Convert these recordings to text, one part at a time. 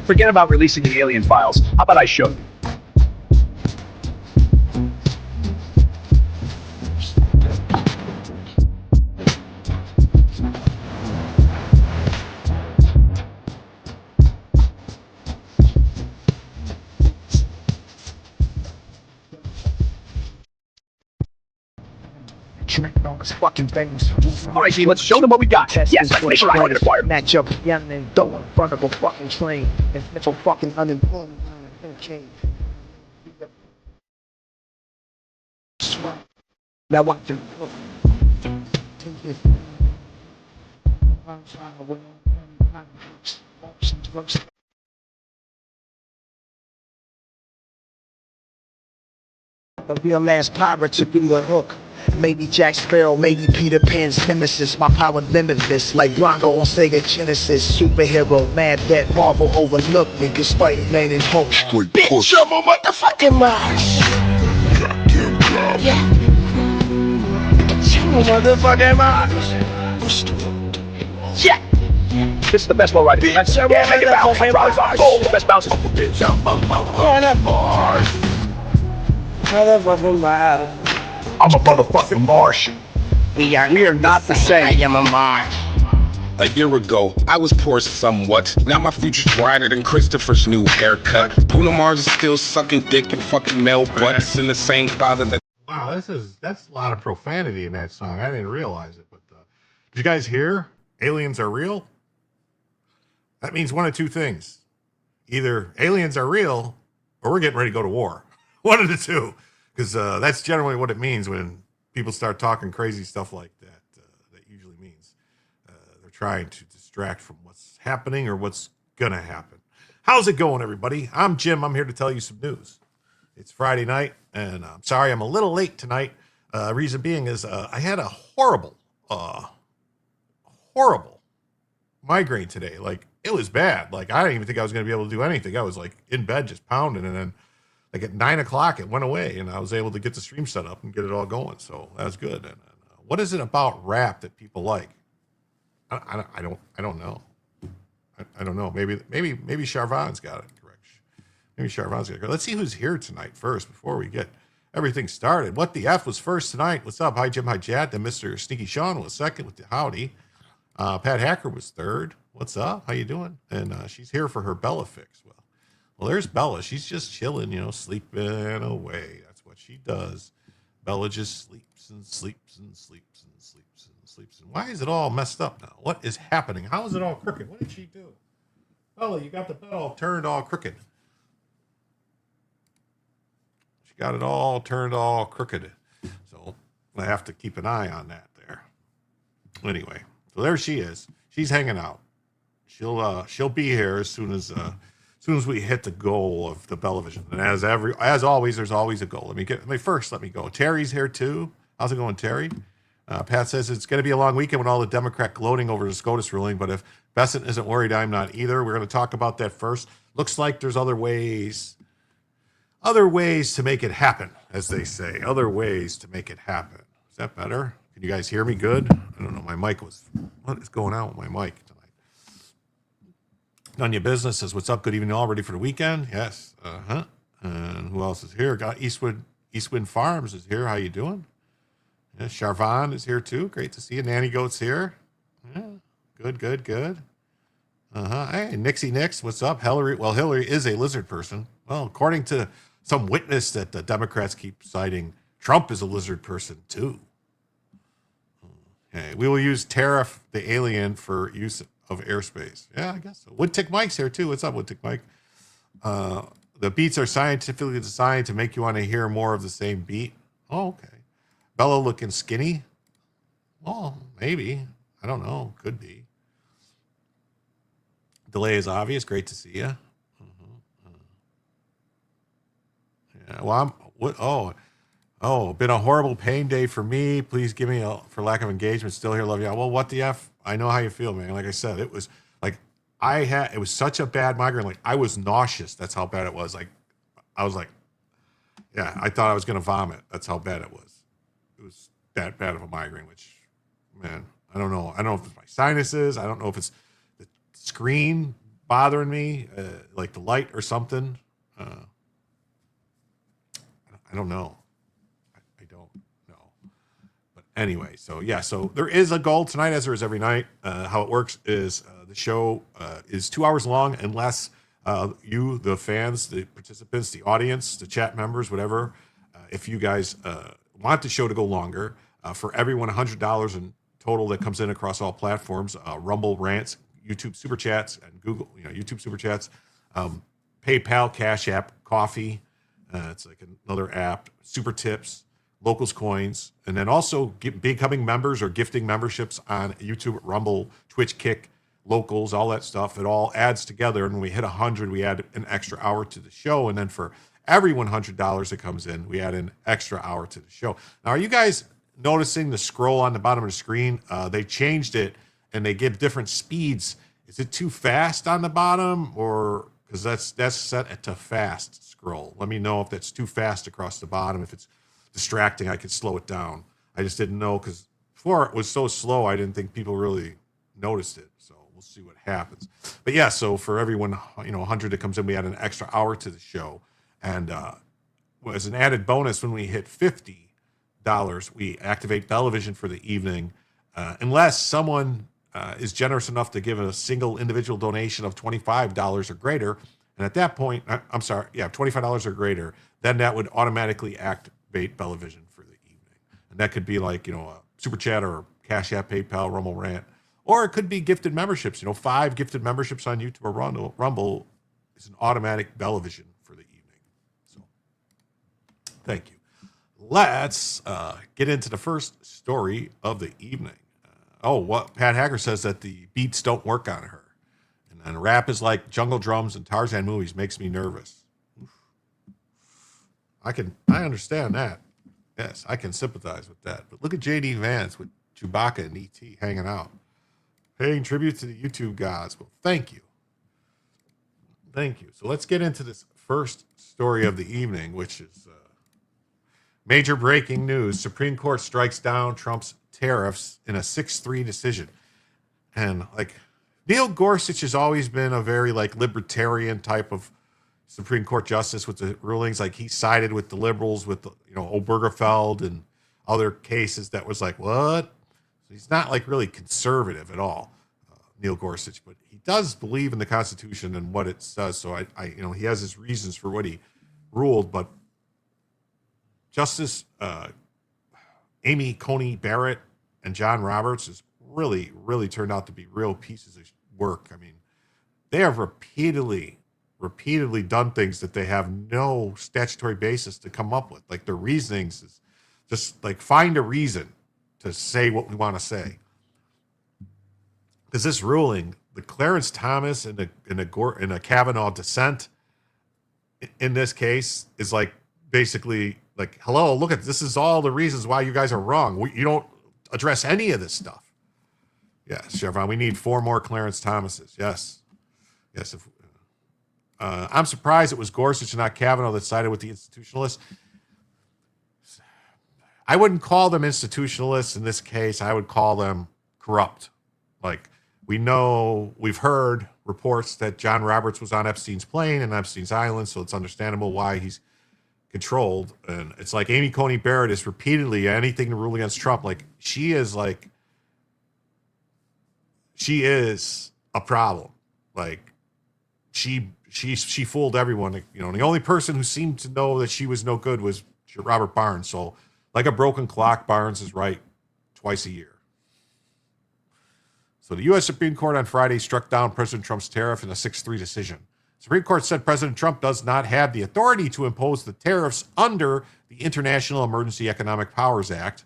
Forget about releasing the alien files. How about I show you? Those fucking things. All right, G, let's show them what we got. Yes, let's make sure I acquired. Match up young and don't in front of a fucking train. If it's a fucking unemployment, okay. Now what the the real last pirate to be the hook. Maybe Jack Sparrow, maybe Peter Pan's nemesis. My power limitless, like Bronco on Sega Genesis. Superhero, mad that Marvel overlooked me. Cause Spider-Man and Hulk. Bitch, I'm a motherfucking Mars. Yeah. I'm a motherfucking Mars. Yeah. This is the best low rider. Yeah, make it bounce. Drives off gold. The best bounce. Motherfucking Mars. I'm a motherfucking Martian. We are not the same. I am a Mars. A year ago, I was poor somewhat. Now my future's brighter than Christopher's new haircut. Bruno Mars is still sucking dick and fucking male butts in the same closet that. Wow, that's a lot of profanity in that song. I didn't realize it, but did you guys hear? Aliens are real? That means one of two things. Either aliens are real, or we're getting ready to go to war. One of the two. Because that's generally what it means when people start talking crazy stuff like that. That usually means they're trying to distract from what's happening or what's going to happen. How's it going, everybody? I'm Jim. I'm here to tell you some news. It's Friday night, and I'm sorry I'm a little late tonight. Reason being is I had a horrible migraine today. Like, it was bad. Like, I didn't even think I was going to be able to do anything. I was, like, in bed just pounding, and then like at 9 o'clock, it went away, and I was able to get the stream set up and get it all going. So that was good. And what is it about rap that people like? I don't know. I don't know. Maybe Charvan's got it correct. Maybe Charvan's got it correct. Let's see who's here tonight first before we get everything started. What the F was first tonight? What's up? Hi, Jim. Hi, Chad. Then Mr. Sneaky Sean was second with the howdy. Pat Hacker was third. What's up? How you doing? And she's here for her Bella fix. Well, there's Bella. She's just chilling, sleeping away. That's what she does. Bella just sleeps and sleeps and sleeps and sleeps and sleeps. And why is it all messed up now? What is happening? How is it all crooked? What did she do? Bella, you got the bed all turned all crooked. She got it all turned all crooked. So I have to keep an eye on that there. Anyway, so there she is. She's hanging out. She'll be here as soon as we hit the goal of the Bellavision. And as always, there's always a goal. Let me go. Terry's here too. How's it going, Terry? Pat says it's going to be a long weekend with all the Democrat gloating over the SCOTUS ruling, but if Bessent isn't worried, I'm not either. We're going to talk about that first. Looks like there's other ways to make it happen, as they say. Other ways to make it happen. Is that better? Can you guys hear me good? I don't know. What is going on with my mic tonight? None your business says, what's up? Good evening, all ready for the weekend? Yes. And who else is here? Got Eastwind Farms is here. How you doing? Yeah, Charvon is here too. Great to see you. Nanny Goat's here. Yeah. Good. Hey, Nixie Nix, what's up? Hillary is a lizard person. Well, according to some witness that the Democrats keep citing, Trump is a lizard person too. Okay, we will use Tariff the Alien for use of airspace. Yeah, I guess so. Woodtick Mike's here too. What's up, Woodtick Mike? The beats are scientifically designed to make you want to hear more of the same beat. Oh, okay. Bella looking skinny. Well, maybe. I don't know. Could be. Delay is obvious. Great to see you. Yeah. Well, been a horrible pain day for me. Please give me for lack of engagement. Still here. Love you. Well, what the F? I know how you feel, man. Like I said, it was like it was such a bad migraine. Like I was nauseous. That's how bad it was. Like I was like, yeah, I thought I was going to vomit. That's how bad it was. It was that bad of a migraine, which, man, I don't know. I don't know if it's my sinuses. I don't know if it's the screen bothering me, like the light or something. I don't know. I don't know. But anyway, so there is a goal tonight, as there is every night. How it works is the show is 2 hours long, unless you, the fans, the participants, the audience, the chat members, whatever, if you guys want the show to go longer, for everyone $100 in total that comes in across all platforms, Rumble rants, YouTube super chats, and Google, YouTube super chats, PayPal, Cash App, Coffee. It's like another app, super tips, locals coins, and then also becoming members or gifting memberships on YouTube, Rumble, Twitch, Kick, locals, all that stuff. It all adds together. And when we hit 100, we add an extra hour to the show. And then for every $100 that comes in, we add an extra hour to the show. Now, are you guys noticing the scroll on the bottom of the screen? They changed it and they give different speeds. Is it too fast on the bottom, or because that's set to fast scroll? Let me know if that's too fast across the bottom. If it's distracting, I could slow it down. I just didn't know, because before it was so slow, I didn't think people really noticed it. So we'll see what happens. But yeah, so for everyone, 100 that comes in, we add an extra hour to the show. And as an added bonus, when we hit $50, we activate Bellavision for the evening, unless someone is generous enough to give a single individual donation of $25 or greater. And at that point, $25 or greater, then that would automatically activate Bellavision for the evening. And that could be like, a super chat or Cash App, PayPal, Rumble Rant, or it could be gifted memberships. 5 gifted memberships on YouTube or Rumble is an automatic Bellavision for the evening. So thank you. Let's get into the first story of the evening. What Pat Hacker says that the beats don't work on her. And rap is like jungle drums and Tarzan movies, makes me nervous. Oof. I understand that. Yes, I can sympathize with that. But look at JD Vance with Chewbacca and E.T. hanging out, paying tribute to the YouTube gods. Well, thank you. Thank you. So let's get into this first story of the evening, which is major breaking news. Supreme Court strikes down Trump's tariffs in a 6-3 decision. And Neil Gorsuch has always been a very libertarian type of Supreme Court justice with the rulings. He sided with the liberals with Obergefell and other cases that was what? So he's not really conservative at all, Neil Gorsuch, but he does believe in the Constitution and what it says. So I he has his reasons for what he ruled, but Justice Amy Coney Barrett and John Roberts has really turned out to be real pieces of work. I mean, they have repeatedly done things that they have no statutory basis to come up with. Like their reasonings is just like find a reason to say what we want to say. Because this ruling, the Clarence Thomas and a Kavanaugh dissent in this case is like basically like, hello, look at this is all the reasons why you guys are wrong. You don't address any of this stuff. Yes, Chevron, we need 4 more Clarence Thomases. Yes. I'm surprised it was Gorsuch and not Kavanaugh that sided with the institutionalists. I wouldn't call them institutionalists in this case. I would call them corrupt. Like, we've heard reports that John Roberts was on Epstein's plane and Epstein's Island, so it's understandable why he's controlled. And it's like Amy Coney Barrett is repeatedly anything to rule against Trump. Like, she is a problem. Like, she fooled everyone. You know, the only person who seemed to know that she was no good was Robert Barnes. So, like a broken clock, Barnes is right twice a year. So the U.S. Supreme Court on Friday struck down President Trump's tariff in a 6-3 decision. The Supreme Court said President Trump does not have the authority to impose the tariffs under the International Emergency Economic Powers Act.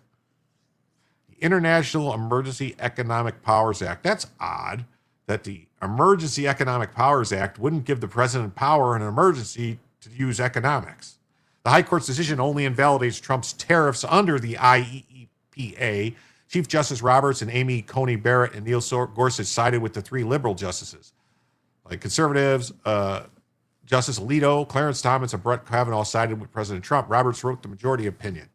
The International Emergency Economic Powers Act. That's odd that the Emergency Economic Powers Act wouldn't give the president power in an emergency to use economics. The High Court's decision only invalidates Trump's tariffs under the IEEPA. Chief Justice Roberts and Amy Coney Barrett and Neil Gorsuch sided with the 3 liberal justices. Like conservatives, Justice Alito, Clarence Thomas, and Brett Kavanaugh sided with President Trump. Roberts wrote the majority opinion.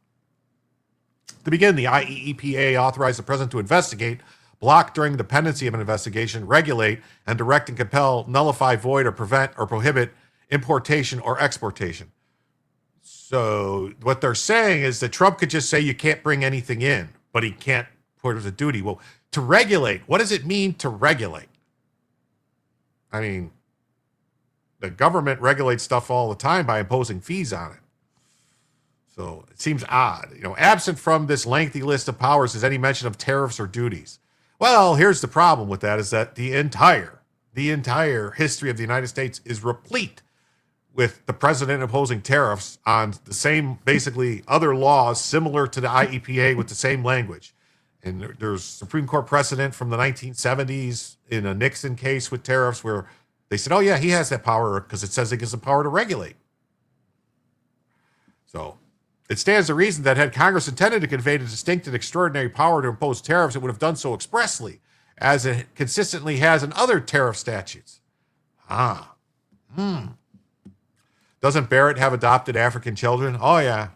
To begin, the IEEPA authorized the president to investigate, block during the pendency of an investigation, regulate, and direct and compel, nullify, void, or prevent or prohibit importation or exportation. So what they're saying is that Trump could just say you can't bring anything in, but he can't put it as a duty. Well, to regulate, what does it mean to regulate? I mean, the government regulates stuff all the time by imposing fees on it. So it seems odd. You know, absent from this lengthy list of powers is any mention of tariffs or duties. Well, here's the problem with that is that the entire history of the United States is replete with the president imposing tariffs on the same, basically, other laws similar to the IEPA with the same language. And there's Supreme Court precedent from the 1970s in a Nixon case with tariffs where they said, oh, yeah, he has that power because it says it gives the power to regulate. So it stands to reason that had Congress intended to convey the distinct and extraordinary power to impose tariffs, it would have done so expressly, as it consistently has in other tariff statutes. Doesn't Barrett have adopted African children? Oh, yeah.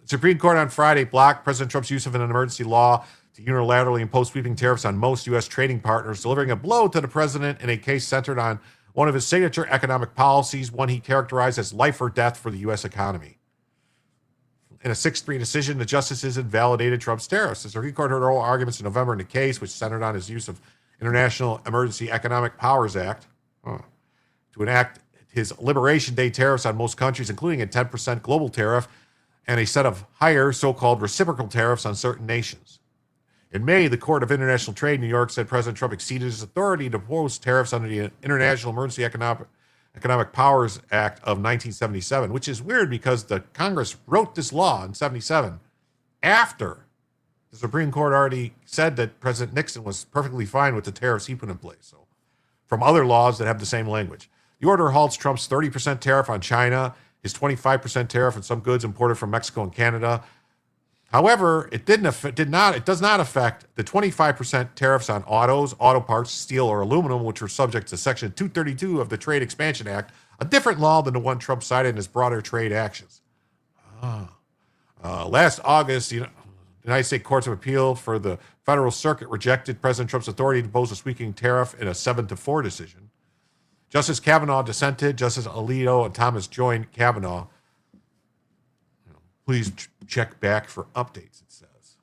Supreme Court on Friday blocked President Trump's use of an emergency law to unilaterally impose sweeping tariffs on most U.S. trading partners, delivering a blow to the president in a case centered on one of his signature economic policies, one he characterized as life or death for the U.S. economy. In a 6-3 decision, the justices invalidated Trump's tariffs. The Supreme Court heard oral arguments in November in the case, which centered on his use of International Emergency Economic Powers Act to enact his Liberation Day tariffs on most countries, including a 10% global tariff and a set of higher so-called reciprocal tariffs on certain nations. In May, the Court of International Trade in New York said President Trump exceeded his authority to impose tariffs under the International Emergency Economic Powers Act of 1977, which is weird because the Congress wrote this law in 77 after the Supreme Court already said that President Nixon was perfectly fine with the tariffs he put in place. So, from other laws that have the same language. The order halts Trump's 30% tariff on China, his 25% tariff on some goods imported from Mexico and Canada. However, it does not affect the 25% tariffs on autos, auto parts, steel, or aluminum, which were subject to Section 232 of the Trade Expansion Act, a different law than the one Trump cited in his broader trade actions. Last August, the United States Courts of Appeal for the Federal Circuit rejected President Trump's authority to impose a sweeping tariff in a 7-4 decision. Justice Kavanaugh dissented. Justice Alito and Thomas joined Kavanaugh. Please check back for updates, it says.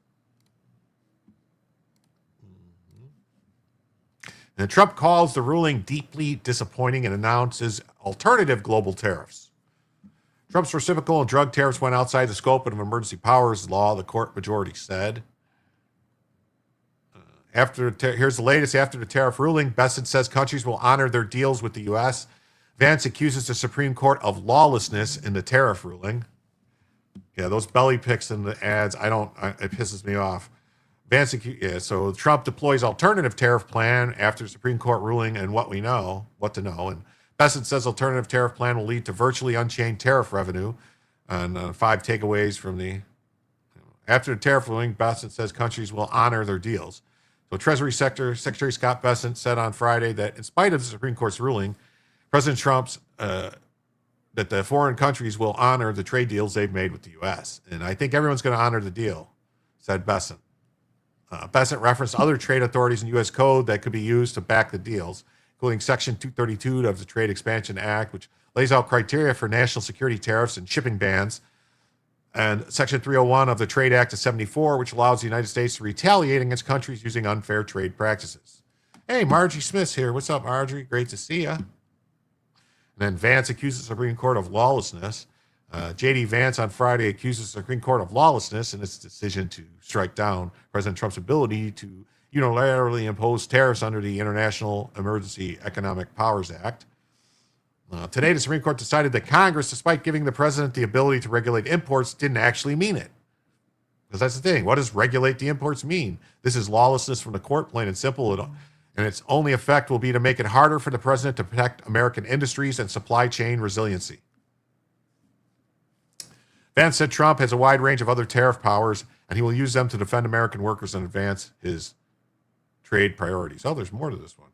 And Trump calls the ruling deeply disappointing and announces alternative global tariffs. Trump's reciprocal and drug tariffs went outside the scope of an emergency powers law, the court majority said. Here's the latest. After the tariff ruling, Bessent says countries will honor their deals with the U.S. Vance accuses the Supreme Court of lawlessness in the tariff ruling. Yeah, those belly pics in the ads, it pisses me off. So Trump deploys alternative tariff plan after the Supreme Court ruling and what to know. And Bessent says alternative tariff plan will lead to virtually unchained tariff revenue. And 5 takeaways from after the tariff ruling, Bessent says countries will honor their deals. So Treasury Secretary Scott Bessent said on Friday that in spite of the Supreme Court's ruling, President Trump's that the foreign countries will honor the trade deals they've made with the U.S. And I think everyone's going to honor the deal, said Bessent. Bessent referenced other trade authorities in U.S. code that could be used to back the deals, including Section 232 of the Trade Expansion Act, which lays out criteria for national security tariffs and shipping bans, and Section 301 of the Trade Act of 74, which allows the United States to retaliate against countries using unfair trade practices. Hey, Margie Smith's here. What's up, Marjorie? Great to see you. And then Vance accuses the Supreme Court of lawlessness. J.D. Vance on Friday accuses the Supreme Court of lawlessness in its decision to strike down President Trump's ability to unilaterally impose tariffs under the International Emergency Economic Powers Act. Today, the Supreme Court decided that Congress, despite giving the president the ability to regulate imports, didn't actually mean it. Because that's the thing. What does regulate the imports mean? This is lawlessness from the court, plain and simple. And its only effect will be to make it harder for the president to protect American industries and supply chain resiliency. Vance said Trump has a wide range of other tariff powers, and he will use them to defend American workers and advance his trade priorities. Oh, there's more to this one.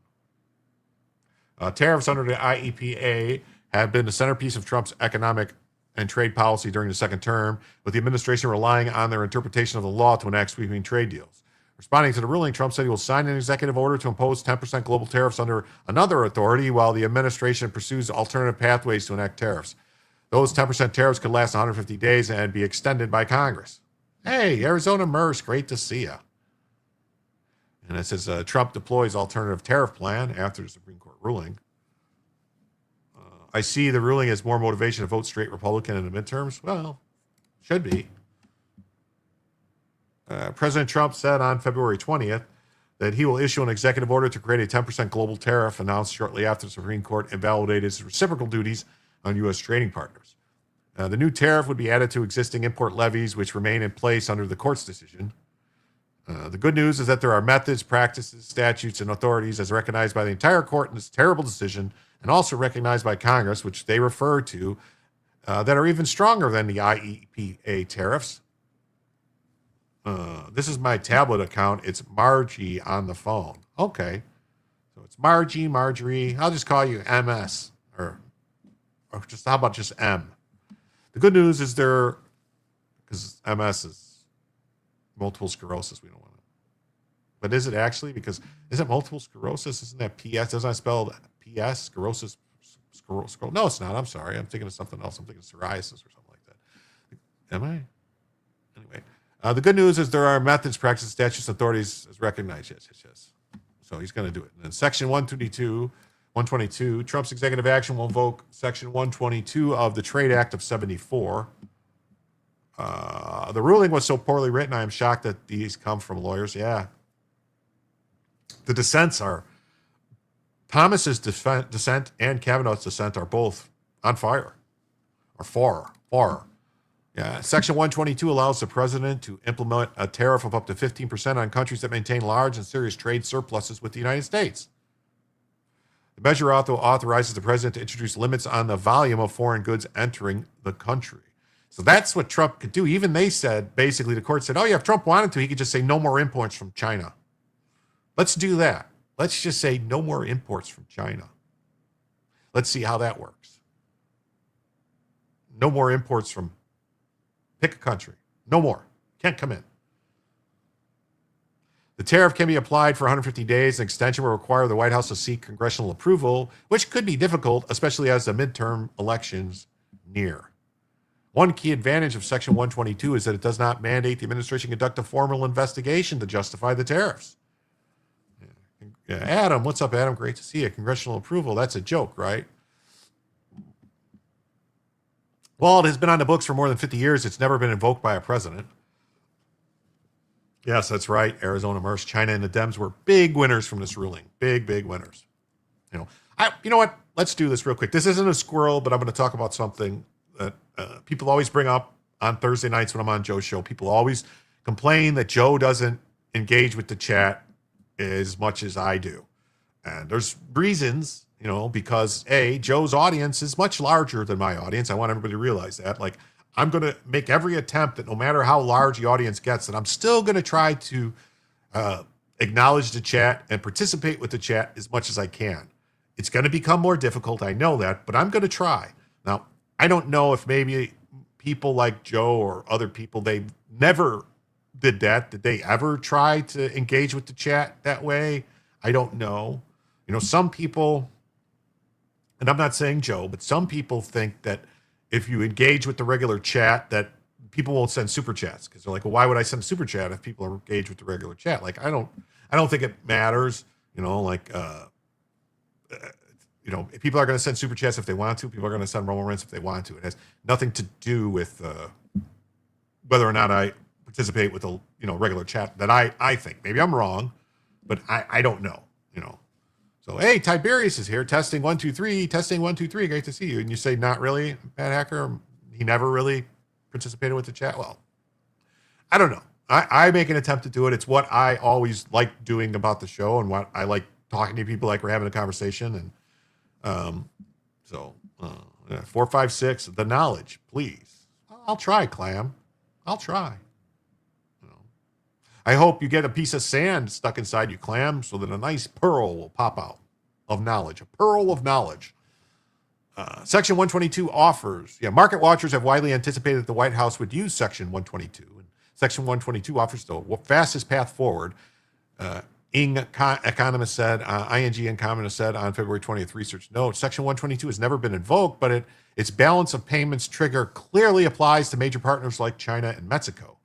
Tariffs under the IEPA have been the centerpiece of Trump's economic and trade policy during the second term, with the administration relying on their interpretation of the law to enact sweeping trade deals. Responding to the ruling, Trump said he will sign an executive order to impose 10% global tariffs under another authority while the administration pursues alternative pathways to enact tariffs. Those 10% tariffs could last 150 days and be extended by Congress. Hey, Arizona Merce, great to see you. And it says Trump deploys alternative tariff plan after the Supreme Court ruling. I see the ruling as more motivation to vote straight Republican in the midterms. Well, should be. President Trump said on February 20th that he will issue an executive order to create a 10% global tariff, announced shortly after the Supreme Court invalidated his reciprocal duties on U.S. trading partners. The new tariff would be added to existing import levies, which remain in place under the court's decision. The good news is that there are methods, practices, statutes, and authorities as recognized by the entire court in this terrible decision, and also recognized by Congress, which they refer to, that are even stronger than the IEPA tariffs. This is my tablet account. It's Margie on the phone. Okay. So it's Marjorie. I'll just call you MS, or just, how about just M? The good news is because MS is multiple sclerosis. We don't want to. But is it actually? Because isn't multiple sclerosis, isn't that PS? Doesn't I spell PS? Sclerosis? No, it's not. I'm sorry. I'm thinking of something else. I'm thinking of psoriasis or something like that. Am I? Anyway. The good news is there are methods, practices, statutes, authorities as recognized. Yes. So he's going to do it. And then Section 122, Trump's executive action will invoke Section 122 of the Trade Act of 74. The ruling was so poorly written, I am shocked that these come from lawyers. Yeah. The dissents are, Thomas's dissent and Kavanaugh's dissent are both on fire. Or far. Yeah, Section 122 allows the president to implement a tariff of up to 15% on countries that maintain large and serious trade surpluses with the United States. The measure also authorizes the president to introduce limits on the volume of foreign goods entering the country. So that's what Trump could do. Even they said, basically, the court said, oh yeah, if Trump wanted to, he could just say no more imports from China. Let's do that. Let's just say no more imports from China. Let's see how that works. No more imports from, pick a country. No more. Can't come in. The tariff can be applied for 150 days. An extension will require the White House to seek congressional approval, which could be difficult, especially as the midterm elections near. One key advantage of Section 122 is that it does not mandate the administration conduct a formal investigation to justify the tariffs. Yeah, Adam, what's up, Adam? Great to see you. Congressional approval. That's a joke, right? While it has been on the books for more than 50 years, it's never been invoked by a president. Yes, that's right. Arizona Merce, China, and the Dems were big winners from this ruling. Big, big winners. You know what? Let's do this real quick. This isn't a squirrel, but I'm going to talk about something that people always bring up on Thursday nights when I'm on Joe's show. People always complain that Joe doesn't engage with the chat as much as I do. And there's reasons, because Joe's audience is much larger than my audience. I want everybody to realize that. Like, I'm going to make every attempt that no matter how large the audience gets, that I'm still going to try to acknowledge the chat and participate with the chat as much as I can. It's going to become more difficult. I know that, but I'm going to try. Now, I don't know if maybe people like Joe or other people, they never did that. Did they ever try to engage with the chat that way? I don't know. Some people, and I'm not saying Joe, but some people think that if you engage with the regular chat, that people won't send super chats because they're like, well, why would I send a super chat if people are engaged with the regular chat? Like, I don't think it matters. If people are going to send super chats if they want to. People are going to send Roman Reigns if they want to. It has nothing to do with whether or not I participate with the regular chat. That I think maybe I'm wrong, but I don't know. So hey, Tiberius is here. Testing 1 2 3. Testing 1 2 3. Great to see you. And you say not really, Bad Hacker. He never really participated with the chat. Well, I don't know. I make an attempt to do it. It's what I always like doing about the show and what I like talking to people like we're having a conversation. And 456, the knowledge, please. I'll try, Clam. I'll try. I hope you get a piece of sand stuck inside you, Clam, so that a nice pearl will pop out of knowledge, a pearl of knowledge. Section 122 offers. Market watchers have widely anticipated that the White House would use Section 122. And Section 122 offers the fastest path forward. ING economist said on February 20th, research notes, Section 122 has never been invoked, but its balance of payments trigger clearly applies to major partners like China and Mexico.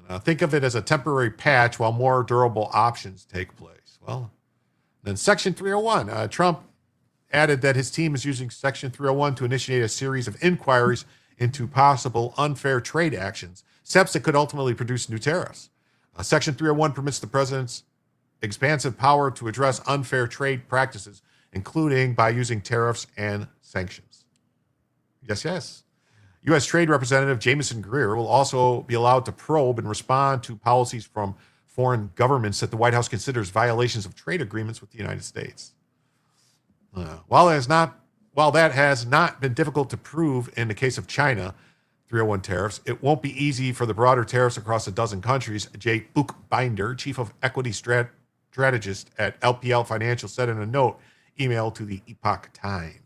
And think of it as a temporary patch while more durable options take place. Well, then Section 301, Trump added that his team is using Section 301 to initiate a series of inquiries into possible unfair trade actions, steps that could ultimately produce new tariffs. Section 301 permits the president's expansive power to address unfair trade practices, including by using tariffs and sanctions. Yes. U.S. Trade Representative Jameson Greer will also be allowed to probe and respond to policies from foreign governments that the White House considers violations of trade agreements with the United States. While that has not been difficult to prove in the case of China 301 tariffs, it won't be easy for the broader tariffs across a dozen countries. Jay Buchbinder, chief of equity strategist at LPL Financial, said in a note emailed to the Epoch Times.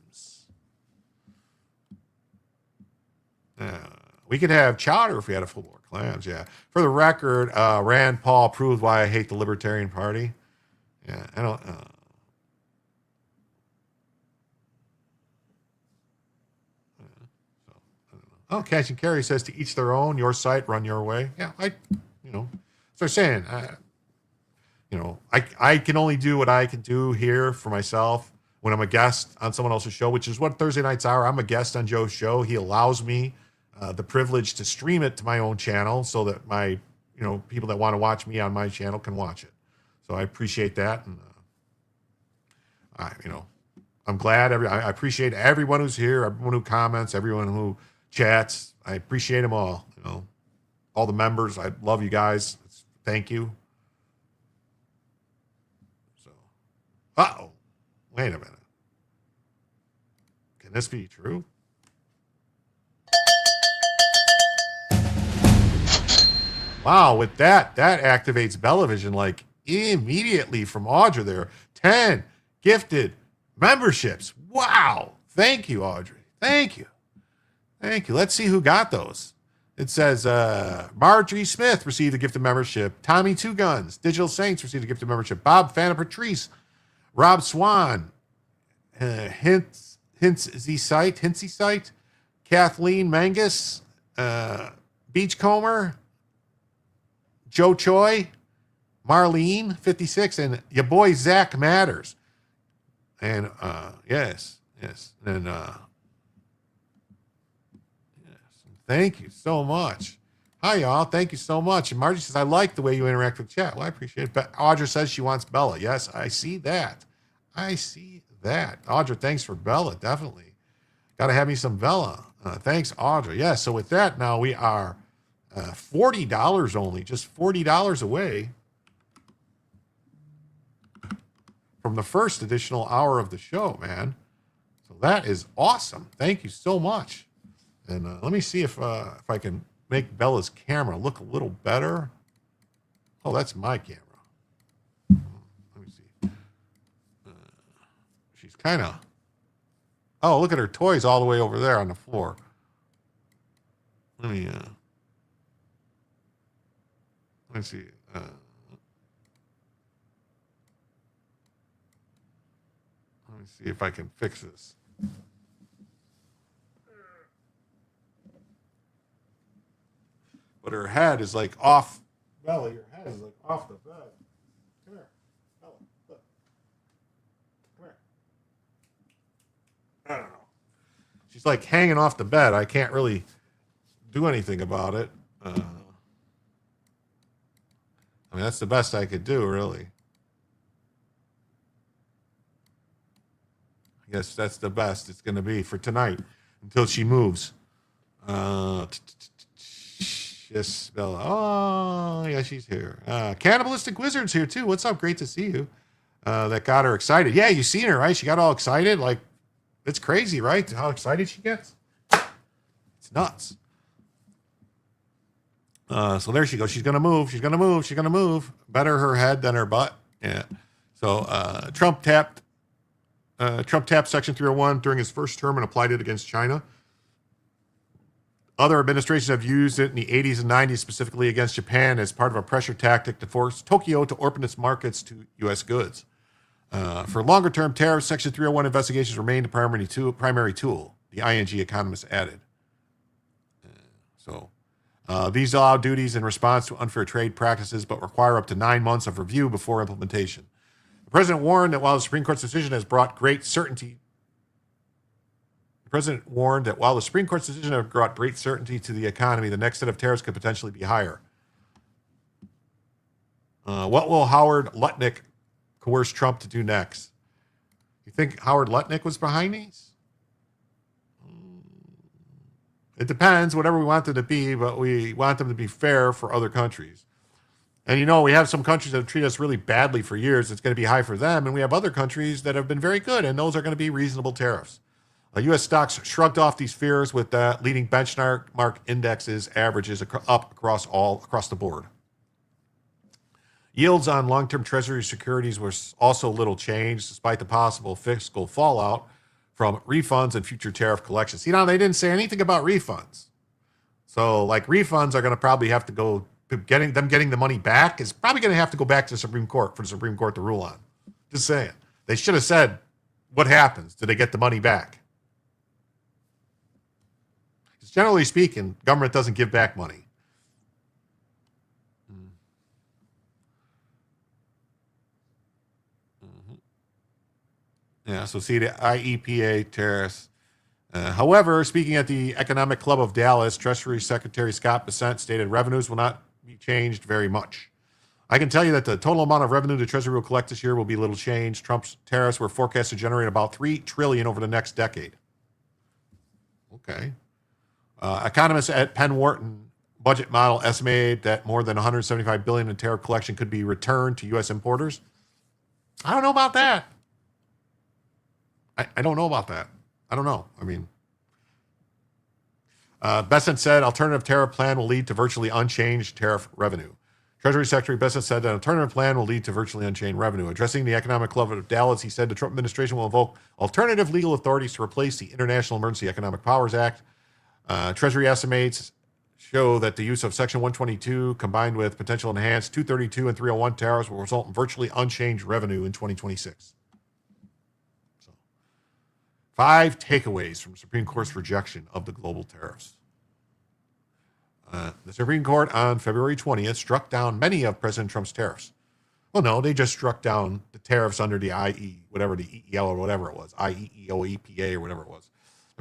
We could have chowder if we had a full more clams. Yeah. For the record, Rand Paul proved why I hate the Libertarian Party. Yeah, I don't. Oh, Cash and Carry says to each their own. Your site, run your way. Yeah, so I'm saying, I can only do what I can do here for myself when I'm a guest on someone else's show, which is what Thursday nights are. I'm a guest on Joe's show. He allows me the privilege to stream it to my own channel so that my, people that want to watch me on my channel can watch it. So I appreciate that. And, I'm glad I appreciate everyone who's here, everyone who comments, everyone who chats. I appreciate them all, all the members. I love you guys. Thank you. So, wait a minute. Can this be true? Wow, with that activates Bellavision like immediately from Audrey there. 10 gifted memberships. Wow. Thank you, Audrey. Thank you. Let's see who got those. It says Marjorie Smith received a gifted membership. Tommy Two Guns, Digital Saints received a gifted membership. Bob Fana Patrice, Rob Swan, Hintsy Site, Kathleen Mangus, Beachcomber, Joe Choi, Marlene 56, and your boy Zach Matters. And yes. And Thank you so much. Hi, y'all. Thank you so much. And Margie says, I like the way you interact with chat. Well, I appreciate it. But Audra says she wants Bella. Yes, I see that. I see that. Audra, thanks for Bella. Definitely. Got to have me some Bella. Thanks, Audra. Yeah, so with that, now we are $40 only, just $40 away from the first additional hour of the show, man. So that is awesome. Thank you so much. And let me see if I can make Bella's camera look a little better. Oh, that's my camera. Let me see. She's kind of... Oh, look at her toys all the way over there on the floor. Let me see. Let me see if I can fix this. But her head is like off. Bella, your head is like off the bed. Come here. Bella, look. Come here. I don't know. She's like hanging off the bed. I can't really do anything about it. I mean, that's the best I could do, really. I guess that's the best it's going to be for tonight until she moves. Yes, Bella. Oh, yeah, she's here. Cannibalistic Wizard's here, too. What's up? Great to see you. That got her excited. Yeah, you seen her, right? She got all excited. Like, it's crazy, right? How excited she gets. It's nuts. So there she goes. She's going to move. She's going to move. She's going to move. Better her head than her butt. Yeah. So Trump tapped Section 301 during his first term and applied it against China. Other administrations have used it in the 80s and 90s, specifically against Japan, as part of a pressure tactic to force Tokyo to open its markets to U.S. goods. For longer-term tariffs, Section 301 investigations remain the primary tool, the ING economist added. These allow duties in response to unfair trade practices, but require up to 9 months of review before implementation. The president warned that while the Supreme Court's decision has brought great certainty to the economy, the next set of tariffs could potentially be higher. What will Howard Lutnick coerce Trump to do next? You think Howard Lutnick was behind these? It depends, whatever we want them to be, but we want them to be fair for other countries. And you know, we have some countries that have treated us really badly for years. It's going to be high for them. And we have other countries that have been very good, and those are going to be reasonable tariffs. U.S. stocks shrugged off these fears with leading benchmark indexes averages up across the board. Yields on long-term Treasury securities were also little changed, despite the possible fiscal fallout from refunds and future tariff collections. You know, they didn't say anything about refunds. So, like, refunds are going to probably have to go, getting the money back is probably going to have to go back to the Supreme Court for the Supreme Court to rule on. Just saying. They should have said, what happens? Do they get the money back? Because generally speaking, government doesn't give back money. Yeah, so see the IEPA tariffs. However, speaking at the Economic Club of Dallas, Treasury Secretary Scott Bessent stated revenues will not be changed very much. I can tell you that the total amount of revenue the Treasury will collect this year will be little change. Trump's tariffs were forecast to generate about $3 trillion over the next decade. Okay. Economists at Penn Wharton budget model estimated that more than $175 billion in tariff collection could be returned to U.S. importers. I don't know about that. I don't know about that. I don't know. I mean, Bessent said alternative tariff plan will lead to virtually unchanged tariff revenue. Treasury Secretary Bessent said that alternative plan will lead to virtually unchanged revenue. Addressing the Economic Club of Dallas, he said the Trump administration will invoke alternative legal authorities to replace the International Emergency Economic Powers Act. Treasury estimates show that the use of Section 122 combined with potential enhanced 232 and 301 tariffs will result in virtually unchanged revenue in 2026. 5 takeaways from Supreme Court's rejection of the global tariffs. The Supreme Court on February 20th struck down many of President Trump's tariffs. Well, no, they just struck down the tariffs under the IE, whatever the EEL or whatever it was, IEEO, EPA or whatever it was.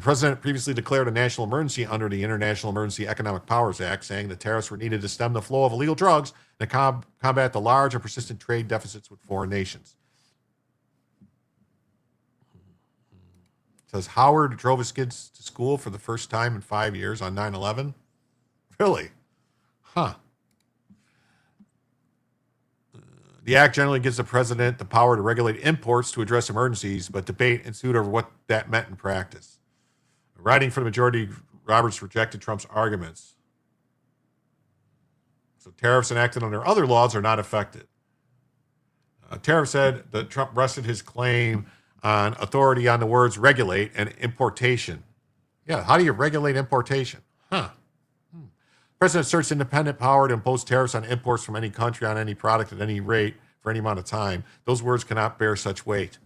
The president previously declared a national emergency under the International Emergency Economic Powers Act, saying that tariffs were needed to stem the flow of illegal drugs and to combat the large and persistent trade deficits with foreign nations. It says Howard drove his kids to school for the first time in 5 years on 9/11. Really? Huh. The act generally gives the president the power to regulate imports to address emergencies, but debate ensued over what that meant in practice. Writing for the majority, Roberts rejected Trump's arguments. So tariffs enacted under other laws are not affected. Tariff said that Trump rested his claim on authority on the words regulate and importation. Yeah, how do you regulate importation? The president asserts independent power to impose tariffs on imports from any country on any product at any rate for any amount of time. Those words cannot bear such weight.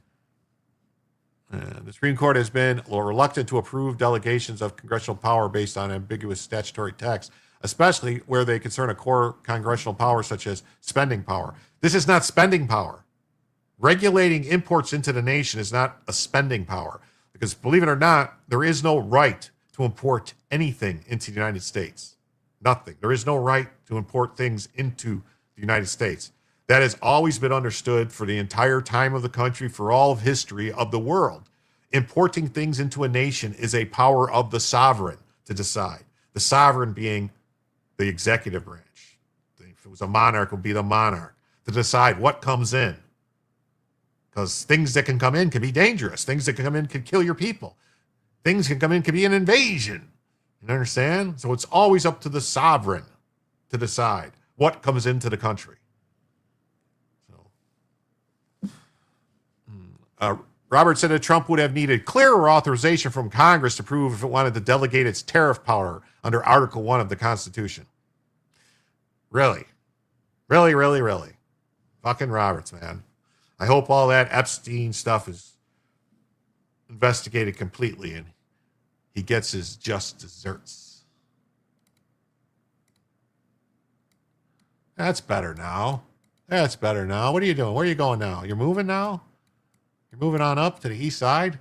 The Supreme Court has been reluctant to approve delegations of congressional power based on ambiguous statutory text, especially where they concern a core congressional power such as spending power. This is not spending power. Regulating imports into the nation is not a spending power because, believe it or not, there is no right to import anything into the United States. Nothing. There is no right to import things into the United States. That has always been understood for the entire time of the country, for all of history of the world. Importing things into a nation is a power of the sovereign to decide. The sovereign being the executive branch. If it was a monarch, it would be the monarch to decide what comes in. Because things that can come in can be dangerous. Things that can come in can kill your people. Things can come in can be an invasion. You understand? So it's always up to the sovereign to decide what comes into the country. Roberts said that Trump would have needed clearer authorization from Congress to prove if it wanted to delegate its tariff power under Article 1 of the Constitution. Really? Really, really, really? Fucking Roberts, man. I hope all that Epstein stuff is investigated completely and he gets his just desserts. That's better now. That's better now. What are you doing? Where are you going now? You're moving now? You're moving on up to the east side?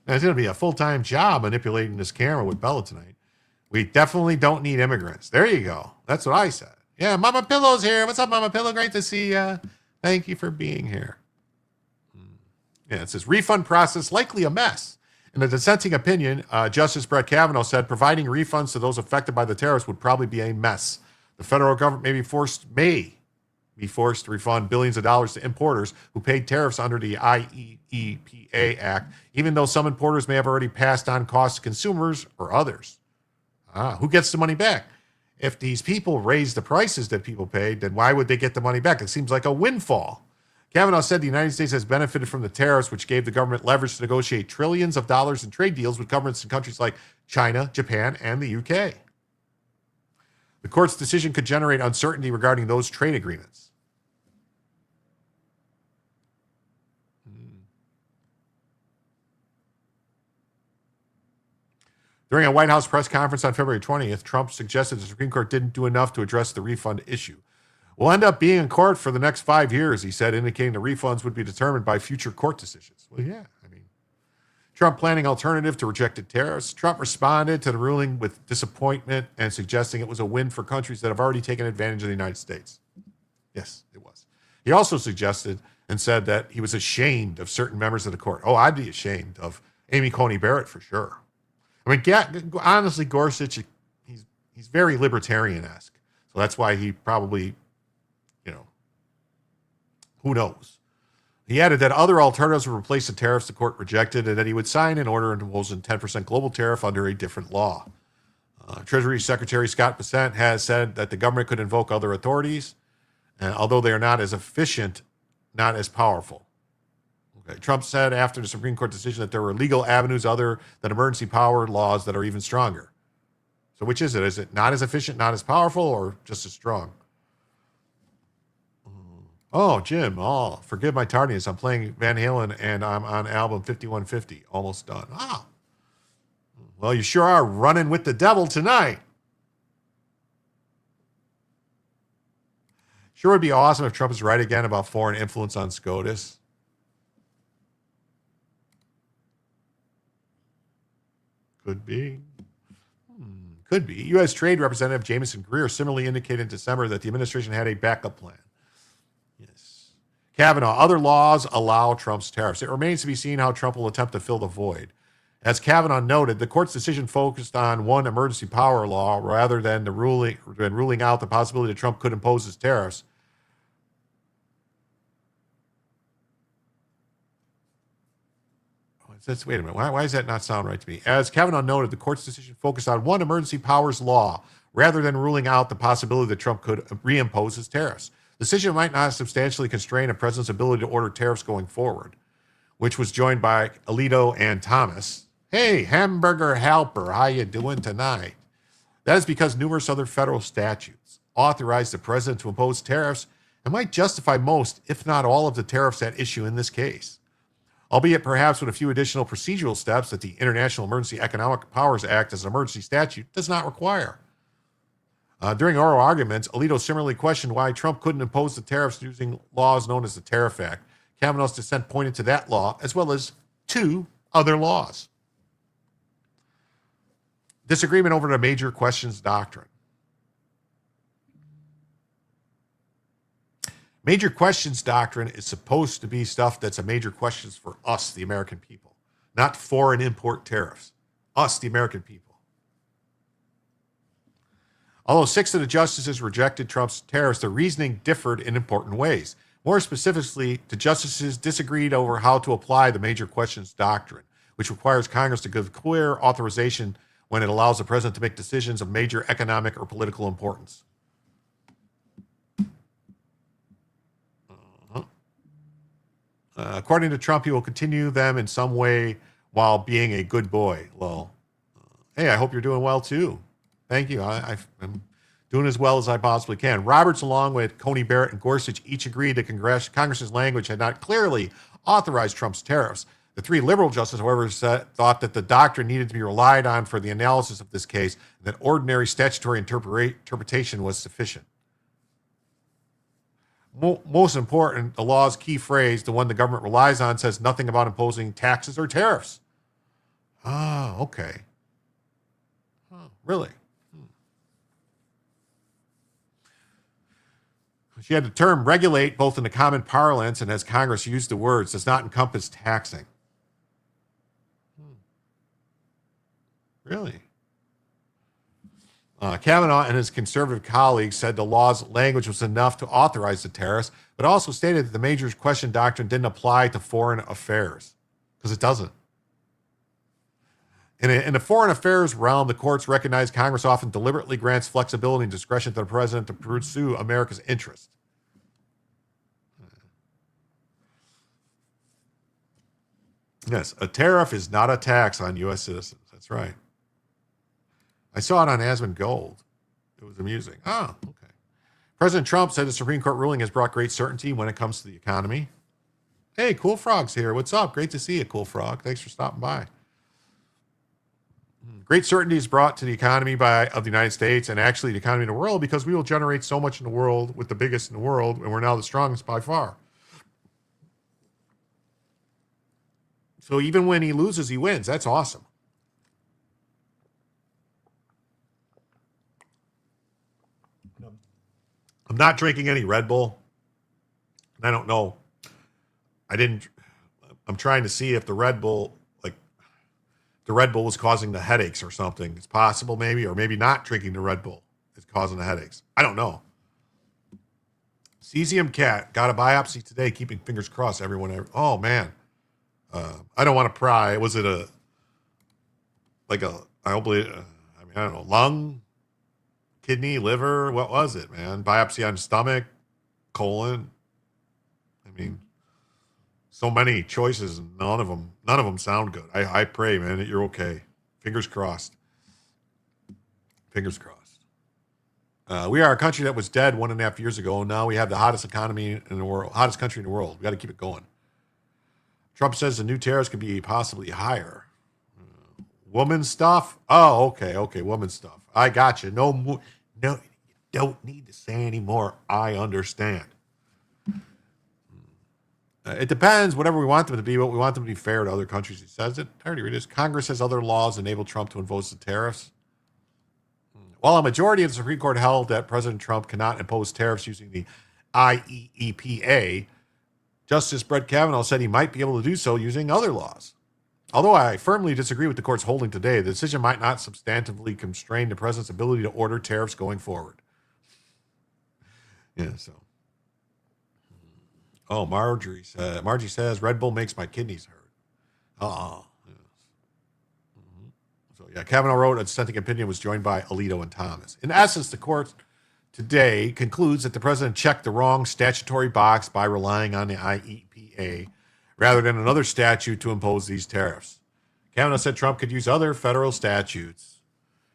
Now, it's going to be a full-time job manipulating this camera with Bella tonight. We definitely don't need immigrants. There you go. That's what I said. Yeah, Mama Pillow's here. What's up, Mama Pillow? Great to see you. Thank you for being here. Yeah, it says refund process likely a mess. In a dissenting opinion, Justice Brett Kavanaugh said providing refunds to those affected by the tariffs would probably be a mess. The federal government may be forced to refund billions of dollars to importers who paid tariffs under the IEEPA Act, even though some importers may have already passed on costs to consumers or others. Who gets the money back? If these people raise the prices that people paid, then why would they get the money back? It seems like a windfall. Kavanaugh said the United States has benefited from the tariffs, which gave the government leverage to negotiate trillions of dollars in trade deals with governments in countries like China, Japan, and the UK. The court's decision could generate uncertainty regarding those trade agreements. During a White House press conference on February 20th, Trump suggested the Supreme Court didn't do enough to address the refund issue. We'll end up being in court for the next 5 years, he said, indicating the refunds would be determined by future court decisions. Well, yeah, Trump planning alternative to rejected tariffs. Trump responded to the ruling with disappointment and suggesting it was a win for countries that have already taken advantage of the United States. Yes, it was. He also suggested and said that he was ashamed of certain members of the court. Oh, I'd be ashamed of Amy Coney Barrett for sure. Honestly, Gorsuch, he's very libertarian-esque. So that's why he probably, who knows? He added that other alternatives would replace the tariffs the court rejected and that he would sign an order imposing 10% global tariff under a different law. Treasury Secretary Scott Bessent has said that the government could invoke other authorities, and although they are not as efficient, not as powerful. Okay. Trump said after the Supreme Court decision that there were legal avenues other than emergency power laws that are even stronger. So which is it? Is it not as efficient, not as powerful, or just as strong? Oh, Jim, forgive my tardiness. I'm playing Van Halen and I'm on album 5150. Almost done. Well, you sure are running with the devil tonight. Sure would be awesome if Trump is right again about foreign influence on SCOTUS. Could be. Could be. U.S. Trade Representative Jameson Greer similarly indicated in December that the administration had a backup plan. Yes. Kavanaugh, other laws allow Trump's tariffs. It remains to be seen how Trump will attempt to fill the void. As Kavanaugh noted, the court's decision focused on one emergency power law rather than ruling out the possibility that Trump could impose his tariffs. Wait a minute. Why does that not sound right to me? As Kavanaugh noted, the court's decision focused on one emergency powers law rather than ruling out the possibility that Trump could reimpose his tariffs. The decision might not substantially constrain a president's ability to order tariffs going forward, which was joined by Alito and Thomas. Hey, hamburger helper, how you doing tonight? That is because numerous other federal statutes authorize the president to impose tariffs and might justify most, if not all, of the tariffs at issue in this case, albeit perhaps with a few additional procedural steps that the International Emergency Economic Powers Act as an emergency statute does not require. During oral arguments, Alito similarly questioned why Trump couldn't impose the tariffs using laws known as the Tariff Act. Kavanaugh's dissent pointed to that law as well as 2 other laws. Disagreement over the major questions doctrine. Major questions doctrine is supposed to be stuff that's a major questions for us, the American people, not foreign import tariffs. Us, the American people. Although 6 of the justices rejected Trump's tariffs, the reasoning differed in important ways. More specifically, the justices disagreed over how to apply the major questions doctrine, which requires Congress to give clear authorization when it allows the president to make decisions of major economic or political importance. According to Trump, he will continue them in some way while being a good boy. Well, hey, I hope you're doing well too. Thank you. I'm doing as well as I possibly can. Roberts, along with Coney Barrett and Gorsuch, each agreed that Congress's language had not clearly authorized Trump's tariffs. The 3 liberal justices, however, thought that the doctrine needed to be relied on for the analysis of this case, and that ordinary statutory interpretation was sufficient. Most important, the law's key phrase, the one the government relies on, says nothing about imposing taxes or tariffs. Oh, okay. Oh, really? She had the term regulate both in the common parlance and as Congress used the words, does not encompass taxing. Really? Kavanaugh and his conservative colleagues said the law's language was enough to authorize the tariffs, but also stated that the major question doctrine didn't apply to foreign affairs, because it doesn't. In the foreign affairs realm, the courts recognize Congress often deliberately grants flexibility and discretion to the president to pursue America's interest. Yes, a tariff is not a tax on U.S. citizens. That's right. I saw it on Asmongold. It was amusing. Oh, okay. President Trump said the Supreme Court ruling has brought great certainty when it comes to the economy. Hey, Cool Frog's here. What's up? Great to see you, Cool Frog. Thanks for stopping by. Great certainty is brought to the economy of the United States and actually the economy in the world because we will generate so much in the world with the biggest in the world, and we're now the strongest by far. So even when he loses, he wins. That's awesome. I'm not drinking any Red Bull. I don't know. I'm trying to see if the Red Bull was causing the headaches or something. It's possible maybe, or maybe not drinking the Red Bull is causing the headaches. I don't know. Cesium cat got a biopsy today, keeping fingers crossed. Everyone, oh man. I don't want to pry. Was it I don't know, lung, kidney, liver? What was it, man? Biopsy on the stomach, colon. I mean, so many choices, and none of them sound good. I pray, man, that you're okay. Fingers crossed. Fingers crossed. We are a country that was dead 1.5 years ago, and now we have the hottest economy in the world, hottest country in the world. We got to keep it going. Trump says the new tariffs could be possibly higher. Woman stuff? Oh, okay, woman stuff. I got you. No, don't need to say anymore. I understand. It depends. Whatever we want them to be, but we want them to be fair to other countries. He says it. I already read this. Congress has other laws that enable Trump to impose the tariffs. While a majority of the Supreme Court held that President Trump cannot impose tariffs using the IEEPA, Justice Brett Kavanaugh said he might be able to do so using other laws. Although I firmly disagree with the court's holding today, the decision might not substantively constrain the president's ability to order tariffs going forward. Yeah, so. Oh, Margie says, Red Bull makes my kidneys hurt. Yes. So, yeah, Kavanaugh wrote a dissenting opinion was joined by Alito and Thomas. In essence, the court today concludes that the president checked the wrong statutory box by relying on the IEPA rather than another statute to impose these tariffs. Kavanaugh said Trump could use other federal statutes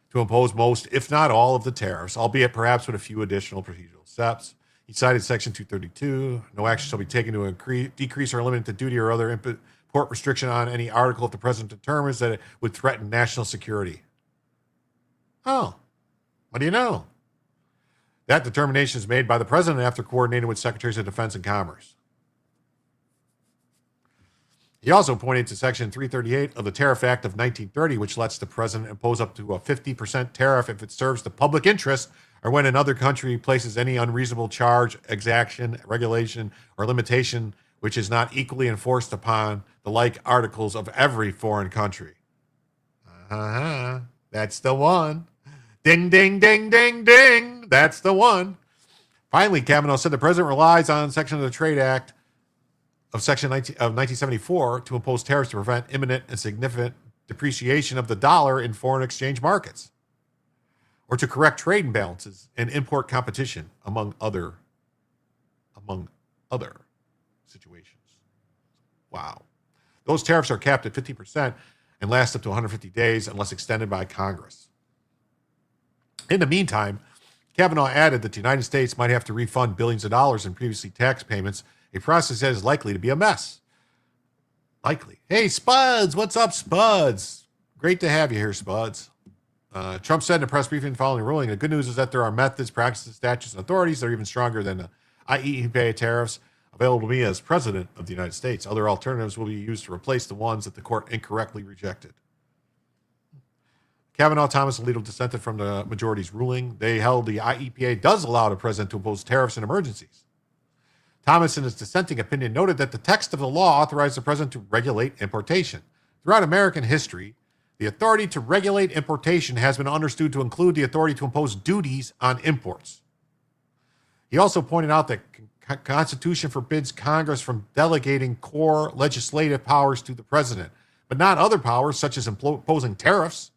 to impose most, if not all, of the tariffs, albeit perhaps with a few additional procedural steps. He cited Section 232. No action shall be taken to decrease or eliminate the duty or other import restriction on any article if the president determines that it would threaten national security. Oh, what do you know? That determination is made by the president after coordinating with Secretaries of Defense and Commerce. He also pointed to Section 338 of the Tariff Act of 1930, which lets the president impose up to a 50% tariff if it serves the public interest or when another country places any unreasonable charge, exaction, regulation, or limitation which is not equally enforced upon the like articles of every foreign country. That's the one. Ding, ding, ding, ding, ding. That's the one. Finally, Kavanaugh said the president relies on section of the Trade Act of Section 1974 to impose tariffs to prevent imminent and significant depreciation of the dollar in foreign exchange markets, or to correct trade imbalances and import competition, among other situations. Wow. Those tariffs are capped at 50% and last up to 150 days unless extended by Congress. In the meantime, Kavanaugh added that the United States might have to refund billions of dollars in previously taxed payments, a process that is likely to be a mess. Likely. Hey, Spuds, what's up, Spuds? Great to have you here, Spuds. Trump said in a press briefing following the ruling, the good news is that there are methods, practices, statutes, and authorities that are even stronger than the IEEPA tariffs available to me as president of the United States. Other alternatives will be used to replace the ones that the court incorrectly rejected. Kavanaugh, Thomas, and Alito dissented from the majority's ruling. They held the IEPA does allow the president to impose tariffs in emergencies. Thomas, in his dissenting opinion, noted that the text of the law authorized the president to regulate importation. Throughout American history, the authority to regulate importation has been understood to include the authority to impose duties on imports. He also pointed out that the Constitution forbids Congress from delegating core legislative powers to the president, but not other powers such as imposing tariffs.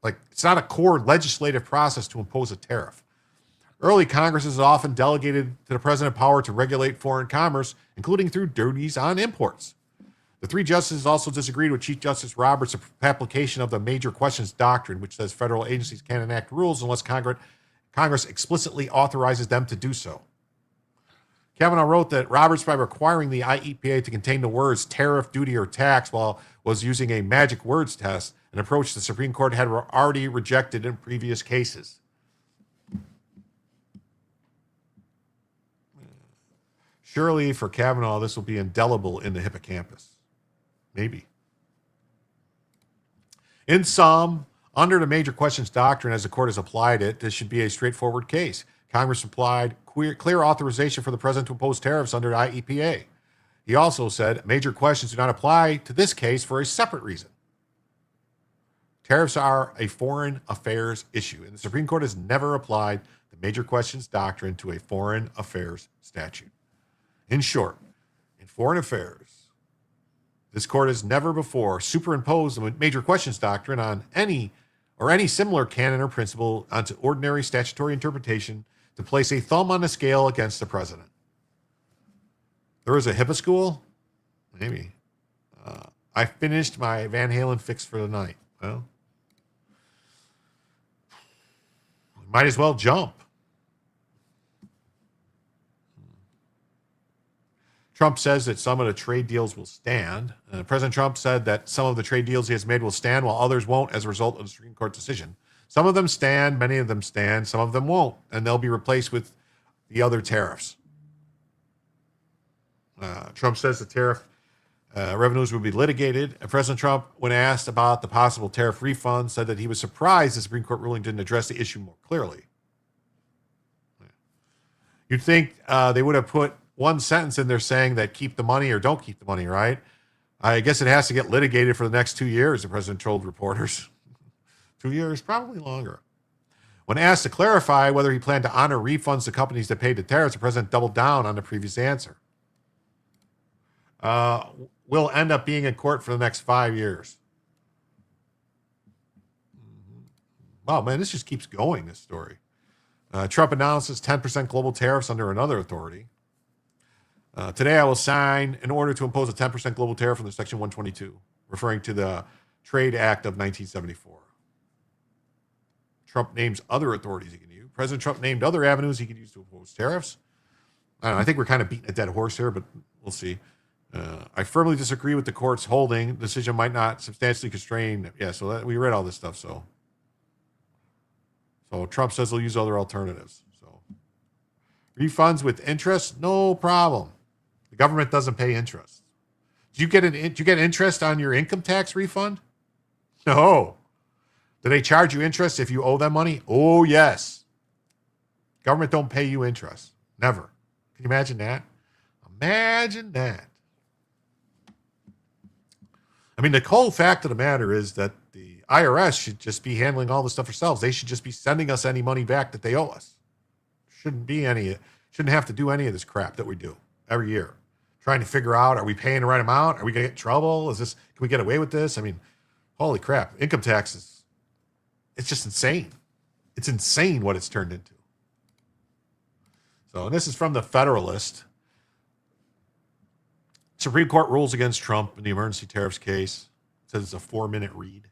Like, it's not a core legislative process to impose a tariff. Early Congresses often delegated to the president power to regulate foreign commerce, including through duties on imports. The three justices also disagreed with Chief Justice Roberts' application of the major questions doctrine, which says federal agencies can't enact rules unless Congress explicitly authorizes them to do so. Kavanaugh wrote that Roberts, by requiring the IEPA to contain the words tariff, duty, or tax while was using a magic words test, an approach the Supreme Court had already rejected in previous cases. Surely for Kavanaugh, this will be indelible in the hippocampus. Maybe. In sum, under the major questions doctrine, as the court has applied it, this should be a straightforward case. Congress applied clear authorization for the president to impose tariffs under the IEPA. He also said major questions do not apply to this case for a separate reason. Tariffs are a foreign affairs issue, and the Supreme Court has never applied the major questions doctrine to a foreign affairs statute. In short, in foreign affairs, this court has never before superimposed the major questions doctrine on any similar canon or principle onto ordinary statutory interpretation to place a thumb on the scale against the president. There was a HIPAA school? Maybe. I finished my Van Halen fix for the night. Well, might as well jump. Trump says that some of the trade deals will stand. President Trump said that some of the trade deals he has made will stand while others won't as a result of the Supreme Court decision. Some of them stand, many of them stand, some of them won't, and they'll be replaced with the other tariffs. Trump says the tariff revenues will be litigated. And President Trump, when asked about the possible tariff refund, said that he was surprised the Supreme Court ruling didn't address the issue more clearly. You'd think they would have put one sentence in there saying that keep the money or don't keep the money, right? I guess it has to get litigated for the next 2 years, the president told reporters. 2 years, probably longer. When asked to clarify whether he planned to honor refunds to companies that paid the tariffs, the president doubled down on the previous answer. Will end up being in court for the next 5 years. Wow, man, this just keeps going, this story. Trump announces 10% global tariffs under another authority. Today, I will sign an order to impose a 10% global tariff under Section 122, referring to the Trade Act of 1974. Trump names other authorities he can use. President Trump named other avenues he could use to impose tariffs. I don't know, I think we're kind of beating a dead horse here, but we'll see. I firmly disagree with the court's holding. The decision might not substantially constrain. Yeah, so we read all this stuff. So Trump says he'll use other alternatives. So refunds with interest, no problem. The government doesn't pay interest. Do you get interest on your income tax refund? No. Do they charge you interest if you owe them money? Oh, yes. Government don't pay you interest. Never. Can you imagine that? Imagine that. I mean, the cold fact of the matter is that the IRS should just be handling all this stuff themselves. They should just be sending us any money back that they owe us. Shouldn't have to do any of this crap that we do every year. Trying to figure out, are we paying the right amount? Are we going to get in trouble? Can we get away with this? I mean, holy crap. Income taxes. It's just insane. It's insane what it's turned into. So, and this is from the Federalist. Supreme Court rules against Trump in the emergency tariffs case. It says it's a 4-minute read.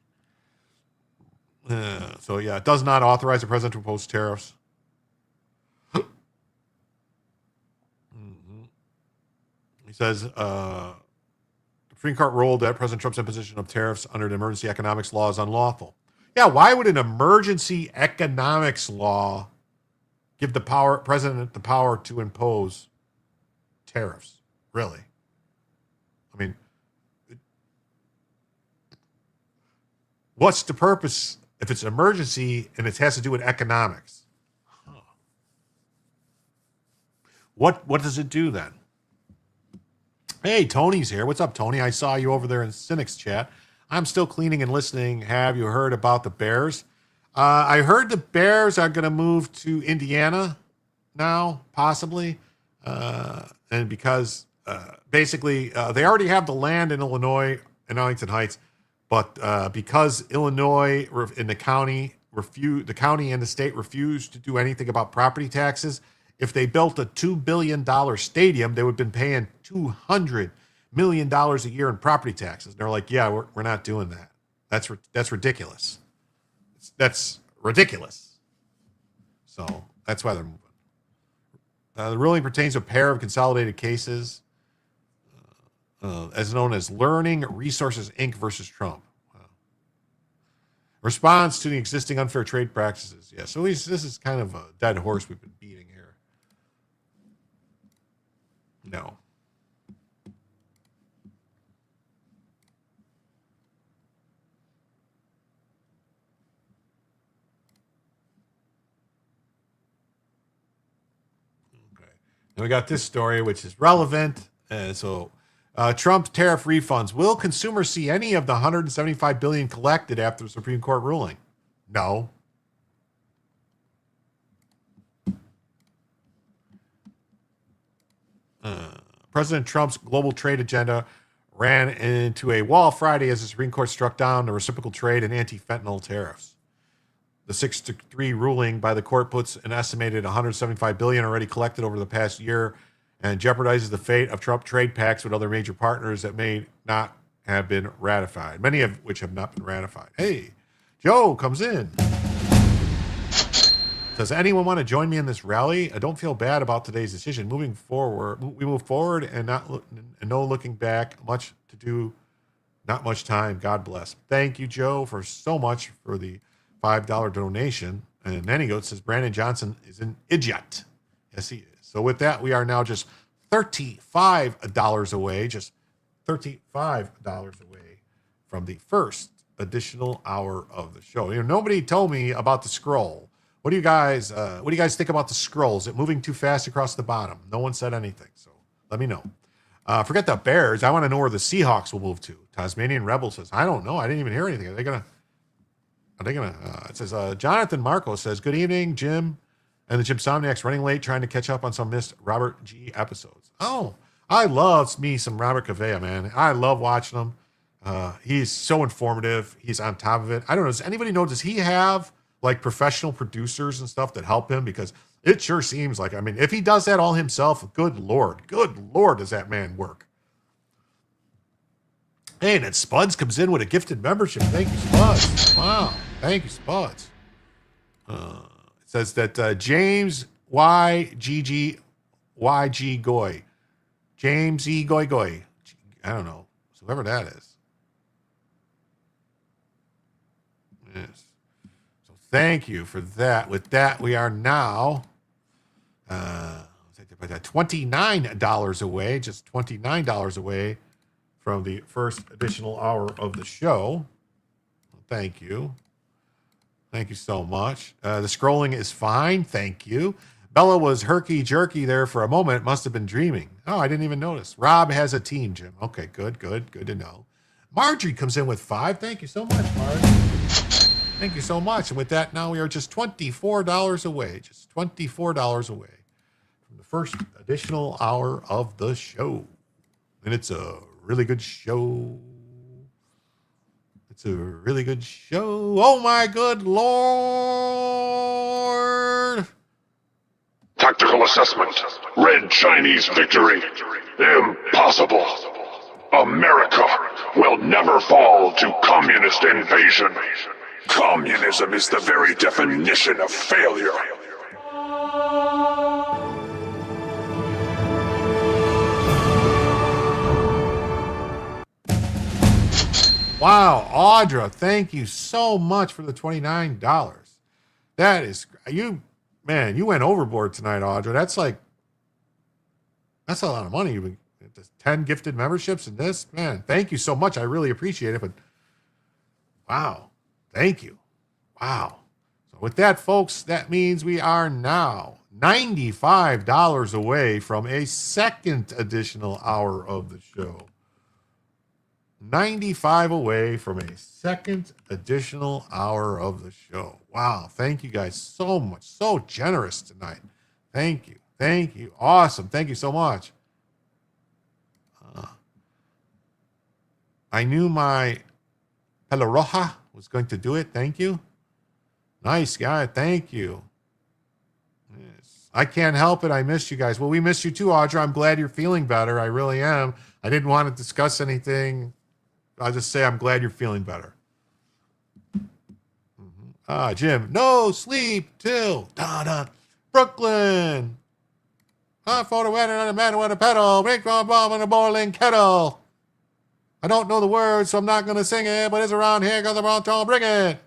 It does not authorize the president to impose tariffs. He says the Supreme Court ruled that President Trump's imposition of tariffs under the emergency economics law is unlawful. Yeah, why would an emergency economics law give the president the power to impose tariffs? Really? I mean, what's the purpose if it's an emergency and it has to do with economics? What does it do then? Hey, Tony's here. What's up, Tony? I saw you over there in Cynics chat. I'm still cleaning and listening. Have you heard about the Bears? I heard the Bears are going to move to Indiana now, possibly. And because basically they already have the land in Illinois, in Arlington Heights, but because Illinois in the county and the state refused to do anything about property taxes, if they built a $2 billion stadium, they would have been paying $200 million a year in property taxes. And they're like, yeah, we're not doing that. That's ridiculous. That's ridiculous. So that's why they're moving. The ruling pertains to a pair of consolidated cases, as known as Learning Resources Inc. versus Trump. Response to the existing unfair trade practices. Yeah, so this is kind of a dead horse we've been beating here. No. Okay. And we got this story, which is relevant. Trump tariff refunds. Will consumers see any of the $175 billion collected after the Supreme Court ruling? No. President Trump's global trade agenda ran into a wall Friday as the Supreme Court struck down the reciprocal trade and anti-fentanyl tariffs. The 6-3 ruling by the court puts an estimated $175 billion already collected over the past year and jeopardizes the fate of Trump trade pacts with other major partners that may not have been ratified, many of which have not been ratified. Hey, Joe comes in. Does anyone want to join me in this rally? I don't feel bad about today's decision. Moving forward, we move forward and no looking back. Much to do, not much time. God bless. Thank you, Joe, for so much for the $5 donation. And Nanny Goat says Brandon Johnson is an idiot. Yes, he is. So with that, we are now just $35 away, just $35 away from the first additional hour of the show. Nobody told me about the scroll. What do you guys think about the scroll? Is it moving too fast across the bottom? No one said anything, so let me know. Forget the Bears. I want to know where the Seahawks will move to. Tasmanian Rebel says, I don't know. I didn't even hear anything. Are they gonna? It says Jonathan Marco says, good evening, Jim and the Jimsomniacs running late trying to catch up on some missed Robert G episodes. Oh, I love me some Robert Cavea, man. I love watching him. He's so informative. He's on top of it. I don't know. Does anybody know, does he have like professional producers and stuff that help him? Because it sure seems like, if he does that all himself, good Lord, does that man work. Hey, and then Spuds comes in with a gifted membership. Thank you, Spuds. Wow. Thank you, Spuds. It says that James YGG Goy. James E. Goy Goy. I don't know. Whoever that is. Yes. So thank you for that. With that, we are now $29 away. Just $29 away from the first additional hour of the show. Thank you. Thank you so much. The scrolling is fine. Thank you. Bella was herky-jerky there for a moment. Must have been dreaming. Oh, I didn't even notice. Rob has a team, Jim. Okay, good to know. Marjorie comes in with 5. Thank you so much, Marjorie. Thank you so much. And with that, now we are just $24 away. Just $24 away from the first additional hour of the show. And it's a really good show. It's a really good show. Oh, my good Lord. Tactical assessment. Red Chinese victory. Impossible. America will never fall to communist invasion. Communism is the very definition of failure. Wow, Audra, thank you so much for the $29. That is, you went overboard tonight, Audra. That's a lot of money. 10 gifted memberships in this, man. Thank you so much. I really appreciate it. But wow, thank you. Wow. So with that, folks, that means we are now $95 away from a second additional hour of the show. 95 away from a second additional hour of the show. Wow. Thank you guys so much. So generous tonight. Thank you. Thank you. Awesome. Thank you so much. I knew my Pelaroja was going to do it. Thank you. Nice guy. Thank you. Yes. I can't help it. I missed you guys. Well, we missed you too, Audra. I'm glad you're feeling better. I really am. I didn't want to discuss anything. I'll just say I'm glad you're feeling better. Jim, no sleep till Brooklyn. Photo edit on a man with a pedal. Break a bomb in a boiling kettle. I don't know the words, so I'm not going to sing it, but it's around here because I'm on to bring it.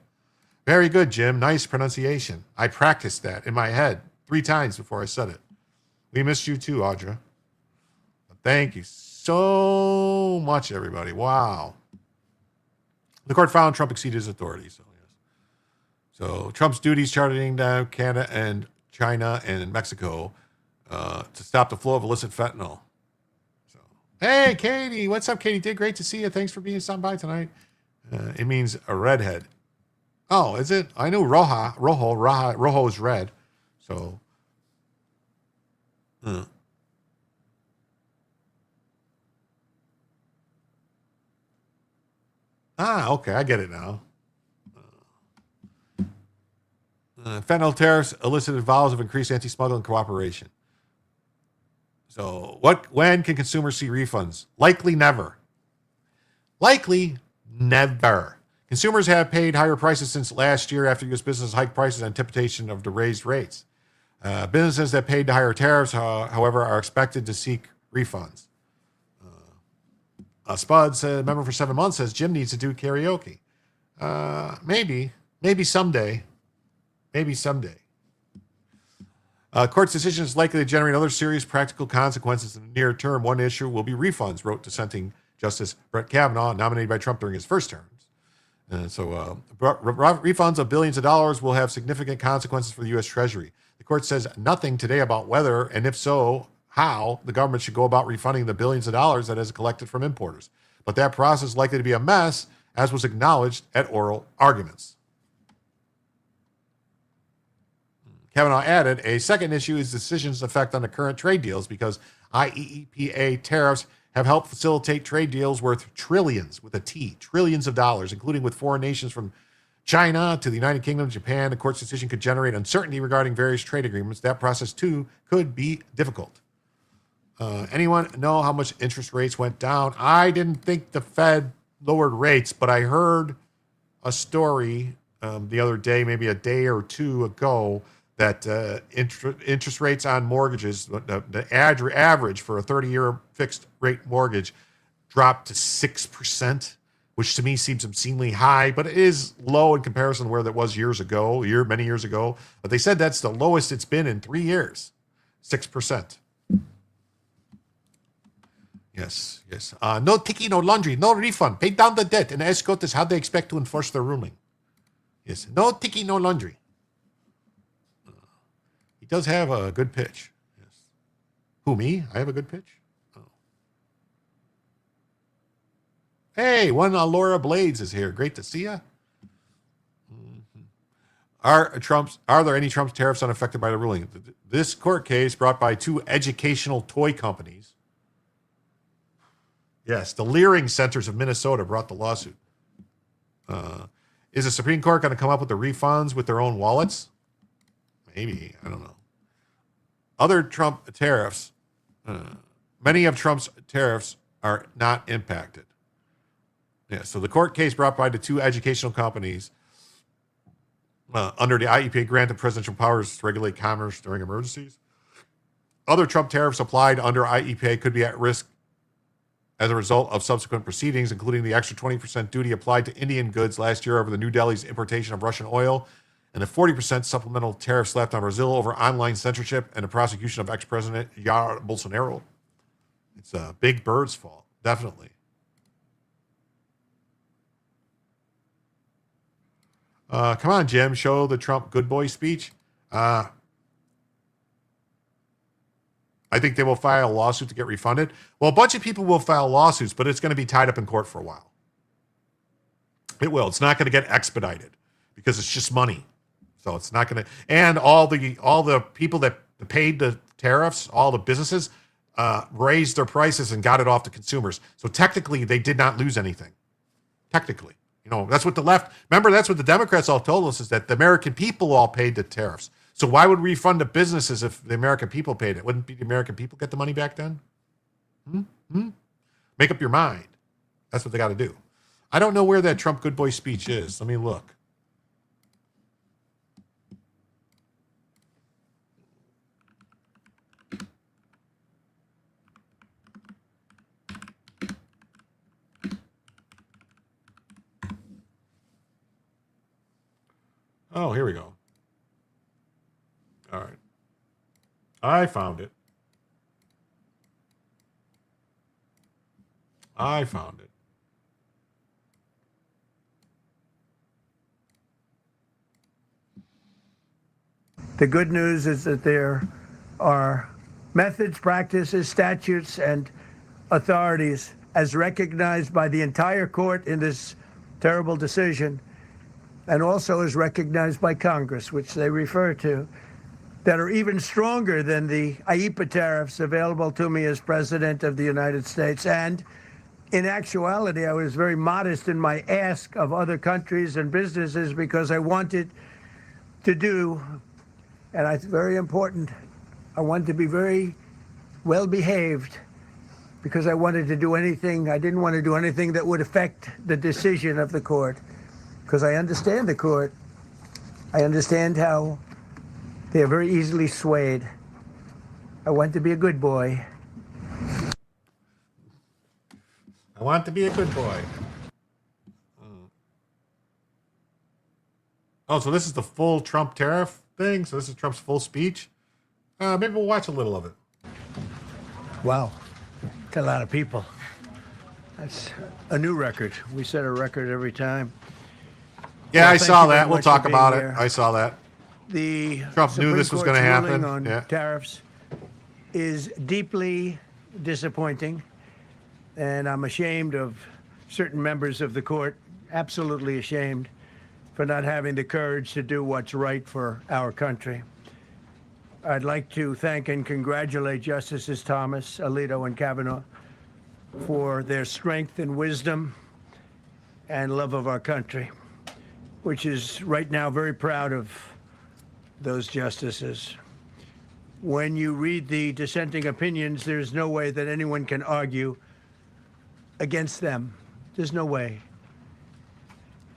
Very good, Jim. Nice pronunciation. I practiced that in my head 3 times before I said it. We missed you too, Audra. Thank you so much, everybody. Wow. The court found Trump exceeded his authority. So Trump's duties charting down Canada and China and Mexico to stop the flow of illicit fentanyl. So, hey, Katie. What's up, Katie? Great to see you. Thanks for being stopping by tonight. It means a redhead. Oh, is it? I know Rojo is red. So, okay, I get it now. Fentanyl tariffs elicited vows of increased anti-smuggling cooperation. So, when can consumers see refunds? Likely never. Likely never. Consumers have paid higher prices since last year after U.S. businesses hiked prices in anticipation of the raised rates. Businesses that paid the higher tariffs, however, are expected to seek refunds. Spud, member for 7 months, says Jim needs to do karaoke. Maybe Maybe someday. Maybe someday. Court's decision is likely to generate other serious practical consequences in the near term. One issue will be refunds, wrote dissenting Justice Brett Kavanaugh, nominated by Trump during his first terms. Refunds of billions of dollars will have significant consequences for the U.S. Treasury. The court says nothing today about whether, and if so, how the government should go about refunding the billions of dollars that it has collected from importers. But that process is likely to be a mess, as was acknowledged at oral arguments. Kavanaugh added, a second issue is decision's effect on the current trade deals, because IEEPA tariffs have helped facilitate trade deals worth trillions, with a T, trillions of dollars, including with foreign nations from China to the United Kingdom, Japan. The court's decision could generate uncertainty regarding various trade agreements. That process, too, could be difficult. Anyone know how much interest rates went down? I didn't think the Fed lowered rates, but I heard a story the other day, maybe a day or two ago, that interest rates on mortgages, the average for a 30-year fixed rate mortgage dropped to 6%, which to me seems obscenely high, but it is low in comparison to where that was many years ago. But they said that's the lowest it's been in 3 years, 6%. Yes. No ticky, no laundry, no refund. Pay down the debt and escort is how they expect to enforce their ruling. Yes, no ticky, no laundry. He does have a good pitch. Yes. Who, me? I have a good pitch? Oh. Hey, one Laura Blades is here. Great to see you. Are there any Trump's tariffs unaffected by the ruling? This court case brought by two educational toy companies. Yes, the Leering Centers of Minnesota brought the lawsuit. Is the Supreme Court going to come up with the refunds with their own wallets? Maybe. I don't know. Other Trump tariffs, many of Trump's tariffs are not impacted. Yeah, so the court case brought by the two educational companies under the IEPA granted presidential powers to regulate commerce during emergencies. Other Trump tariffs applied under IEPA could be at risk as a result of subsequent proceedings, including the extra 20% duty applied to Indian goods last year over the New Delhi's importation of Russian oil, and the 40% supplemental tariff slapped on Brazil over online censorship and the prosecution of ex-President Jair Bolsonaro. It's a big bird's fault, definitely. Come on, Jim, show the Trump good boy speech. I think they will file a lawsuit to get refunded. Well, a bunch of people will file lawsuits, but it's going to be tied up in court for a while. It will. It's not going to get expedited because it's just money. So it's not going to. And all the people that paid the tariffs, all the businesses, raised their prices and got it off to consumers. So technically, they did not lose anything. Technically, that's what the left. Remember, that's what the Democrats all told us, is that the American people all paid the tariffs. So why would we refund the businesses if the American people paid it? Wouldn't the American people get the money back then? Make up your mind. That's what they got to do. I don't know where that Trump good boy speech is. Let me look. Oh, here we go. All right. I found it. The good news is that there are methods, practices, statutes, and authorities, as recognized by the entire court in this terrible decision, and also as recognized by Congress, which they refer to, that are even stronger than the IEPA tariffs available to me as President of the United States. And in actuality, I was very modest in my ask of other countries and businesses because I wanted to do, and it's very important, I wanted to be very well behaved because I wanted to do anything, I didn't want to do anything that would affect the decision of the court, because I understand the court. I understand how they are very easily swayed. I want to be a good boy. I want to be a good boy. Oh, so this is the full Trump tariff thing? So this is Trump's full speech? Maybe we'll watch a little of it. Wow. Got a lot of people. That's a new record. We set a record every time. Yeah, Well, I thank saw you very that. We'll much talk for being about it. here. I saw that. The Trump Supreme knew this was Court's going to ruling happen. on Yeah. tariffs is deeply disappointing, and I'm ashamed of certain members of the court, absolutely ashamed, for not having the courage to do what's right for our country. I'd like to thank and congratulate Justices Thomas, Alito, and Kavanaugh for their strength and wisdom and love of our country, which is right now very proud of those justices. When you read the dissenting opinions, there's no way that anyone can argue against them. There's no way.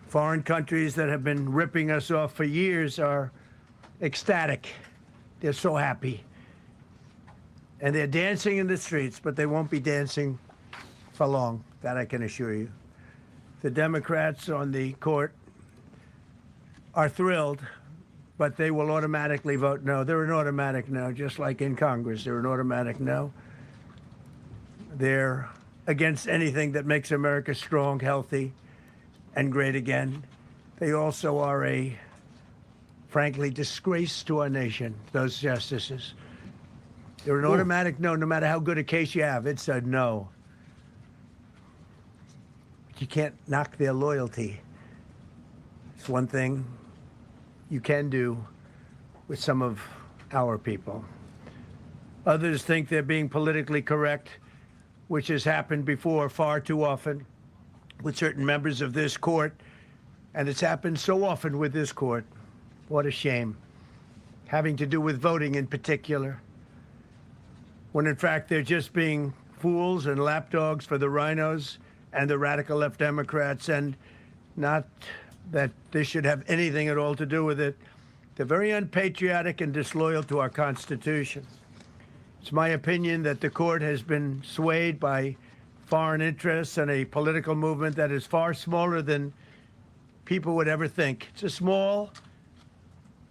Foreign countries that have been ripping us off for years are ecstatic. They're so happy. And they're dancing in the streets, but they won't be dancing for long, that I can assure you. The Democrats on the court are thrilled, but they will automatically vote no. They're an automatic no, just like in Congress. They're an automatic no. They're against anything that makes America strong, healthy, and great again. They also are a, frankly, disgrace to our nation, those justices. They're an automatic no, no matter how good a case you have. It's a no. But you can't knock their loyalty. It's one thing you can do with some of our people. Others think they're being politically correct, which has happened before far too often with certain members of this court, and it's happened so often with this court. What a shame. Having to do with voting in particular, when in fact they're just being fools and lapdogs for the rhinos and the radical left Democrats, and not that this should have anything at all to do with it. They're very unpatriotic and disloyal to our Constitution. It's my opinion that the court has been swayed by foreign interests and a political movement that is far smaller than people would ever think. It's a small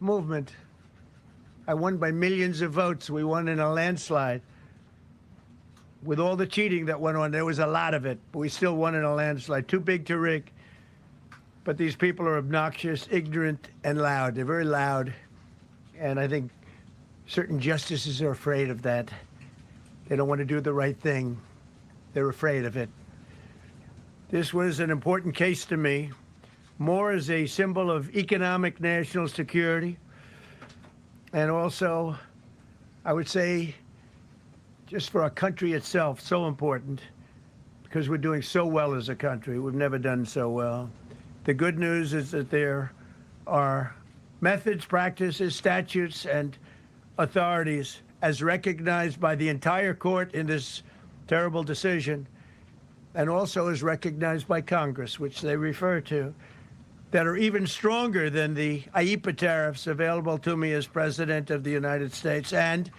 movement. I won by millions of votes. We won in a landslide. With all the cheating that went on, there was a lot of it, but we still won in a landslide. Too big to rig. But these people are obnoxious, ignorant, and loud. They're very loud. And I think certain justices are afraid of that. They don't want to do the right thing. They're afraid of it. This was an important case to me, more as a symbol of economic national security, and also, I would say, just for our country itself, so important, because we're doing so well as a country. We've never done so well. The good news is that there are methods, practices, statutes, and authorities, as recognized by the entire court in this terrible decision, and also as recognized by Congress, which they refer to, that are even stronger than the IEEPA tariffs available to me as President of the United States. And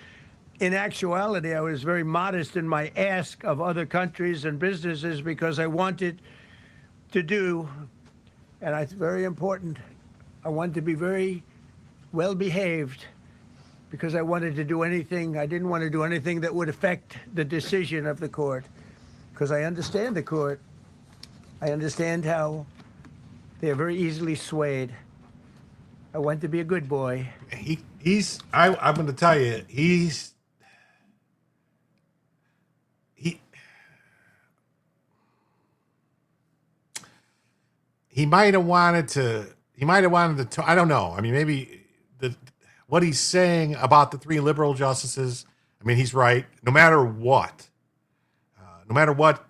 in actuality, I was very modest in my ask of other countries and businesses because I wanted to do, and it's very important, I wanted to be very well behaved because I wanted to do anything, I didn't want to do anything that would affect the decision of the court, because I understand the court. I understand how they are very easily swayed. I want to be a good boy. I'm going to tell you, he might have wanted to, I don't know. I mean, maybe what he's saying about the three liberal justices, I mean, he's right. No matter what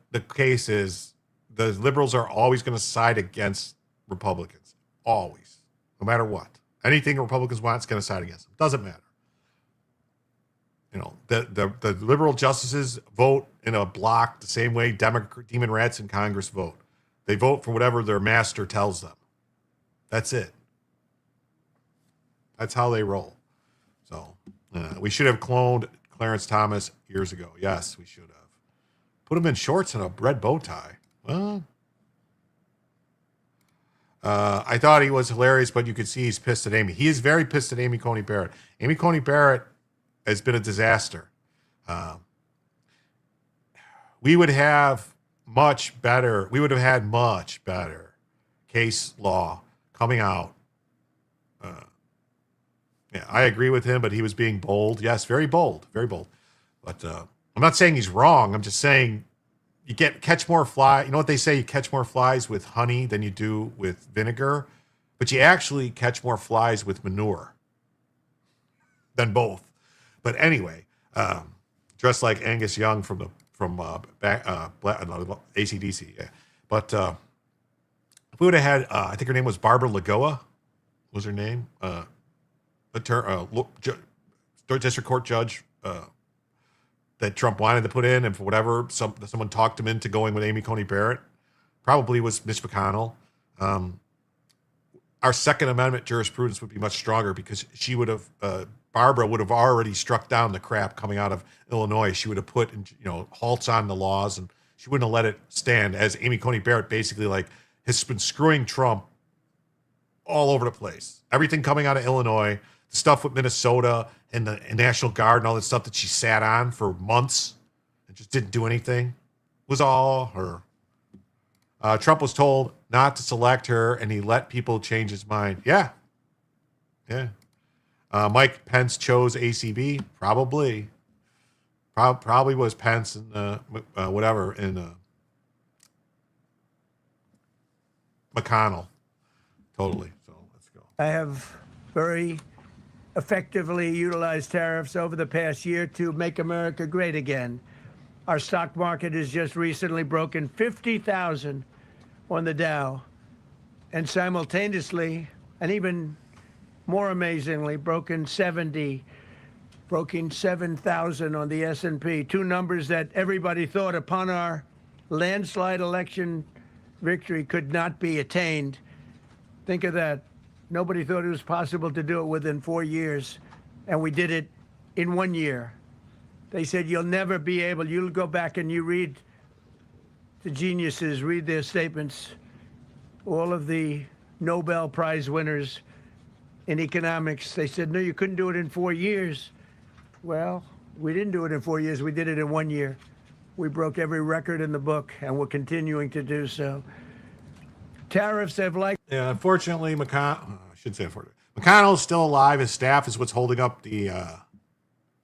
the case is, the liberals are always going to side against Republicans. Always. No matter what. Anything Republicans want is going to side against them. Doesn't matter. You know, the liberal justices vote in a block the same way demon rats in Congress vote. They vote for whatever their master tells them. That's it. That's how they roll. So we should have cloned Clarence Thomas years ago. Yes, we should have. Put him in shorts and a red bow tie. Well, I thought he was hilarious, but you could see he's pissed at Amy. He is very pissed at Amy Coney Barrett. Amy Coney Barrett has been a disaster. We would have had much better case law coming out. Yeah, I agree with him, but he was being bold. Yes, very bold, very bold. But I'm not saying he's wrong. I'm just saying you catch more fly. You know what they say? You catch more flies with honey than you do with vinegar, but you actually catch more flies with manure than both. But anyway, dressed like Angus Young from AC/DC. Yeah. But if we would have had, I think her name was Barbara Lagoa, was her name, district court judge that Trump wanted to put in, and for whatever, someone talked him into going with Amy Coney Barrett. Probably was Mitch McConnell. Our Second Amendment jurisprudence would be much stronger because she would have, Barbara would have already struck down the crap coming out of Illinois. She would have put, halts on the laws, and she wouldn't have let it stand. As Amy Coney Barrett basically has been screwing Trump all over the place. Everything coming out of Illinois, the stuff with Minnesota and the National Guard and all that stuff that she sat on for months and just didn't do anything was all her. Trump was told not to select her, and he let people change his mind. Yeah. Mike Pence chose ACB. Probably was Pence and whatever in McConnell. Totally. So let's go. I have very effectively utilized tariffs over the past year to make America great again. Our stock market has just recently broken 50,000 on the Dow, and simultaneously, and even more amazingly, broken 7,000 on the S&P, two numbers that everybody thought upon our landslide election victory could not be attained. Think of that. Nobody thought it was possible to do it within 4 years, and we did it in 1 year. They said you'll never be able, you'll go back and you read the geniuses, read their statements, all of the Nobel Prize winners in economics. They said, no, you couldn't do it in 4 years. Well, we didn't do it in 4 years. We did it in 1 year. We broke every record in the book, and we're continuing to do so. Tariffs have Yeah, unfortunately, McConnell's still alive. His staff is what's holding up the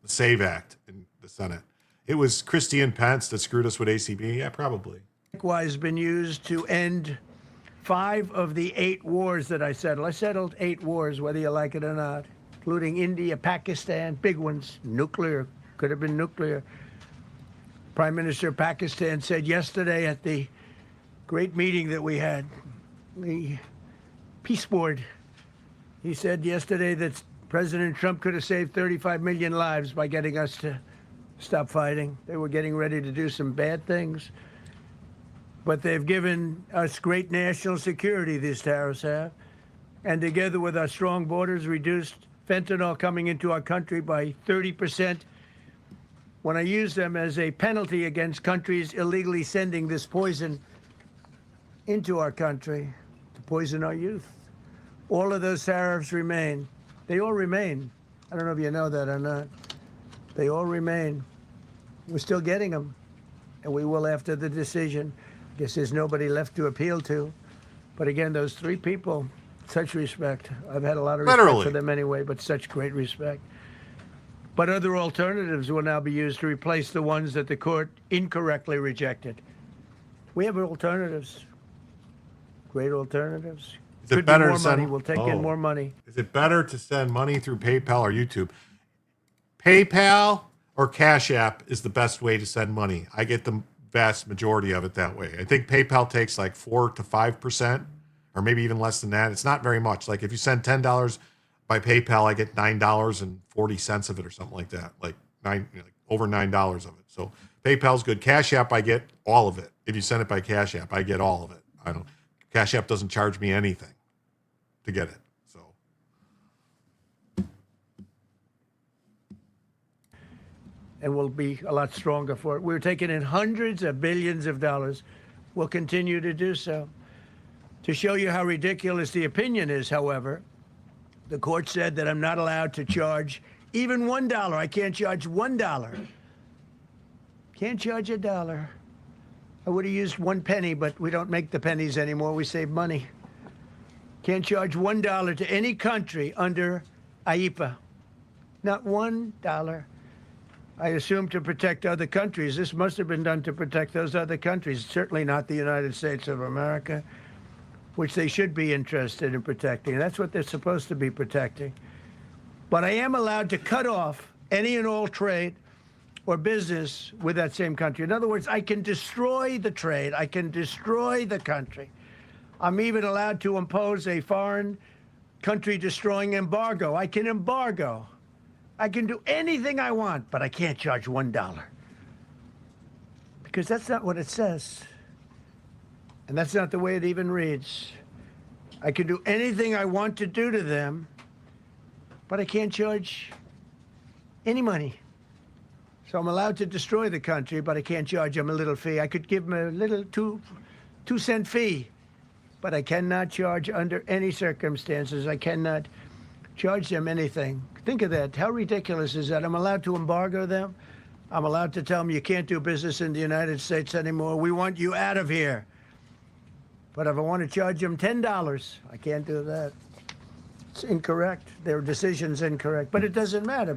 SAVE Act in the Senate. It was Christie and Pence that screwed us with ACB. Yeah, probably. likewise been used to end 5 of the 8 wars that I settled. I settled 8 wars, whether you like it or not, including India, Pakistan, big ones, nuclear, could have been nuclear. Prime Minister of Pakistan said yesterday at the great meeting that we had, the Peace Board, he said yesterday that President Trump could have saved 35 million lives by getting us to stop fighting. They were getting ready to do some bad things. But they've given us great national security, these tariffs have. And together with our strong borders, reduced fentanyl coming into our country by 30%. When I use them as a penalty against countries illegally sending this poison into our country to poison our youth. All of those tariffs remain. They all remain. I don't know if you know that or not. They all remain. We're still getting them, and we will after the decision. I guess there's nobody left to appeal to. But again, those 3 people, such respect. I've had a lot of respect for them anyway, but such great respect. But other alternatives will now be used to replace the ones that the court incorrectly rejected. We have alternatives. Great alternatives. Is it better more to send money? We'll take in more money. Is it better to send money through PayPal or YouTube? PayPal or Cash App is the best way to send money. I get the vast majority of it that way. I think PayPal takes like 4 to 5%, or maybe even less than that. It's not very much. Like if you send $10 by PayPal, I get $9.40 of it or something like that. Like over $9 of it. So PayPal's good. Cash App, I get all of it. If you send it by Cash App, I get all of it. Cash App doesn't charge me anything to get it. So. And we'll be a lot stronger for it. We're taking in hundreds of billions of dollars. We'll continue to do so. To show you how ridiculous the opinion is, however, the court said that I'm not allowed to charge even $1. I can't charge $1. Can't charge $1. I would have used 1 penny, but we don't make the pennies anymore. We save money. Can't charge $1 to any country under IEPA. Not $1. I assume to protect other countries. This must have been done to protect those other countries. Certainly not the United States of America, which they should be interested in protecting. That's what they're supposed to be protecting. But I am allowed to cut off any and all trade or business with that same country. In other words, I can destroy the trade. I can destroy the country. I'm even allowed to impose a foreign country destroying embargo. I can embargo. I can do anything I want, but I can't charge $1. Because that's not what it says. And that's not the way it even reads. I can do anything I want to do to them, but I can't charge any money. So I'm allowed to destroy the country, but I can't charge them a little fee. I could give them a little two-cent fee, but I cannot charge under any circumstances. I cannot charge them anything. Think of that. How ridiculous is that? I'm allowed to embargo them. I'm allowed to tell them you can't do business in the United States anymore. We want you out of here. But if I want to charge them $10, I can't do that. It's incorrect. Their decision's incorrect. But it doesn't matter.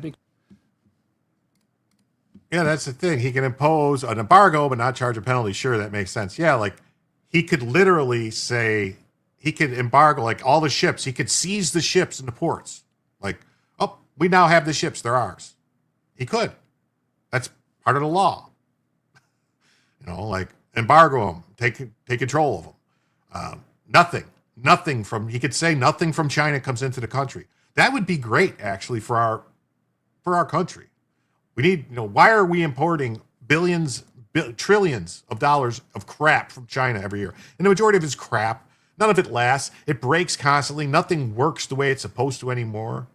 Yeah, that's the thing. He can impose an embargo but not charge a penalty. Sure, that makes sense. Yeah, like he could literally say he could embargo like all the ships. He could seize the ships in the ports. Like, oh, we now have the ships. They're ours. He could. That's part of the law. You know, like embargo them, take control of them. Nothing from, he could say nothing from China comes into the country. That would be great, actually, for our country. We need, why are we importing trillions of dollars of crap from China every year? And the majority of it's crap. None of it lasts. It breaks constantly. Nothing works the way it's supposed to anymore.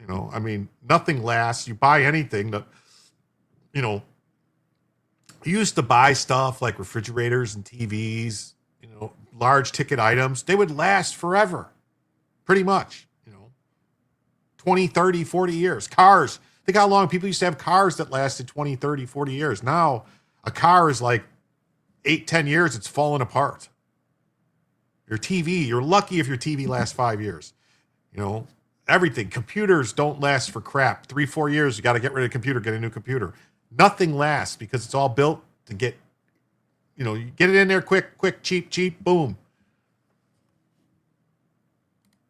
Nothing lasts. You buy anything that, you used to buy stuff like refrigerators and TVs, large ticket items. They would last forever, pretty much, 20, 30, 40 years. Cars. Think how long people used to have cars that lasted 20, 30, 40 years. Now a car is like 8, 10 years. It's falling apart. Your TV, you're lucky if your TV lasts 5 years. Everything. Computers don't last for crap. 3, 4 years. You got to get rid of the computer, get a new computer. Nothing lasts because it's all built to get, you get it in there quick, cheap, boom.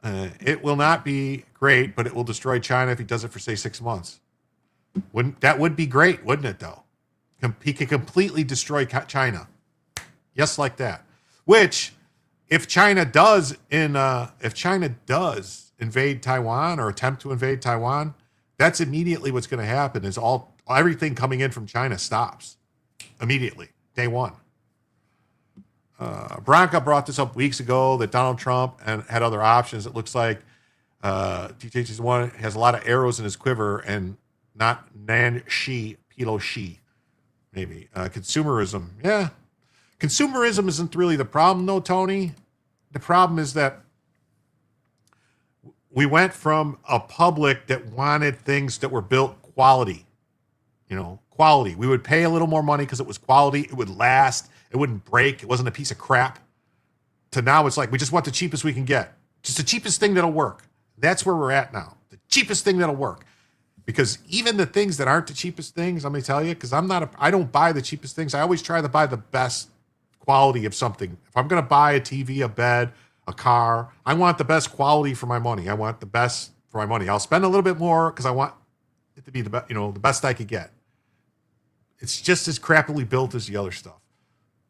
It will not be great, but it will destroy China if he does it for, say, 6 months. That would be great, wouldn't it, though? He could completely destroy China. Yes, like that. Which, if China does invade Taiwan or attempt to invade Taiwan, that's immediately what's going to happen is everything coming in from China stops immediately, day one. Branca brought this up weeks ago that Donald Trump had other options. It looks like THC1 has a lot of arrows in his quiver and not Nan Shi, Pilo Shi, maybe. Consumerism. Yeah. Consumerism isn't really the problem, though, Tony. The problem is that we went from a public that wanted things that were built quality. Quality. We would pay a little more money because it was quality. It would last. It wouldn't break. It wasn't a piece of crap. To now it's like, we just want the cheapest we can get. Just the cheapest thing that'll work. That's where we're at now. The cheapest thing that'll work. Because even the things that aren't the cheapest things, let me tell you, because I don't buy the cheapest things. I always try to buy the best quality of something. If I'm going to buy a TV, a bed, a car, I want the best quality for my money. I want the best for my money. I'll spend a little bit more because I want it to be the best I could get. It's just as crappily built as the other stuff.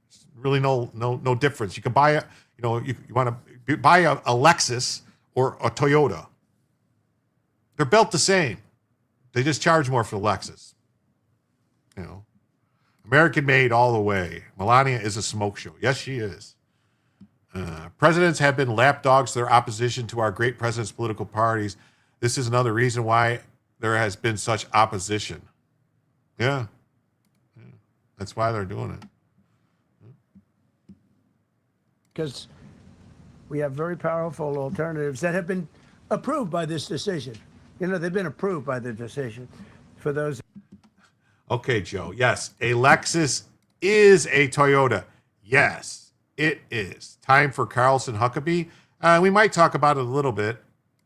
It's really no difference. You can buy you want to buy a Lexus or a Toyota. They're built the same. They just charge more for the Lexus. American made all the way. Melania is a smoke show. Yes, she is. Presidents have been lapdogs to their opposition to our great president's political parties. This is another reason why there has been such opposition. Yeah. That's why they're doing it. Because We have very powerful alternatives that have been approved by this decision. You know, they've been approved by the decision. For those. Okay, Joe. Yes, a Lexus is a Toyota. Yes, it is. Time for Carlson Huckabee. We might talk about it a little bit.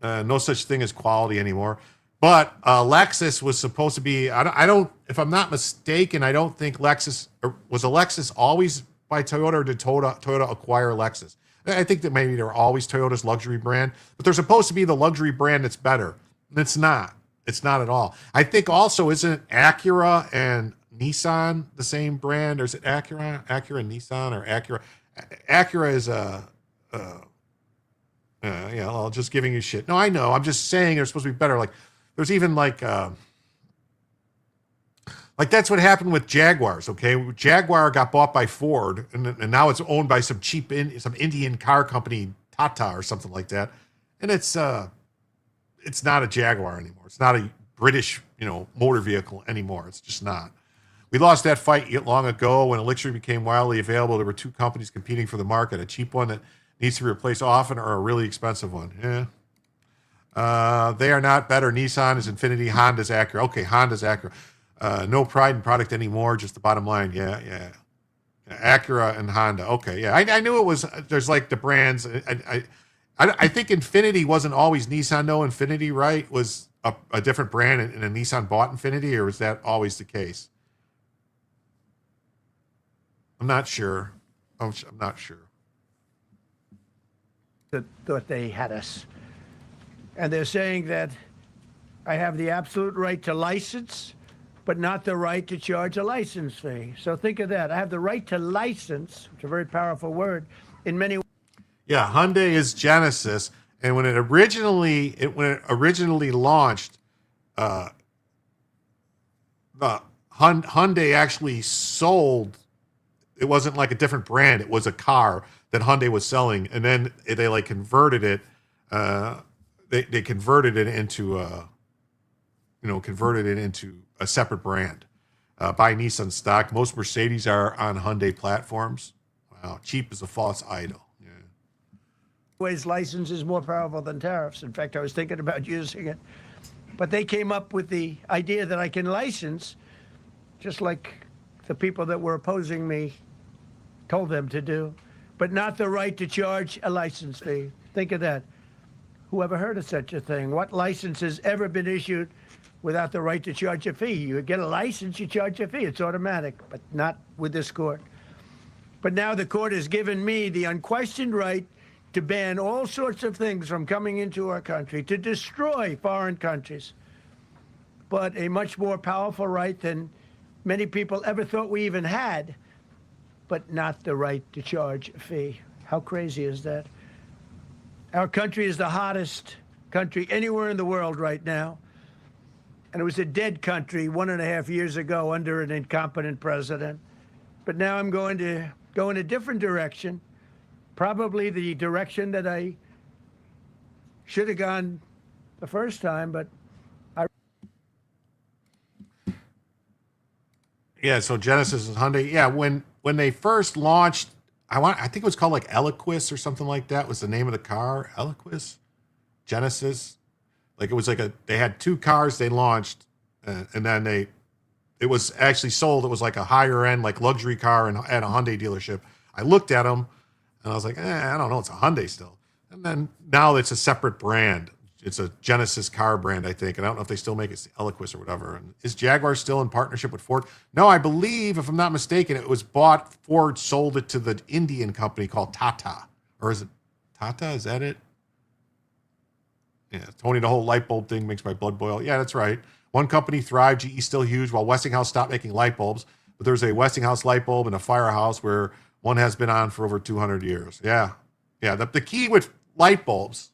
No such thing as quality anymore. But Lexus was supposed to be, I don't, if I'm not mistaken, I don't think Lexus, was a Lexus always by Toyota, or did Toyota acquire Lexus? I think that maybe they're always Toyota's luxury brand, but they're supposed to be the luxury brand that's better. It's not. It's not at all. I think also, isn't Acura and Nissan the same brand? Or is it Acura and Nissan, or Acura? Acura is yeah, well, just giving you shit. No, I know. I'm just saying they're supposed to be better. Like, there's even like that's what happened with Jaguars. Okay, Jaguar got bought by Ford, and now it's owned by some some Indian car company, Tata or something like that. And it's not a Jaguar anymore. It's not a British, motor vehicle anymore. It's just not. We lost that fight long ago when Elixir became widely available. There were two companies competing for the market: a cheap one that needs to be replaced often, or a really expensive one. Yeah. They are not better. Nissan is Infiniti, Honda's Acura. Okay, Honda's Acura. No pride in product anymore, just the bottom line. Yeah. Acura and Honda. Okay, yeah. I knew it was, there's like the brands. I think Infiniti wasn't always Nissan, though. Infiniti, right, was a different brand, and a Nissan bought Infiniti, or was that always the case? I'm not sure. I'm not sure. That thought they had us. And they're saying that I have the absolute right to license, but not the right to charge a license fee. So think of that. I have the right to license, which is a very powerful word, in many ways. Yeah, Hyundai is Genesis, and when it originally launched, the Hyundai actually sold. It wasn't like a different brand; it was a car that Hyundai was selling, and then they like converted it. They converted it into a separate brand. Buy Nissan stock. Most Mercedes are on Hyundai platforms. Wow, cheap is a false idol. Yeah. Ways license is more powerful than tariffs. In fact, I was thinking about using it, but they came up with the idea that I can license, just like the people that were opposing me told them to do, but not the right to charge a license fee. Think of that. Who ever heard of such a thing? What license has ever been issued without the right to charge a fee? You get a license, you charge a fee. It's automatic, but not with this court. But now the court has given me the unquestioned right to ban all sorts of things from coming into our country, to destroy foreign countries. But a much more powerful right than many people ever thought we even had, but not the right to charge a fee. How crazy is that? Our country is the hottest country anywhere in the world right now. And it was a dead country 1.5 years ago under an incompetent president. But now I'm going to go in a different direction, probably the direction that I should have gone the first time, but Yeah, so Genesis is Hyundai. Yeah, when they first launched, I think it was called like Eloquist or something like that was the name of the car. Eloquist? Genesis? Like it was like they had two cars they launched, and then it was actually sold. It was like a higher end, like luxury car at a Hyundai dealership. I looked at them and I was like, I don't know, it's a Hyundai still. And then now it's a separate brand. It's a Genesis car brand, I think. And I don't know if they still make it Eloquist or whatever. And is Jaguar still in partnership with Ford? No, I believe, if I'm not mistaken, it was bought. Ford sold it to the Indian company called Tata. Or is it Tata? Is that it? Yeah, Tony, the whole light bulb thing makes my blood boil. Yeah, that's right. One company thrived, GE still huge, while Westinghouse stopped making light bulbs. But there's a Westinghouse light bulb and a Firehouse where one has been on for over 200 years. Yeah. Yeah, the key with light bulbs,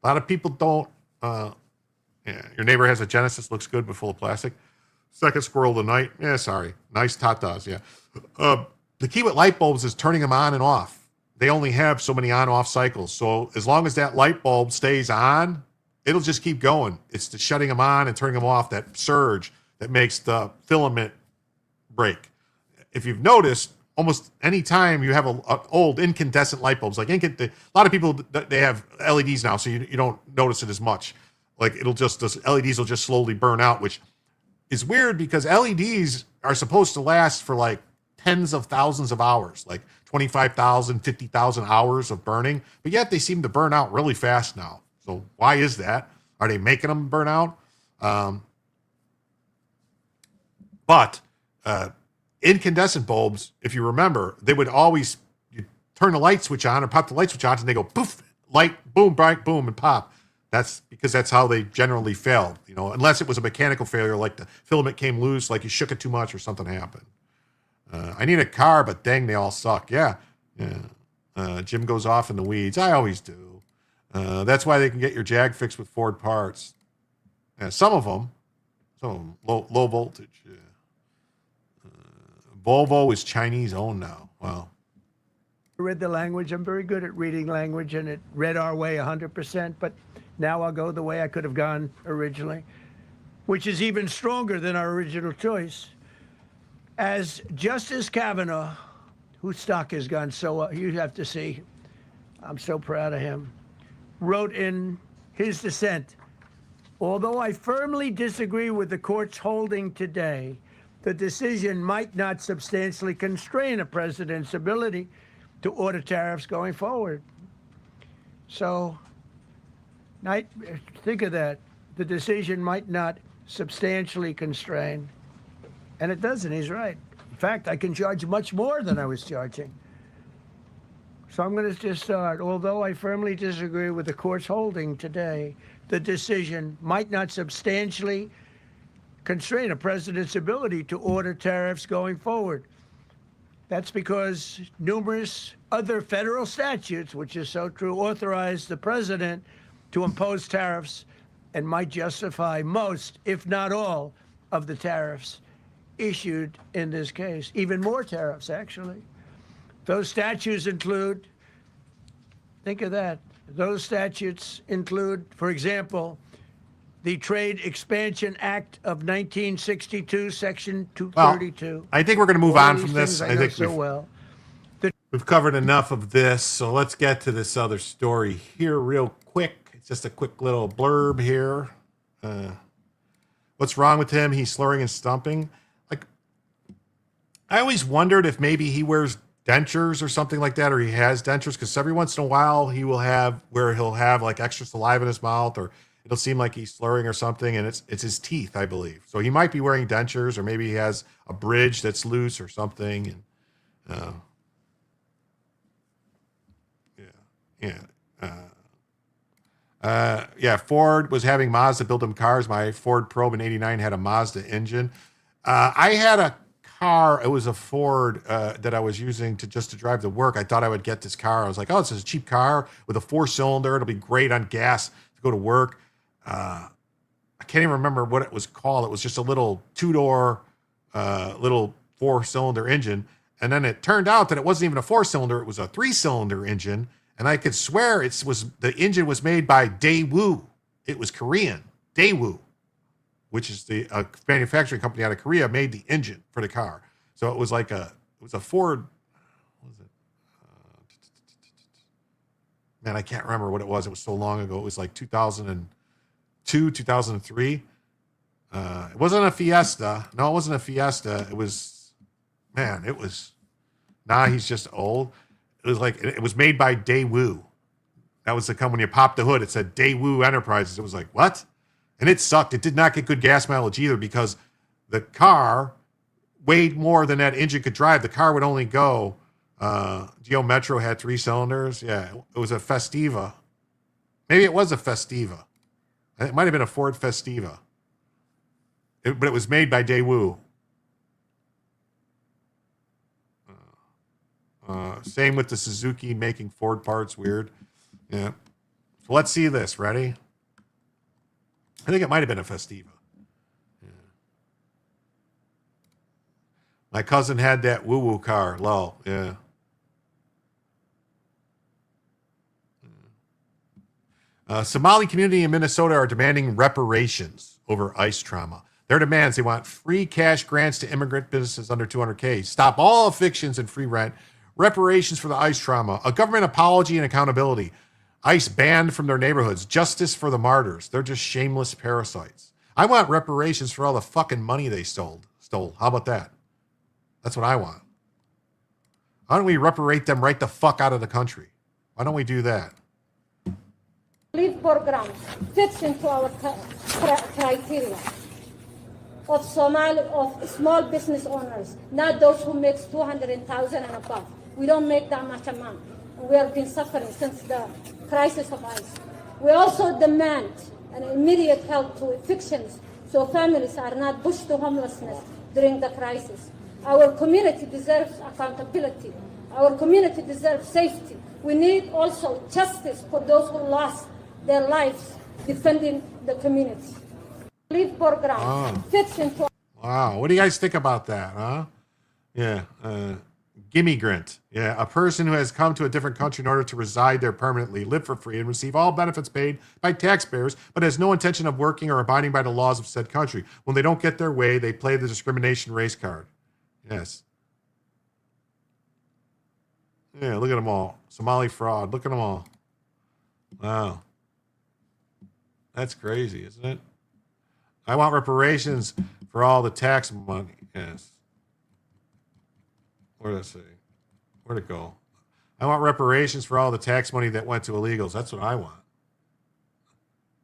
a lot of people don't. Your neighbor has a Genesis, looks good but full of plastic. Second squirrel of the night. Yeah, sorry. Nice Tatas, yeah. The key with light bulbs is turning them on and off. They only have so many on-off cycles. So as long as that light bulb stays on, it'll just keep going. It's the shutting them on and turning them off, that surge that makes the filament break. If you've noticed, almost any time you have a old incandescent light bulbs, like a lot of people, they have LEDs now, so you don't notice it as much. Like the LEDs will just slowly burn out, which is weird because LEDs are supposed to last for like tens of thousands of hours, like 25,000, 50,000 hours of burning, but yet they seem to burn out really fast now. So why is that? Are they making them burn out? But incandescent bulbs, if you remember, they would always, you turn the light switch on or pop the light switch on and they go poof, light, boom, bright, boom, and pop. That's because that's how they generally fail, unless it was a mechanical failure, like the filament came loose, like you shook it too much or something happened. I need a car, but dang, they all suck. Yeah. Jim goes off in the weeds. I always do. That's why they can get your Jag fixed with Ford parts. Some of them low voltage. Yeah. Volvo is Chinese owned now. Wow. I read the language. I'm very good at reading language, and it read our way 100%. But now I'll go the way I could have gone originally, which is even stronger than our original choice. As Justice Kavanaugh, whose stock has gone so well, you have to see, I'm so proud of him, wrote in his dissent, although I firmly disagree with the court's holding today, the decision might not substantially constrain a president's ability to order tariffs going forward. So, think of that. The decision might not substantially constrain. And it doesn't, he's right. In fact, I can charge much more than I was charging. So I'm going to just start. Although I firmly disagree with the court's holding today, the decision might not substantially constrain a president's ability to order tariffs going forward. That's because numerous other federal statutes, which is so true, authorize the president to impose tariffs and might justify most, if not all, of the tariffs issued in this case. Even more tariffs, actually. Those statutes include, think of that, those statutes include, for example, the Trade Expansion Act of 1962, Section 232. Well, I think we're going to move on from this. I think we've covered enough of this, so let's get to this other story here real quick. It's just a quick little blurb here. What's wrong with him? He's slurring and stumping. Like, I always wondered if maybe he wears dentures or something like that, or he has dentures, because every once in a while he'll have like extra saliva in his mouth, or it'll seem like he's slurring or something, and it's his teeth, I believe. So he might be wearing dentures, or maybe he has a bridge that's loose or something. And Ford was having Mazda build him cars. My Ford Probe in '89 had a Mazda engine. I had a car. It was a Ford that I was using to drive to work. I thought I would get this car. I was like, oh, this is a cheap car with a 4-cylinder. It'll be great on gas to go to work. I can't even remember what it was called. It was just a little 2-door, little 4-cylinder engine. And then it turned out that it wasn't even a 4-cylinder. It was a 3-cylinder engine. And I could swear the engine was made by Daewoo. It was Korean. Daewoo, which is the manufacturing company out of Korea, made the engine for the car. So it was like a Ford. What was it? Man, I can't remember what it was. It was so long ago. It was like 2002, 2003. It wasn't a Fiesta. No, it wasn't a Fiesta. It was, he's just old. It was like, it was made by Daewoo. That was the company. When you popped the hood, it said Daewoo Enterprises. It was like, what? And it sucked. It did not get good gas mileage either, because the car weighed more than that engine could drive. The car would only go, Geo Metro had 3 cylinders. Yeah, it was a Festiva. Maybe it was a Festiva. It might have been a Ford Festiva. But it was made by Daewoo. Same with the Suzuki making Ford parts. Weird. Yeah. So let's see this. Ready? I think it might have been a Festiva. Yeah. My cousin had that woo-woo car. Lol. Yeah. Somali community in Minnesota are demanding reparations over ICE trauma. Their demands, they want free cash grants to immigrant businesses under 200K, stop all evictions and free rent, reparations for the ICE trauma, a government apology and accountability, ICE banned from their neighborhoods, justice for the martyrs. They're just shameless parasites. I want reparations for all the fucking money they stole. How about that? That's what I want. Why don't we reparate them right the fuck out of the country? Why don't we do that? Leave programs fits into our criteria of small business owners, not those who make 200,000 and above. We don't make that much amount. We have been suffering since the crisis of ICE. We also demand an immediate help to evictions so families are not pushed to homelessness during the crisis. Our community deserves accountability. Our community deserves safety. We need also justice for those who lost their lives defending the community. Leave program fits into. Wow, what do you guys think about that, huh? Yeah, Gimmmigrant. Yeah, a person who has come to a different country in order to reside there permanently, live for free, and receive all benefits paid by taxpayers, but has no intention of working or abiding by the laws of said country. When they don't get their way, they play the discrimination race card. Yes. Yeah, look at them all. Somali fraud. Look at them all. Wow. That's crazy, isn't it? I want reparations for all the tax money. Yes. Where did I say? Where'd it go? I want reparations for all the tax money that went to illegals. That's what I want.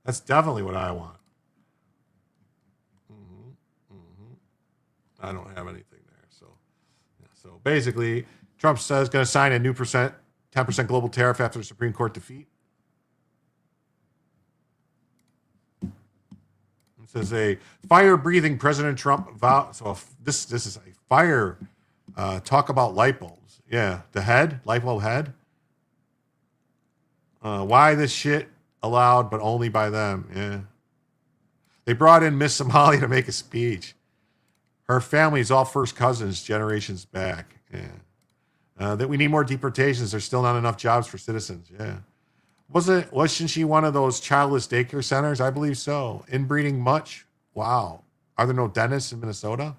That's definitely what I want. I don't have anything there. So basically, Trump says going to sign a new 10% global tariff after the Supreme Court defeat. It says a fire-breathing President Trump vow. So this is a fire. Talk about light bulbs. Yeah, the head, light bulb head. Why this shit allowed, but only by them. Yeah. They brought in Miss Somalia to make a speech. Her family is all first cousins, generations back. Yeah. That we need more deportations. There's still not enough jobs for citizens. Yeah. Wasn't she one of those childless daycare centers? I believe so. Inbreeding much? Wow. Are there no dentists in Minnesota?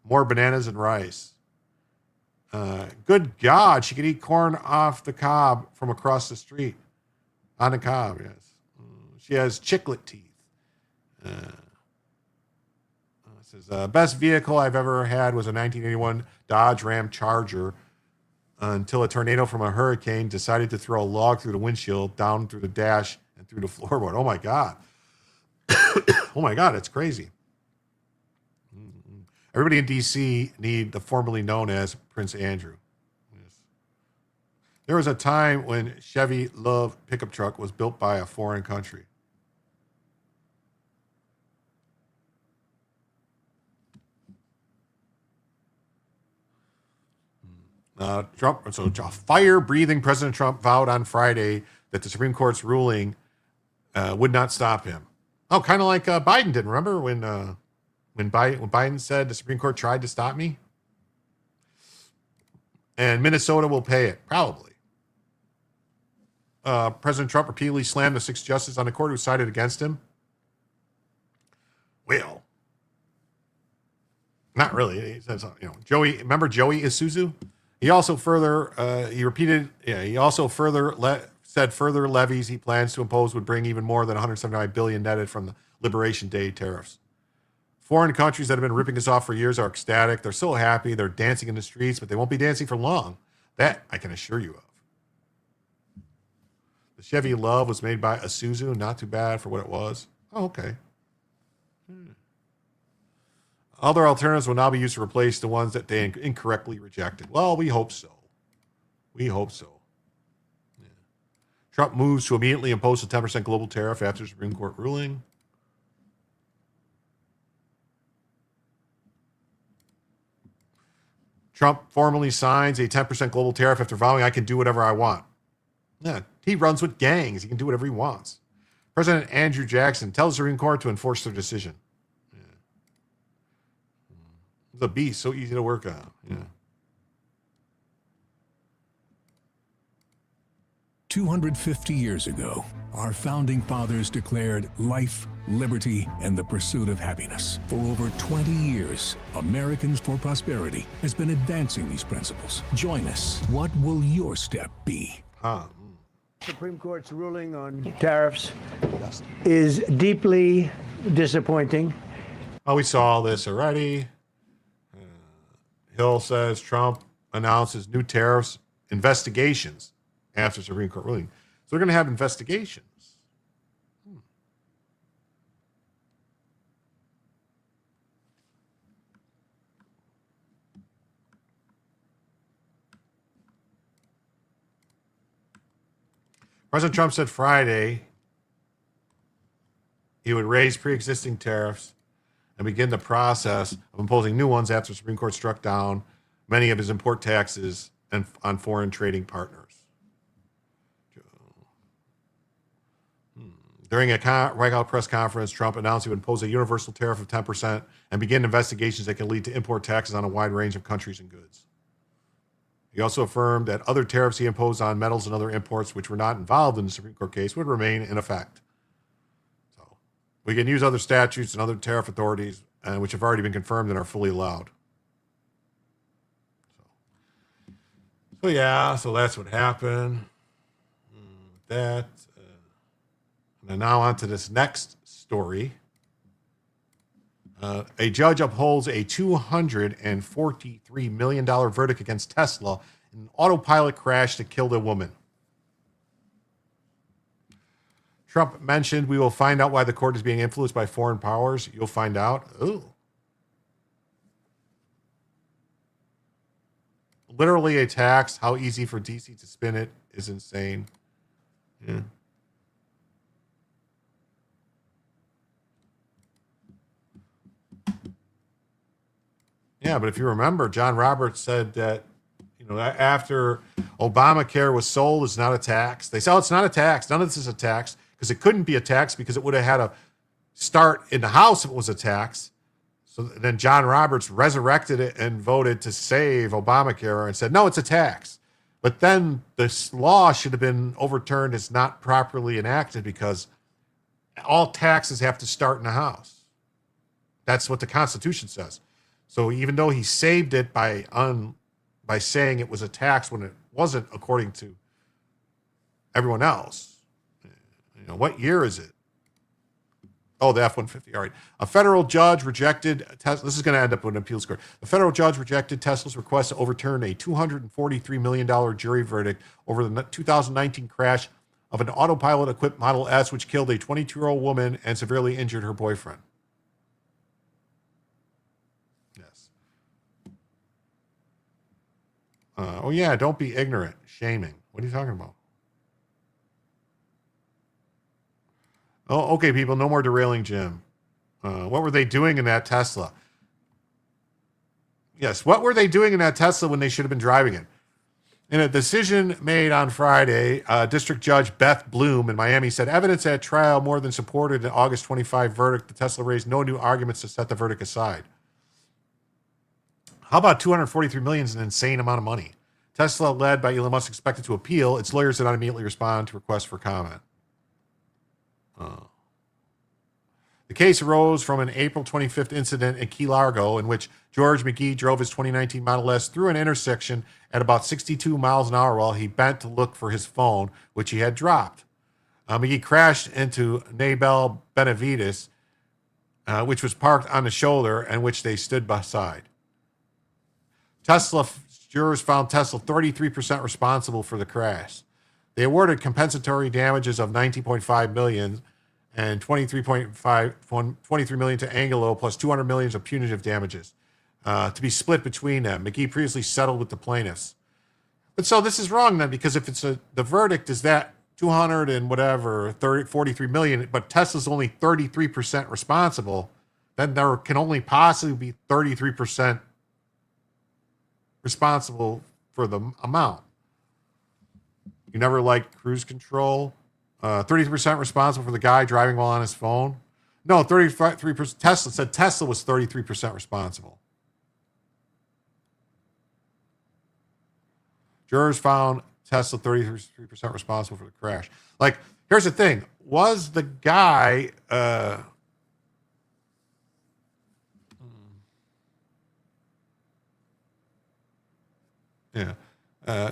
More bananas and rice. Good God, she could eat corn off the cob from across the street. On the cob, yes. She has chiclet teeth. It says, best vehicle I've ever had was a 1981 Dodge Ram Charger until a tornado from a hurricane decided to throw a log through the windshield, down through the dash, and through the floorboard. Oh, my God. Oh, my God, it's crazy. Everybody in D.C. need the formerly known as Prince Andrew. Yes. There was a time when Chevy Love pickup truck was built by a foreign country. Fire-breathing President Trump vowed on Friday that the Supreme Court's ruling would not stop him. Oh, kind of like Biden did. Remember when Biden said the Supreme Court tried to stop me? And Minnesota will pay it, probably. President Trump repeatedly slammed the 6 justices on the court who sided against him. Well, not really. He says, Joey. Remember Joey Isuzu? He also further said further levies he plans to impose would bring even more than 179 billion netted from the Liberation Day tariffs. Foreign countries that have been ripping us off for years are ecstatic. They're so happy. They're dancing in the streets, but they won't be dancing for long. That I can assure you of. The Chevy Love was made by Isuzu. Not too bad for what it was. Oh, okay. Other alternatives will now be used to replace the ones that they incorrectly rejected. Well, we hope so. We hope so. Yeah. Trump moves to immediately impose a 10% global tariff after the Supreme Court ruling. Trump formally signs a 10% global tariff after vowing, I can do whatever I want. Yeah, he runs with gangs. He can do whatever he wants. President Andrew Jackson tells the Supreme Court to enforce their decision. The beast, so easy to work on. Yeah. 250 years ago, our founding fathers declared life, liberty, and the pursuit of happiness. For over 20 years, Americans for Prosperity has been advancing these principles. Join us. What will your step be? Supreme Court's ruling on tariffs is deeply disappointing. Oh, we saw all this already. Hill says Trump announces new tariffs investigations after Supreme Court ruling. So they're going to have investigations. President Trump said Friday he would raise pre-existing tariffs and begin the process of imposing new ones after the Supreme Court struck down many of his import taxes and on foreign trading partners. During a White House press conference, Trump announced he would impose a universal tariff of 10% and begin investigations that can lead to import taxes on a wide range of countries and goods. He also affirmed that other tariffs he imposed on metals and other imports which were not involved in the Supreme Court case would remain in effect. So we can use other statutes and other tariff authorities which have already been confirmed and are fully allowed. So yeah, so that's what happened. And then now on to this next story. A judge upholds a $243 million verdict against Tesla in an autopilot crash that killed a woman. Trump mentioned, we will find out why the court is being influenced by foreign powers. You'll find out. Ooh. Literally a tax. How easy for DC to spin it is insane. Yeah. Yeah, but if you remember, John Roberts said that, after Obamacare was sold, it's not a tax. They said, it's not a tax. None of this is a tax because it couldn't be a tax because it would have had to start in the House if it was a tax. So then John Roberts resurrected it and voted to save Obamacare and said, no, it's a tax. But then this law should have been overturned as not properly enacted because all taxes have to start in the House. That's what the Constitution says. So even though he saved it by saying it was a tax when it wasn't, according to everyone else, what year is it? Oh, the F-150. All right. A federal judge rejected Tesla. This is going to end up with an appeals court. A federal judge rejected Tesla's request to overturn a $243 million jury verdict over the 2019 crash of an autopilot-equipped Model S, which killed a 22-year-old woman and severely injured her boyfriend. Oh, yeah, don't be ignorant. Shaming. What are you talking about? Oh, okay, people, no more derailing Jim. What were they doing in that Tesla? Yes, what were they doing in that Tesla when they should have been driving it? In a decision made on Friday, District Judge Beth Bloom in Miami said evidence at trial more than supported the August 25 verdict. The Tesla raised no new arguments to set the verdict aside. How about $243 million is an insane amount of money? Tesla, led by Elon Musk, expected to appeal. Its lawyers did not immediately respond to requests for comment. The case arose from an April 25th incident in Key Largo in which George McGee drove his 2019 Model S through an intersection at about 62 miles an hour while he bent to look for his phone, which he had dropped. McGee crashed into Nabel Benavides, which was parked on the shoulder and which they stood beside. Jurors found Tesla 33% responsible for the crash. They awarded compensatory damages of $19.5 million and $23 million to Angelo plus $200 million of punitive damages to be split between them. McGee previously settled with the plaintiffs. But so this is wrong then, because if it's the verdict is that 200 and whatever, 43 million, but Tesla's only 33% responsible, then there can only possibly be 33% responsible for the amount. You never liked cruise control. 33% responsible for the guy driving while on his phone. No, 33%. Tesla said Tesla was 33% responsible. Jurors found Tesla 33% responsible for the crash. Like, here's the thing. Was the guy...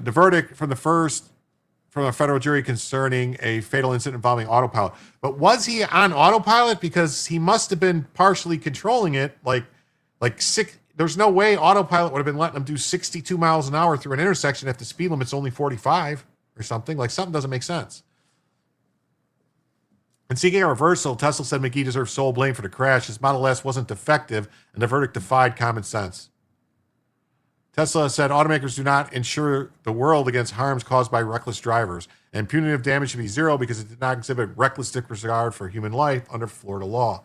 the verdict from a federal jury concerning a fatal incident involving autopilot. But was he on autopilot? Because he must have been partially controlling it. There's no way autopilot would have been letting him do 62 miles an hour through an intersection if the speed limit's only 45 or something. Like, something doesn't make sense. In seeking a reversal, Tesla said McGee deserved sole blame for the crash. His Model S wasn't defective, and the verdict defied common sense. Tesla said automakers do not insure the world against harms caused by reckless drivers, and punitive damage should be zero because it did not exhibit reckless disregard for human life under Florida law.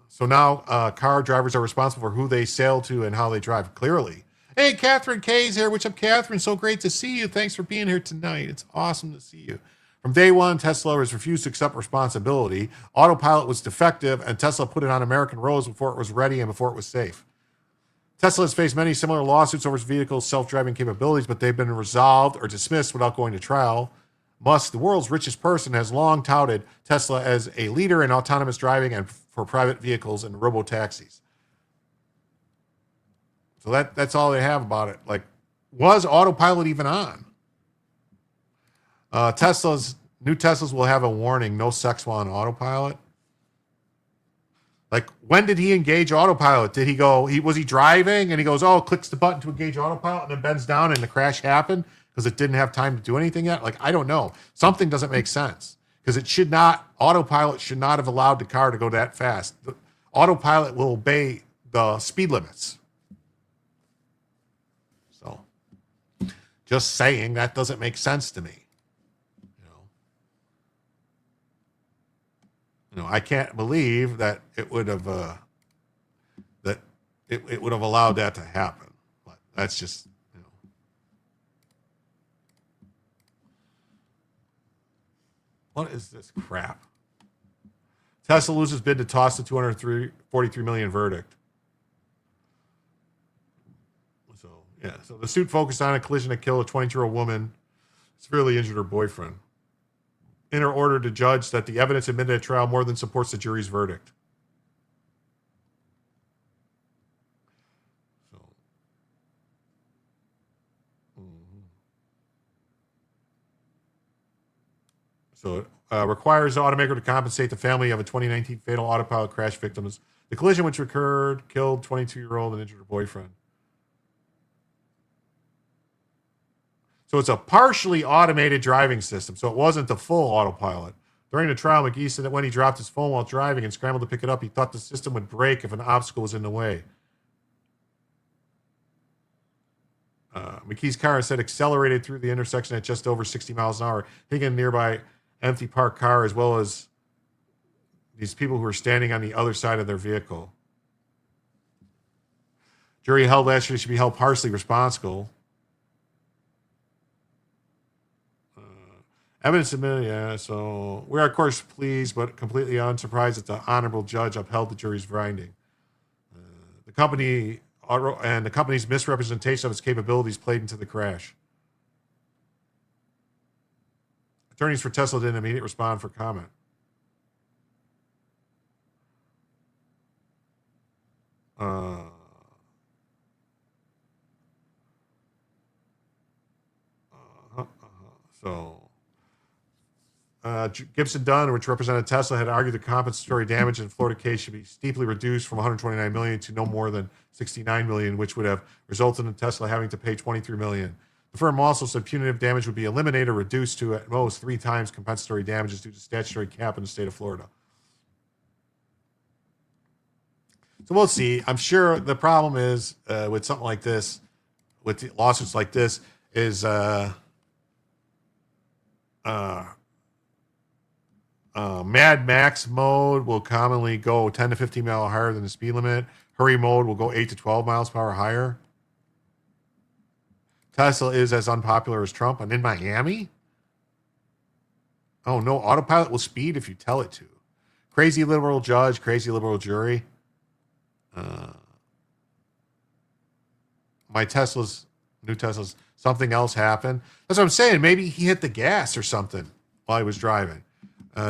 So now car drivers are responsible for who they sail to and how they drive, clearly. Hey, Catherine K's here. What's up, Catherine? So great to see you. Thanks for being here tonight. It's awesome to see you. From day one, Tesla has refused to accept responsibility. Autopilot was defective, and Tesla put it on American roads before it was ready and before it was safe. Tesla has faced many similar lawsuits over its vehicle's self-driving capabilities, but they've been resolved or dismissed without going to trial. Musk, the world's richest person, has long touted Tesla as a leader in autonomous driving and for private vehicles and robo-taxis. So that's all they have about it. Like, was autopilot even on? New Teslas will have a warning, no sex while on autopilot. Like, when did he engage autopilot? Did he go, was he driving and he goes, clicks the button to engage autopilot and then bends down and the crash happened because it didn't have time to do anything yet? Like, I don't know. Something doesn't make sense because autopilot should not have allowed the car to go that fast. The autopilot will obey the speed limits. So, just saying, that doesn't make sense to me. I can't believe that it would have it would have allowed that to happen. But that's just what is this crap? Tesla loses bid to toss the $243 million verdict. So the suit focused on a collision that killed a 22-year-old woman, severely injured her boyfriend. In her order to judge that the evidence admitted at trial more than supports the jury's verdict. So it requires the automaker to compensate the family of a 2019 fatal autopilot crash victims. The collision, which occurred, killed 22-year-old and injured her boyfriend. So it's a partially automated driving system. So it wasn't the full autopilot. During the trial, McGee said that when he dropped his phone while driving and scrambled to pick it up, he thought the system would break if an obstacle was in the way. McGee's car instead accelerated through the intersection at just over 60 miles an hour, hitting a nearby empty parked car as well as these people who were standing on the other side of their vehicle. Jury held last year should be held partially responsible. Evidence admitted, so we are, of course, pleased but completely unsurprised that the honorable judge upheld the jury's finding. The company's misrepresentation of its capabilities played into the crash. Attorneys for Tesla didn't immediately respond for comment. Gibson Dunn, which represented Tesla, had argued the compensatory damage in the Florida case should be steeply reduced from $129 million to no more than $69 million, which would have resulted in Tesla having to pay $23 million. The firm also said punitive damage would be eliminated or reduced to at most 3 times compensatory damages due to statutory cap in the state of Florida. So we'll see. I'm sure the problem is with something like this, with lawsuits like this, is Mad Max mode will commonly go 10 to 15 miles higher than the speed limit. Hurry mode will go 8 to 12 miles per hour higher. Tesla is as unpopular as Trump. And in Miami? Oh, no, autopilot will speed if you tell it to. Crazy liberal judge, crazy liberal jury. My Tesla's New Teslas. Something else happened. That's what I'm saying. Maybe he hit the gas or something while he was driving.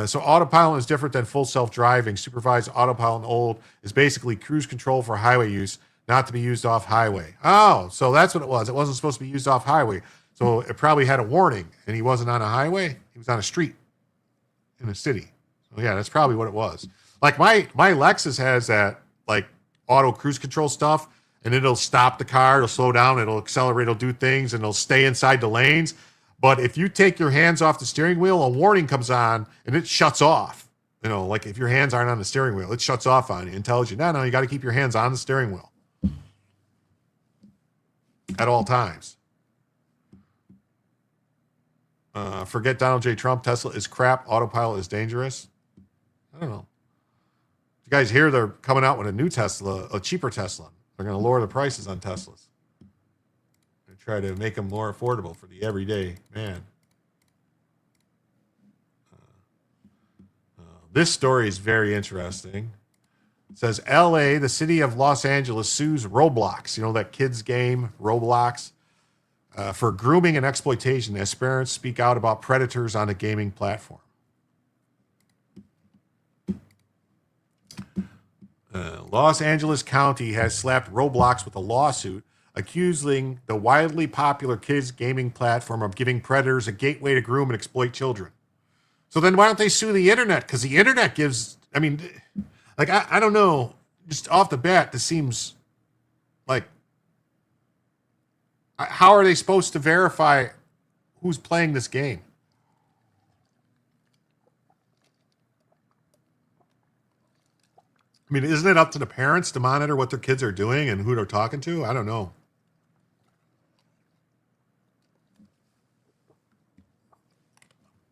So autopilot is different than full self-driving. Supervised autopilot in old is basically cruise control for highway use, not to be used off highway. Oh, so that's what it was. It wasn't supposed to be used off highway. So it probably had a warning, and he wasn't on a highway. He was on a street in a city. So yeah, that's probably what it was. Like my Lexus has that like auto cruise control stuff, and it'll stop the car, it'll slow down, it'll accelerate, it'll do things, and it'll stay inside the lanes. But if you take your hands off the steering wheel, a warning comes on and it shuts off. You know, like if your hands aren't on the steering wheel, it shuts off on you and tells you, no, you got to keep your hands on the steering wheel at all times. Forget Donald J. Trump. Tesla is crap. Autopilot is dangerous. I don't know. You guys hear they're coming out with a new Tesla, a cheaper Tesla. They're going to lower the prices on Teslas. Try to make them more affordable for the everyday man. This story is very interesting. It says LA, the city of Los Angeles, sues Roblox. You know that kids game, Roblox, for grooming and exploitation as parents speak out about predators on a gaming platform. Los Angeles County has slapped Roblox with a lawsuit accusing the widely popular kids gaming platform of giving predators a gateway to groom and exploit children. So then why don't they sue the internet? Because the internet gives, I mean, like, I don't know, just off the bat, this seems like, how are they supposed to verify who's playing this game? I mean, isn't it up to the parents to monitor what their kids are doing and who they're talking to? I don't know.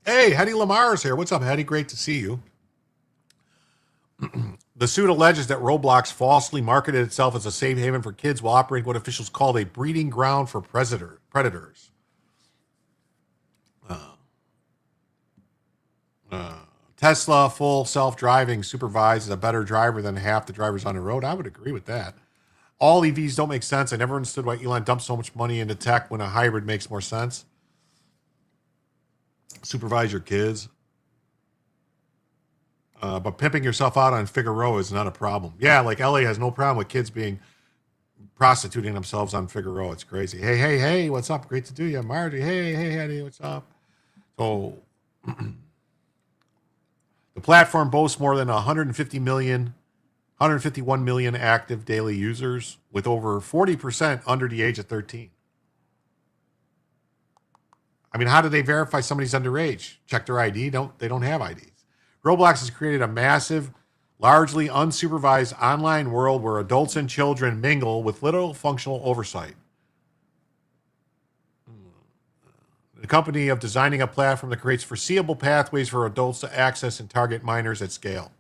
Hey, Hedy Lamar is here. What's up, Hedy? Great to see you. The suit alleges that Roblox falsely marketed itself as a safe haven for kids while operating what officials called a breeding ground for predators. Tesla full self-driving supervised is a better driver than half the drivers on the road. I would agree with that. All EVs don't make sense. I never understood why Elon dumped so much money into tech when a hybrid makes more sense. Supervise your kids. But pimping yourself out on Figueroa is not a problem. Yeah, like LA has no problem with kids being prostituting themselves on Figueroa. It's crazy. Hey, what's up? Great to do you. Marty, hey, Eddie, what's up? So the platform boasts more than 151 million active daily users, with over 40% under the age of 13. I mean, how do they verify somebody's underage? Check their ID? They don't have IDs. Roblox has created a massive, largely unsupervised online world where adults and children mingle with little functional oversight. The company of designing a platform that creates foreseeable pathways for adults to access and target minors at scale.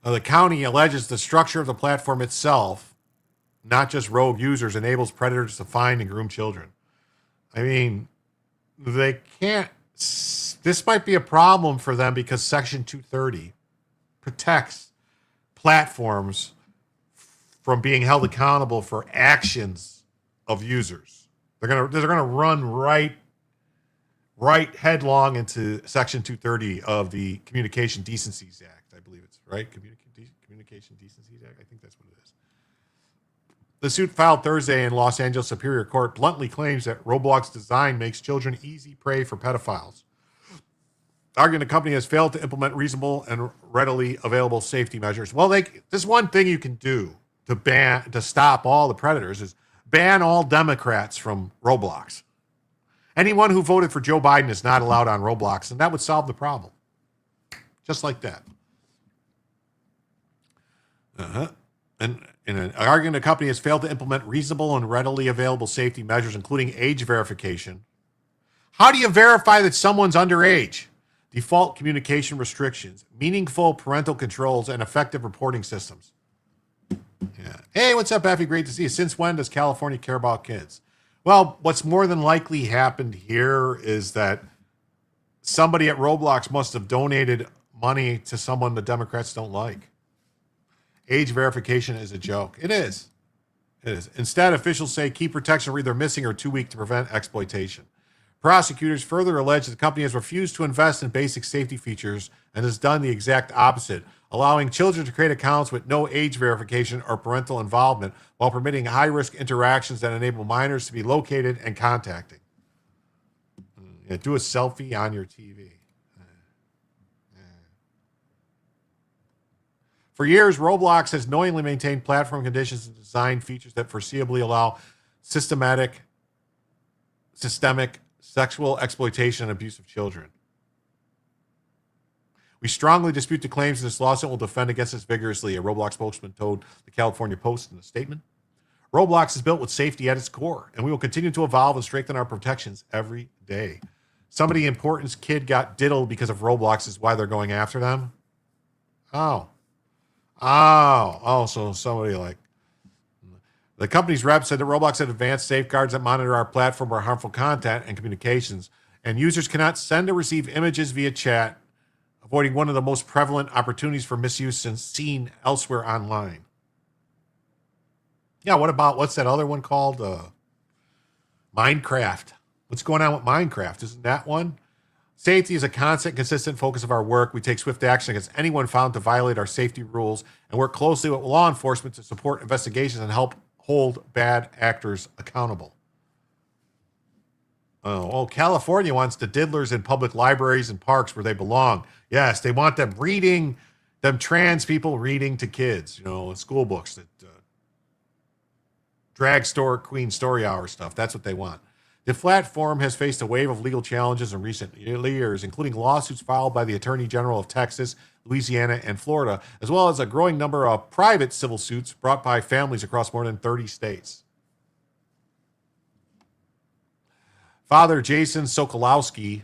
The county alleges the structure of the platform itself, not just rogue users, enables predators to find and groom children. I mean, they can't. This might be a problem for them because Section 230 protects platforms from being held accountable for actions of users. They're gonna run right headlong into Section 230 of the Communication Decencies Act. I believe it's right. Communication Decencies Act. I think that's what it is. The suit filed Thursday in Los Angeles Superior Court bluntly claims that Roblox design makes children easy prey for pedophiles, arguing the company has failed to implement reasonable and readily available safety measures. Well, there's one thing you can do to stop all the predators is ban all Democrats from Roblox. Anyone who voted for Joe Biden is not allowed on Roblox, and that would solve the problem. Just like that. And arguing the company has failed to implement reasonable and readily available safety measures, including age verification. How do you verify that someone's underage? Default communication restrictions, meaningful parental controls, and effective reporting systems. Yeah. Hey, what's up, Effie? Great to see you. Since when does California care about kids? Well, what's more than likely happened here is that somebody at Roblox must have donated money to someone the Democrats don't like. Age verification is a joke. It is. It is. Instead, officials say key protections are either missing or too weak to prevent exploitation. Prosecutors further allege that the company has refused to invest in basic safety features and has done the exact opposite, allowing children to create accounts with no age verification or parental involvement while permitting high-risk interactions that enable minors to be located and contacting. Yeah, do a selfie on your TV. For years, Roblox has knowingly maintained platform conditions and design features that foreseeably allow systemic sexual exploitation and abuse of children. We strongly dispute the claims in this lawsuit and will defend against this vigorously, a Roblox spokesman told the California Post in a statement. Roblox is built with safety at its core, and we will continue to evolve and strengthen our protections every day. Somebody important's kid got diddled because of Roblox is why they're going after them? Oh, so somebody like... The company's rep said that Roblox had advanced safeguards that monitor our platform for harmful content and communications, and users cannot send or receive images via chat, avoiding one of the most prevalent opportunities for misuse since seen elsewhere online. Yeah, what's that other one called? Minecraft. What's going on with Minecraft? Isn't that one? Safety is a constant, consistent focus of our work. We take swift action against anyone found to violate our safety rules and work closely with law enforcement to support investigations and help hold bad actors accountable. California wants the diddlers in public libraries and parks where they belong. Yes, they want them reading, them trans people reading to kids, school books, that drag store queen story hour stuff. That's what they want. The platform has faced a wave of legal challenges in recent years, including lawsuits filed by the Attorney General of Texas, Louisiana, and Florida, as well as a growing number of private civil suits brought by families across more than 30 states. Father Jason Sokolowski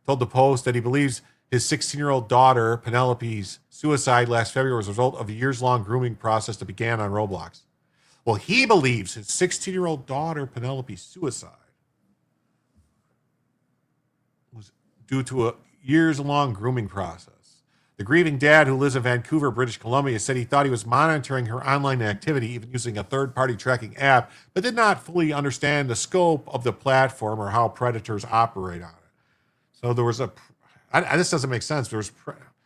told the Post that he believes his 16-year-old daughter, Penelope's suicide last February was a result of a years-long grooming process that began on Roblox. Well, he believes his 16-year-old daughter, Penelope's suicide was due to a years-long grooming process. The grieving dad, who lives in Vancouver, British Columbia, said he thought he was monitoring her online activity, even using a third-party tracking app, but did not fully understand the scope of the platform or how predators operate on it. So there was this doesn't make sense.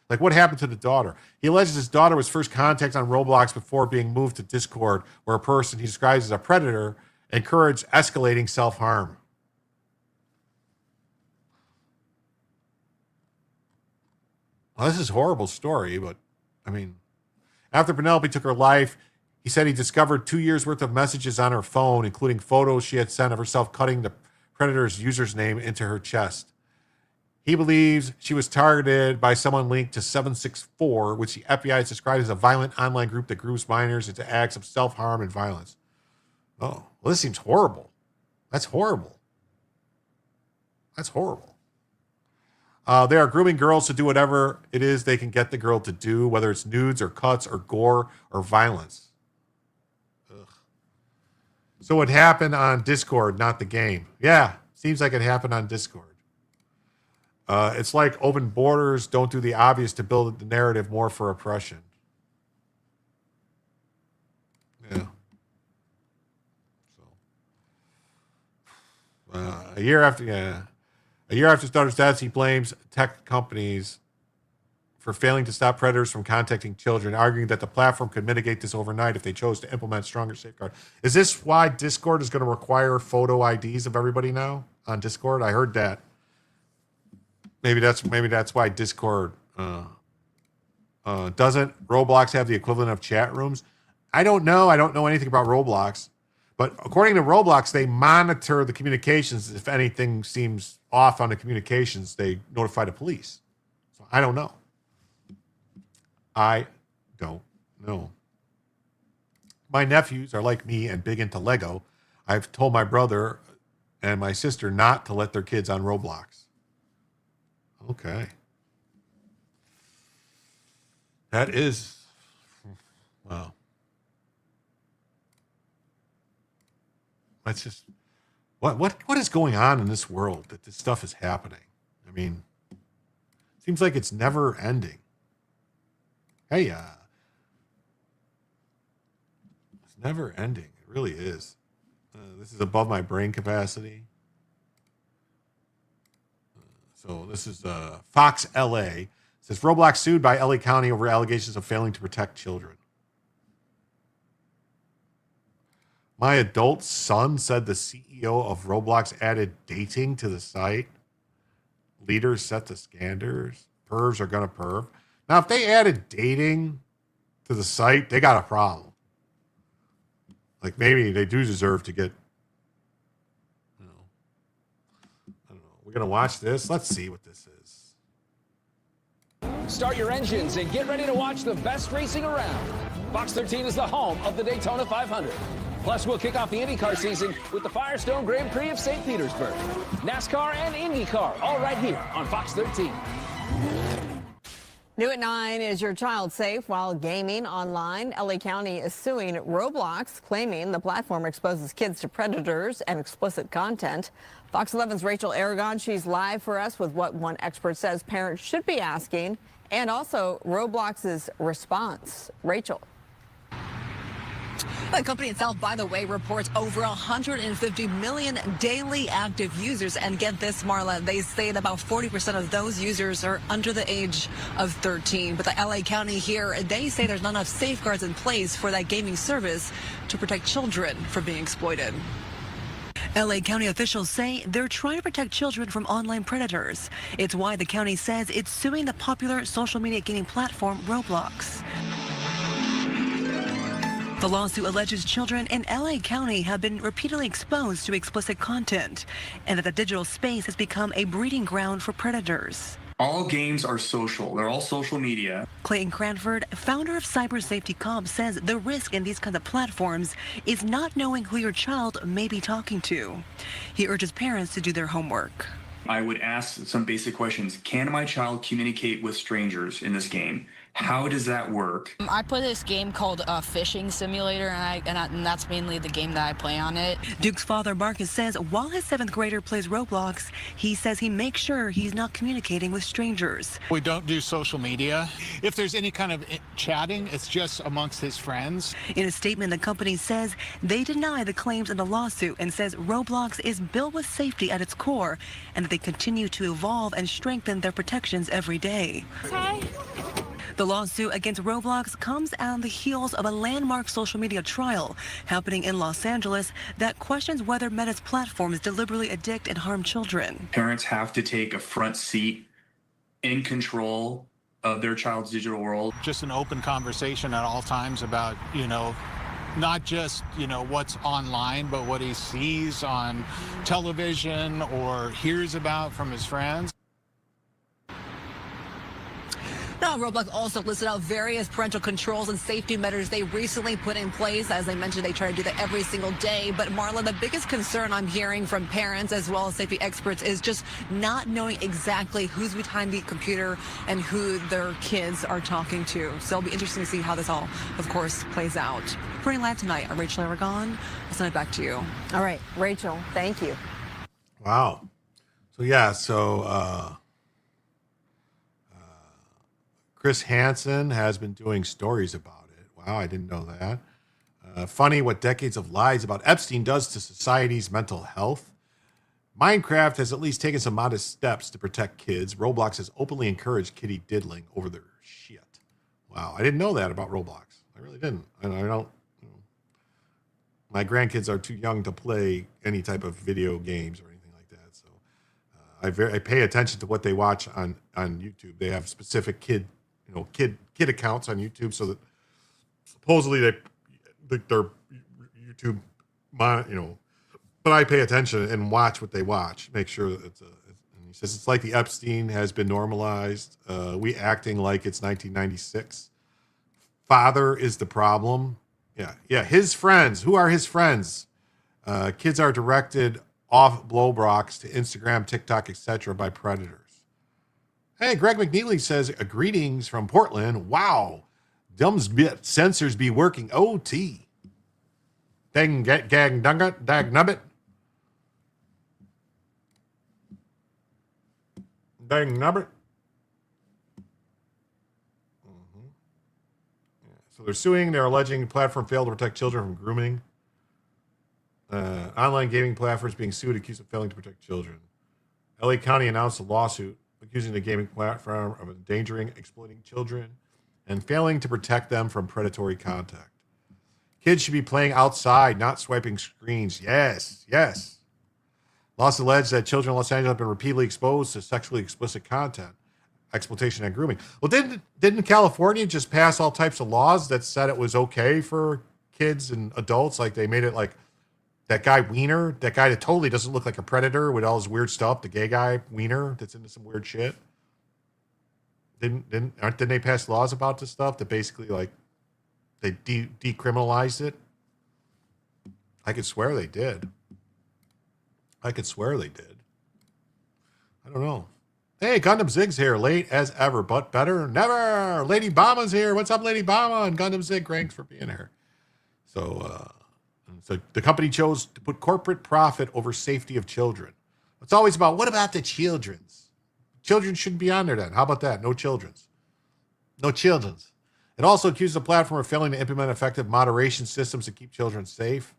What happened to the daughter? He alleges his daughter was first contacted on Roblox before being moved to Discord, where a person he describes as a predator encouraged escalating self-harm. Well, this is a horrible story, but, after Penelope took her life, he said he discovered 2 years' worth of messages on her phone, including photos she had sent of herself cutting the predator's user's name into her chest. He believes she was targeted by someone linked to 764, which the FBI has described as a violent online group that grooms minors into acts of self-harm and violence. Oh, well, this seems horrible. That's horrible. They are grooming girls to do whatever it is they can get the girl to do, whether it's nudes or cuts or gore or violence. Ugh. So it happened on Discord, not the game. Yeah, seems like it happened on Discord. It's like open borders don't do the obvious to build the narrative more for oppression. Yeah. So, a year after his daughter's death, he blames tech companies for failing to stop predators from contacting children, arguing that the platform could mitigate this overnight if they chose to implement stronger safeguards. Is this why Discord is going to require photo IDs of everybody now on Discord? I heard that. Maybe that's why Discord doesn't Roblox have the equivalent of chat rooms? I don't know. I don't know anything about Roblox. But according to Roblox, they monitor the communications. If anything seems off on the communications, they notify the police. So I don't know. My nephews are like me and big into Lego. I've told my brother and my sister not to let their kids on Roblox. Okay. That is, wow. That's just, what is going on in this world that this stuff is happening? Seems like it's never ending. Hey, it's never ending. It really is. This is above my brain capacity. So this is Fox LA. It says Roblox sued by LA County over allegations of failing to protect children. My adult son said the CEO of Roblox added dating to the site. Leaders set the standards. Pervs are going to perv. Now, if they added dating to the site, they got a problem. Like maybe they do deserve to get, you know, I don't know. We're going to watch this. Let's see what this is. Start your engines and get ready to watch the best racing around. Fox 13 is the home of the Daytona 500. Plus, we'll kick off the IndyCar season with the Firestone Grand Prix of St. Petersburg. NASCAR and IndyCar, all right here on Fox 13. New at 9, is your child safe while gaming online? LA County is suing Roblox, claiming the platform exposes kids to predators and explicit content. Fox 11's Rachel Aragon, she's live for us with what one expert says parents should be asking, and also Roblox's response. Rachel. The company itself, by the way, reports over 150 million daily active users. And get this, Marla, they say that about 40% of those users are under the age of 13. But the LA County here, they say there's not enough safeguards in place for that gaming service to protect children from being exploited. LA County officials say they're trying to protect children from online predators. It's why the county says it's suing the popular social media gaming platform Roblox. The lawsuit alleges children in LA County have been repeatedly exposed to explicit content and that the digital space has become a breeding ground for predators. All games are social. They're all social media. Clayton Cranford, founder of Cyber Safety Comp, says the risk in these kinds of platforms is not knowing who your child may be talking to. He urges parents to do their homework. I would ask some basic questions. Can my child communicate with strangers in this game? How does that work? I play this game called Fishing Simulator, and that's mainly the game that I play on it. Duke's father, Marcus, says while his 7th grader plays Roblox, he says he makes sure he's not communicating with strangers. We don't do social media. If there's any kind of chatting, it's just amongst his friends. In a statement, the company says they deny the claims in the lawsuit and says Roblox is built with safety at its core and that they continue to evolve and strengthen their protections every day. Hi. The lawsuit against Roblox comes on the heels of a landmark social media trial happening in Los Angeles that questions whether Meta's platforms deliberately addict and harm children. Parents have to take a front seat in control of their child's digital world. Just an open conversation at all times about, not just, what's online, but what he sees on television or hears about from his friends. Now, Roblox also listed out various parental controls and safety measures they recently put in place. As I mentioned, they try to do that every single day. But Marla, the biggest concern I'm hearing from parents as well as safety experts is just not knowing exactly who's behind the computer and who their kids are talking to. So it'll be interesting to see how this all, of course, plays out. Reporting live tonight, I'm Rachel Aragon. I'll send it back to you. All right, Rachel, thank you. Wow. So Chris Hansen has been doing stories about it. Wow, I didn't know that. Funny what decades of lies about Epstein does to society's mental health. Minecraft has at least taken some modest steps to protect kids. Roblox has openly encouraged kitty diddling over their shit. Wow, I didn't know that about Roblox. I really didn't. And I don't. My grandkids are too young to play any type of video games or anything like that. So I pay attention to what they watch on YouTube. They have specific kid accounts on YouTube, so that supposedly they're YouTube, but I pay attention and watch what they watch, make sure that and he says it's like the Epstein has been normalized. We acting like it's 1996. Father is the problem. Yeah. His friends. Who are his friends? Kids are directed off Blowbox to Instagram, TikTok, etc. by predators. Hey, Greg McNeely says, greetings from Portland. Wow. Dumb's bit sensors be working OT. Dang, gag, nugget, dag, nubbit. Dang, nubbit. So they're suing. They're alleging the platform failed to protect children from grooming. Online gaming platforms being sued accused of failing to protect children. LA County announced a lawsuit accusing the gaming platform of endangering, exploiting children, and failing to protect them from predatory contact. Kids should be playing outside, not swiping screens. Yes, yes. Lawsuit alleged that children in Los Angeles have been repeatedly exposed to sexually explicit content, exploitation, and grooming. Well, didn't California just pass all types of laws that said it was okay for kids and adults? Like they made it like that guy Wiener, that guy that totally doesn't look like a predator with all his weird stuff, the gay guy Wiener that's into some weird shit. Didn't they pass laws about this stuff that basically like they decriminalized it? I could swear they did. I don't know. Hey, Gundam Zig's here, late as ever, but better never. Lady Bama's here. What's up, Lady Bama? And Gundam Zig, thanks for being here. So the company chose to put corporate profit over safety of children. It's always about, what about the children's? Children shouldn't be on there then. How about that? No children's. No children's. It also accused the platform of failing to implement effective moderation systems to keep children safe.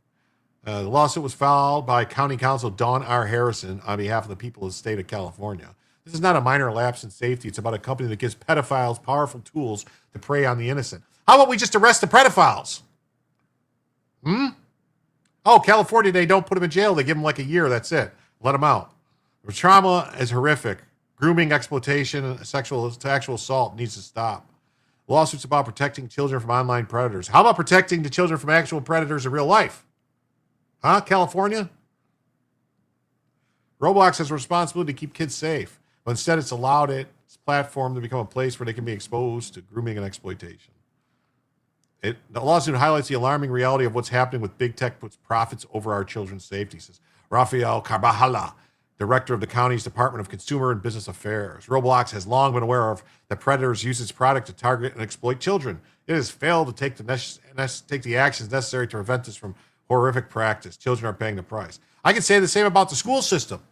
The lawsuit was filed by County Counsel Dawn R. Harrison on behalf of the people of the state of California. This is not a minor lapse in safety. It's about a company that gives pedophiles powerful tools to prey on the innocent. How about we just arrest the pedophiles? Oh, California, they don't put them in jail. They give them like a year. That's it. Let them out. The trauma is horrific. Grooming, exploitation, and sexual assault needs to stop. The lawsuit's about protecting children from online predators. How about protecting the children from actual predators in real life? Huh, California? Roblox has a responsibility to keep kids safe, but instead it's allowed its platform to become a place where they can be exposed to grooming and exploitation. The lawsuit highlights the alarming reality of what's happening with big tech puts profits over our children's safety, says Rafael Carvajal, director of the county's Department of Consumer and Business Affairs. Roblox has long been aware of that predators use its product to target and exploit children. It has failed to take the actions necessary to prevent this from horrific practice. Children are paying the price. I can say the same about the school system.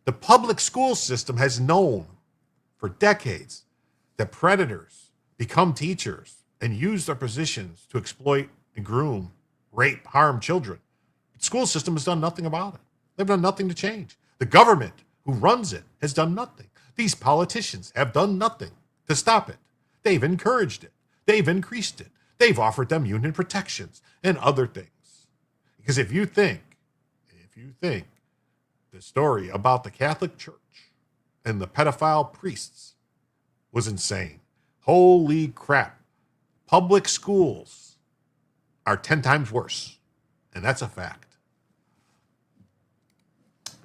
The public school system has known for decades that predators become teachers and use their positions to exploit and groom, rape, harm children. The school system has done nothing about it. They've done nothing to change. The government who runs it has done nothing. These politicians have done nothing to stop it. They've encouraged it. They've increased it. They've offered them union protections and other things. Because if you think the story about the Catholic Church and the pedophile priests was insane, holy crap. Public schools are 10 times worse, and that's a fact.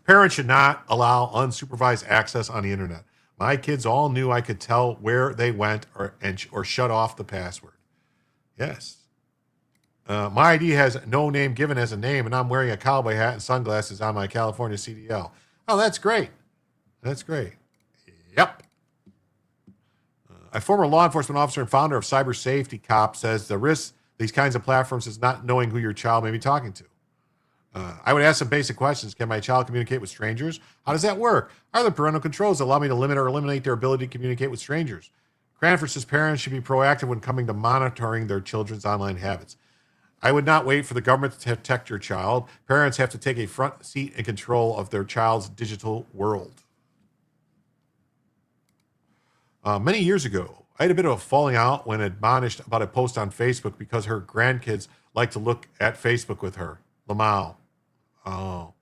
Parents should not allow unsupervised access on the internet. My kids all knew I could tell where they went or shut off the password. Yes. My ID has no name given as a name, and I'm wearing a cowboy hat and sunglasses on my California CDL. Oh, that's great. That's great. Yep. A former law enforcement officer and founder of Cyber Safety Cop says the risk these kinds of platforms is not knowing who your child may be talking to. I would ask some basic questions. Can my child communicate with strangers? How does that work? Are there parental controls that allow me to limit or eliminate their ability to communicate with strangers? Cranford says parents should be proactive when coming to monitoring their children's online habits. I would not wait for the government to protect your child. Parents have to take a front seat in control of their child's digital world. Many years ago, I had a bit of a falling out when admonished about a post on Facebook because her grandkids like to look at Facebook with her. Lamau. Oh.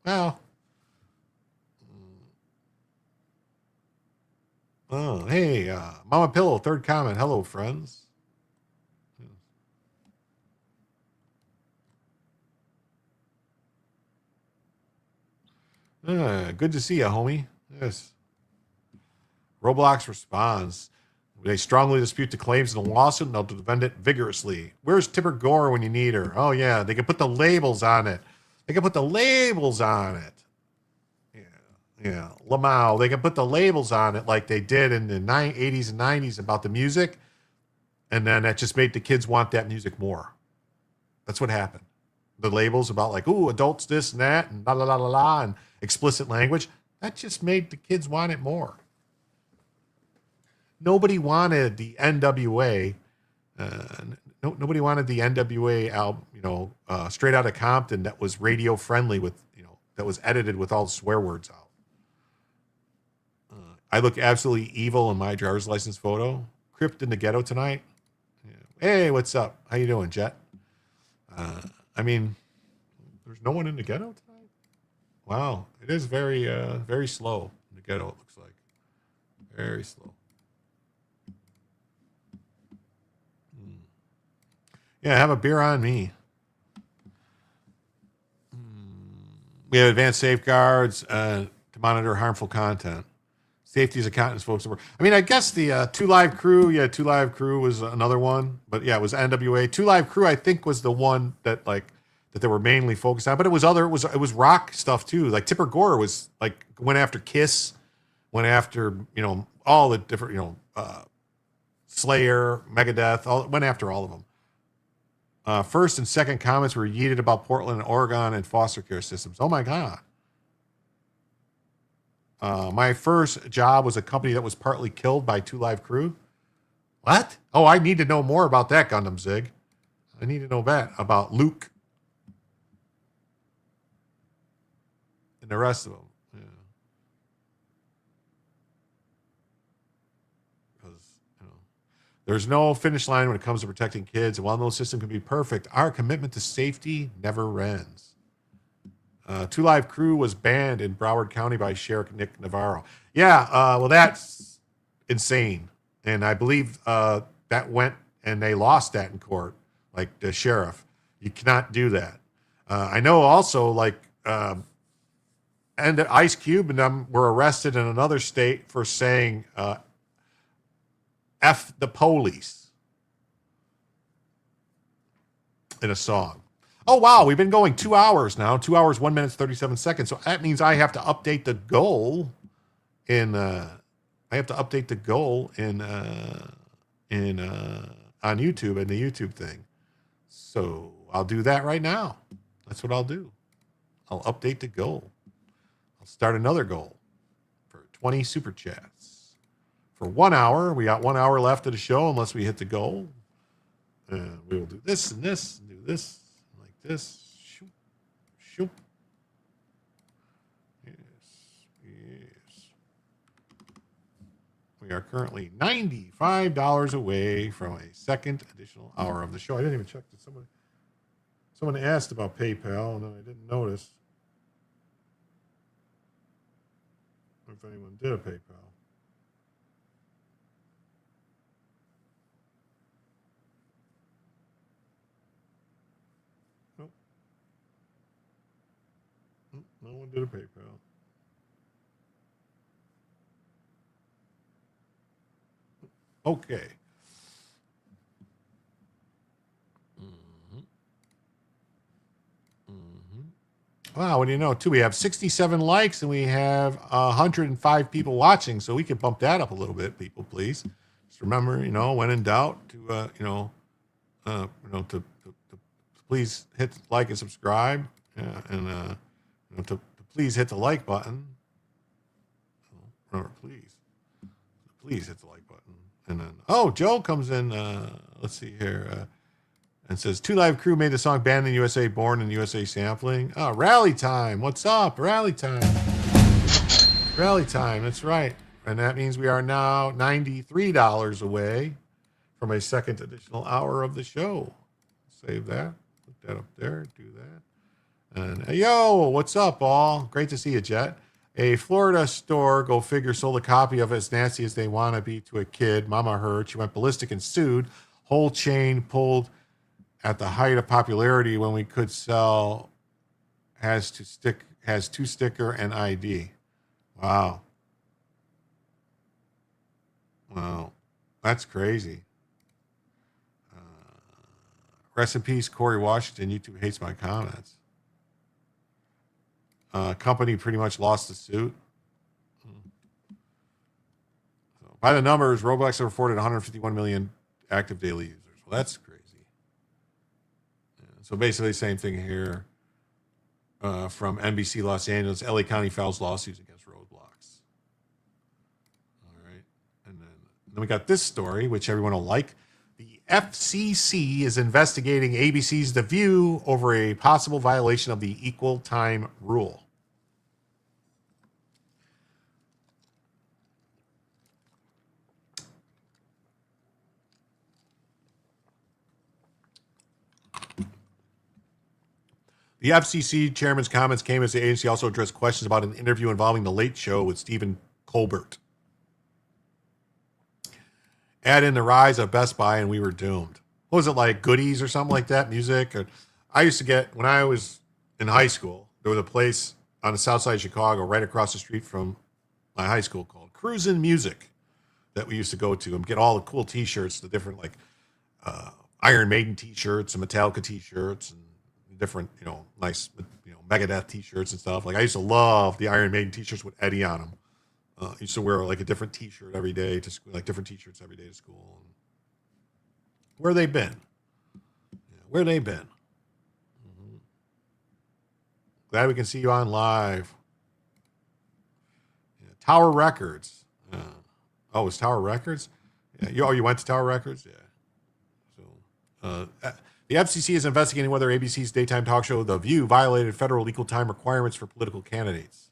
Well. Oh, hey, Mama Pillow, third comment. Hello, friends. Good to see you, homie. Yes. Roblox responds. They strongly dispute the claims in the lawsuit and they'll defend it vigorously. Where's Tipper Gore when you need her? Oh, yeah. They can put the labels on it. They can put the labels on it. Yeah. Lamau. They can put the labels on it like they did in the 80s and 90s about the music. And then that just made the kids want that music more. That's what happened. The labels about like, ooh, adults this and that and la la la la la and explicit language. That just made the kids want it more. Nobody wanted the NWA. nobody wanted the NWA album, Straight Outta Compton that was radio friendly with, that was edited with all the swear words out. I look absolutely evil in my driver's license photo. Crypt in the ghetto tonight. Hey, what's up? How you doing, Jet? There's no one in the ghetto tonight? Wow. It is very, very slow in the ghetto, it looks like. Very slow. Yeah, have a beer on me. We have advanced safeguards to monitor harmful content. Safety is a continent's focus. I guess the 2 Live Crew, 2 Live Crew was another one. But yeah, it was NWA. 2 Live Crew, I think, was the one that they were mainly focused on. But it was rock stuff too. Like Tipper Gore was went after Kiss, went after, all the different, Slayer, Megadeth, went after all of them. First and second comments were yeeted about Portland and Oregon and foster care systems. Oh my God. My first job was a company that was partly killed by 2 Live Crew. What? Oh, I need to know more about that, Gundam Zig. I need to know that about Luke and the rest of them. Yeah. Because, there's no finish line when it comes to protecting kids. And while no system can be perfect, our commitment to safety never ends. 2 Live Crew was banned in Broward County by Sheriff Nick Navarro. Yeah, well, that's insane. And I believe that went and they lost that in court, like the sheriff. You cannot do that. I know also, and Ice Cube and them were arrested in another state for saying F the police in a song. Oh, wow. We've been going 2 hours now. 2 hours, 1 minute, 37 seconds. So that means I have to update the goal on YouTube and the YouTube thing. So I'll do that right now. That's what I'll do. I'll update the goal. I'll start another goal for 20 super chats for 1 hour. We got 1 hour left of the show unless we hit the goal. And we will do this and this and do this. This. Shoop. Shoop. Yes. We are currently $95 away from a second additional hour of the show. I didn't even check. Did someone asked about PayPal, and I didn't notice if anyone did a PayPal. No one did a PayPal. Okay. Wow, what do you know? Too, we have 67 likes and we have 105 people watching, so we can bump that up a little bit, people, please. Just remember, when in doubt, to please hit like and subscribe, and to please hit the like button. Remember, please hit the like button. And then, Joe comes in, let's see here, and says, 2 Live Crew made the song Banned in USA, Born in USA sampling. Rally Time. What's up? Rally Time. Rally Time. That's right. And that means we are now $93 away from a second additional hour of the show. Save that. Put that up there. Do that. And yo, what's up, all? Great to see you, Jet. A Florida store, go figure, sold a copy of As Nasty as They Wanna Be to a kid. Mama heard. She went ballistic and sued. Whole chain pulled at the height of popularity when we could sell has two sticker and ID. Wow. Wow. That's crazy. Rest in peace, Corey Washington. YouTube hates my comments. Company pretty much lost the suit. So by the numbers, Roblox have reported 151 million active daily users. Well, that's crazy. Yeah, so basically, same thing here from NBC Los Angeles. LA County files lawsuits against Roblox. All right, and then we got this story, which everyone will like. The FCC is investigating ABC's The View over a possible violation of the equal time rule. The FCC chairman's comments came as the agency also addressed questions about an interview involving The Late Show with Stephen Colbert. Add in the rise of Best Buy and we were doomed. What was it, like goodies or something like that? Music? I used to get, when I was in high school, there was a place on the south side of Chicago right across the street from my high school called Cruisin' Music that we used to go to and get all the cool t-shirts, the different like Iron Maiden t-shirts and Metallica t-shirts and different, nice, Megadeth t-shirts and stuff. Like I used to love the Iron Maiden t-shirts with Eddie on them. I used to wear like a different t-shirt every day to school, like different t-shirts every day to school. Where they been? Yeah, where they been? Mm-hmm. Glad we can see you on live. Yeah, Tower Records. Oh, it's Tower Records? Yeah. You went to Tower Records? Yeah. So, the FCC is investigating whether ABC's daytime talk show, The View, violated federal equal time requirements for political candidates.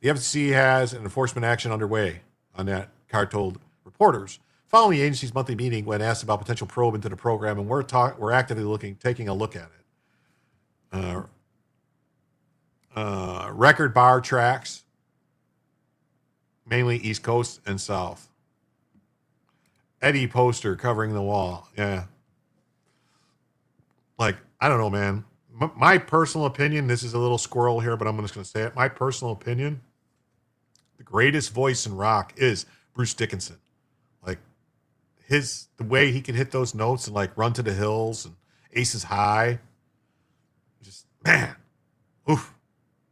The FCC has an enforcement action underway on that, Carr told reporters. Following the agency's monthly meeting, when asked about potential probe into the program, and we're actively taking a look at it. Record bar tracks, mainly East Coast and South. Eddie poster covering the wall. Yeah. Like, I don't know, man. My personal opinion, this is a little squirrel here, but I'm just going to say it. My personal opinion, the greatest voice in rock is Bruce Dickinson. Like, the way he can hit those notes and, like, Run to the Hills and Aces High. Just, man. Oof.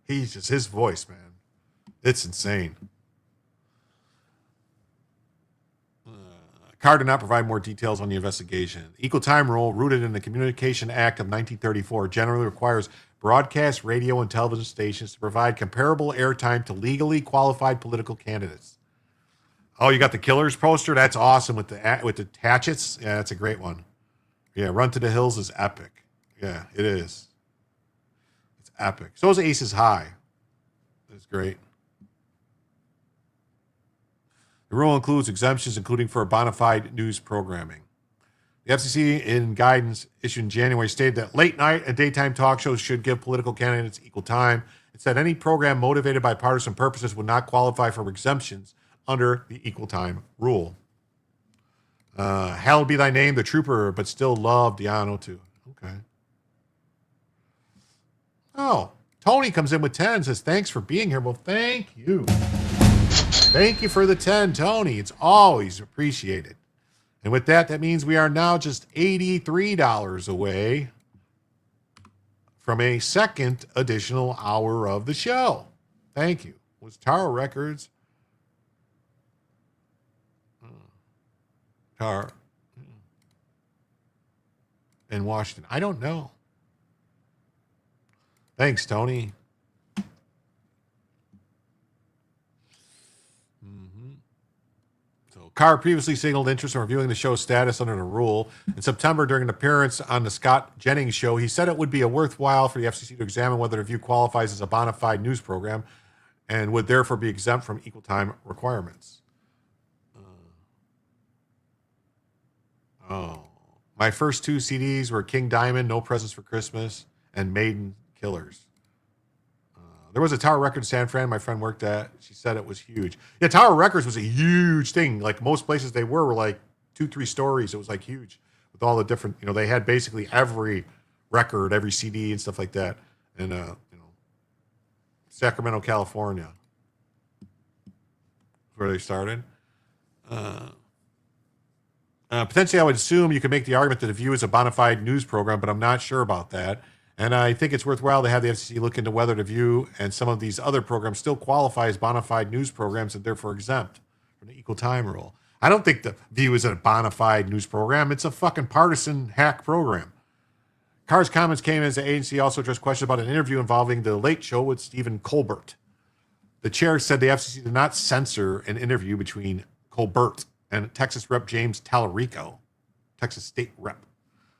He's just, his voice, man. It's insane. Carr did not provide more details on the investigation. The Equal Time Rule, rooted in the Communication Act of 1934, generally requires broadcast radio and television stations to provide comparable airtime to legally qualified political candidates. Oh, you got the Killers poster? That's awesome with the hatchets. Yeah, that's a great one. Yeah, Run to the Hills is epic. Yeah, it is. It's epic. So is Aces High. It's great. The rule includes exemptions, including for bona fide news programming. The FCC, in guidance issued in January, stated that late night and daytime talk shows should give political candidates equal time. It said any program motivated by partisan purposes would not qualify for exemptions under the equal time rule. Hallowed be thy name, the trooper, but still love Diano too. Okay. Oh, Tony comes in with 10 and says, thanks for being here. Well, thank you. Thank you for the 10, Tony. It's always appreciated. And with that, that means we are now just $83 away from a second additional hour of the show. Thank you. Was Tower Records? Tower in Washington? I don't know. Thanks, Tony. Carr previously signaled interest in reviewing the show's status under the rule. In September, during an appearance on the Scott Jennings show, he said it would be worthwhile for the FCC to examine whether the View qualifies as a bona fide news program and would therefore be exempt from equal time requirements. My first two CDs were King Diamond, No Presents for Christmas, and Maiden Killers. There was a Tower Records San Fran my friend worked at. She said it was huge. Yeah, Tower Records was a huge thing. Like most places they were like 2-3 stories. It was like huge with all the different, they had basically every record, every CD and stuff like that. And, Sacramento, California, where they started. Potentially, I would assume you could make the argument that The View is a bona fide news program, but I'm not sure about that. And I think it's worthwhile to have the FCC look into whether The View and some of these other programs still qualify as bona fide news programs and therefore exempt from the equal time rule. I don't think The View is a bona fide news program. It's a fucking partisan hack program. Carr's comments came as the agency also addressed questions about an interview involving The Late Show with Stephen Colbert. The chair said the FCC did not censor an interview between Colbert and Texas Rep. James Tallarico. Texas state rep.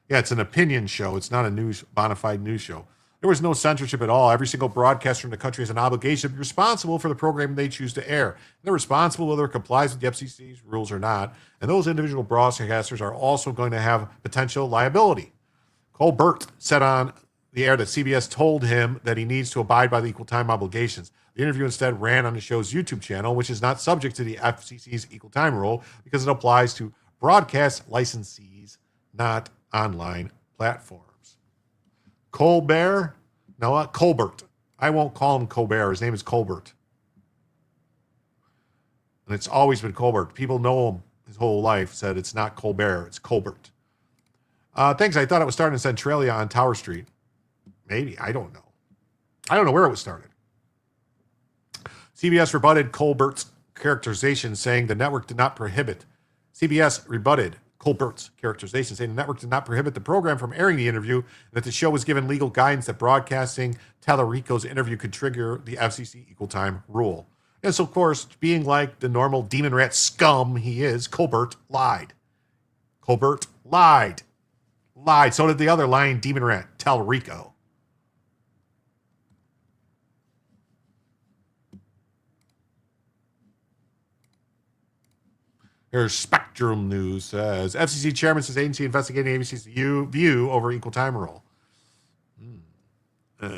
Yeah, it's an opinion show. It's not a bona fide news show. There was no censorship at all. Every single broadcaster in the country has an obligation to be responsible for the program they choose to air. They're responsible whether it complies with the FCC's rules or not. And those individual broadcasters are also going to have potential liability. Colbert said on the air that CBS told him that he needs to abide by the equal time obligations. The interview instead ran on the show's YouTube channel, which is not subject to the FCC's equal time rule because it applies to broadcast licensees, not online platforms. Colbert? No, Colbert. I won't call him Colbert. His name is Colbert. And it's always been Colbert. People know him his whole life, said it's not Colbert, it's Colbert. Thanks. I thought it was started in Centralia on Tower Street. Maybe. I don't know. I don't know where it was started. CBS rebutted Colbert's characterization, saying the network did not prohibit. CBS rebutted Colbert's characterization, saying the network did not prohibit the program from airing the interview, and that the show was given legal guidance that broadcasting Tallarico's interview could trigger the FCC equal time rule. And so, of course, being like the normal demon rat scum he is, Colbert lied. Colbert lied. Lied. So did the other lying demon rat, Tallarico. Here's Spectrum News says, FCC chairman says agency investigating ABC's view over equal time rule.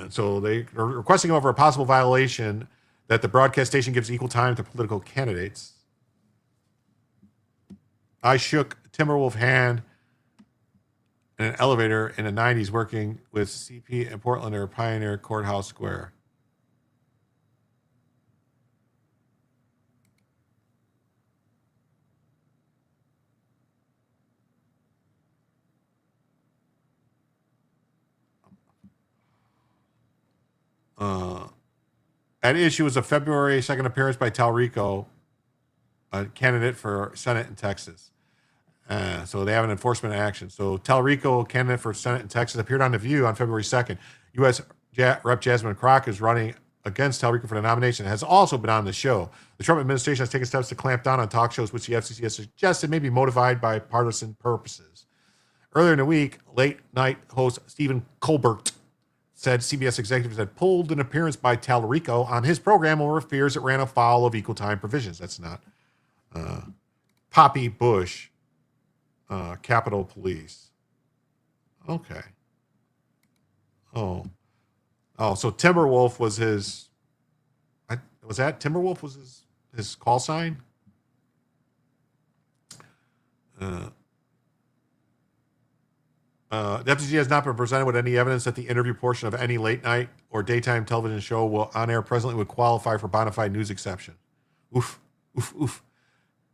So they are requesting over a possible violation that the broadcast station gives equal time to political candidates. I shook Timberwolf hand in an elevator in the 90s working with CP in Portland or Pioneer Courthouse Square. At issue was a February 2nd appearance by Tallarico, a candidate for Senate in Texas. So they have an enforcement action. So Tallarico, candidate for Senate in Texas, appeared on The View on February 2nd. U.S. Rep. Jasmine Crockett is running against Tallarico for the nomination, has also been on the show. The Trump administration has taken steps to clamp down on talk shows, which the FCC has suggested may be motivated by partisan purposes. Earlier in the week, late-night host Stephen Colbert said CBS executives had pulled an appearance by Tallarico on his program over fears it ran afoul of equal time provisions. That's not Poppy Bush, Capitol Police. Okay. Oh, so Timberwolf was his. Was that Timberwolf was his call sign? The FCC has not been presented with any evidence that the interview portion of any late night or daytime television show on air presently would qualify for bona fide news exception. Oof, oof, oof.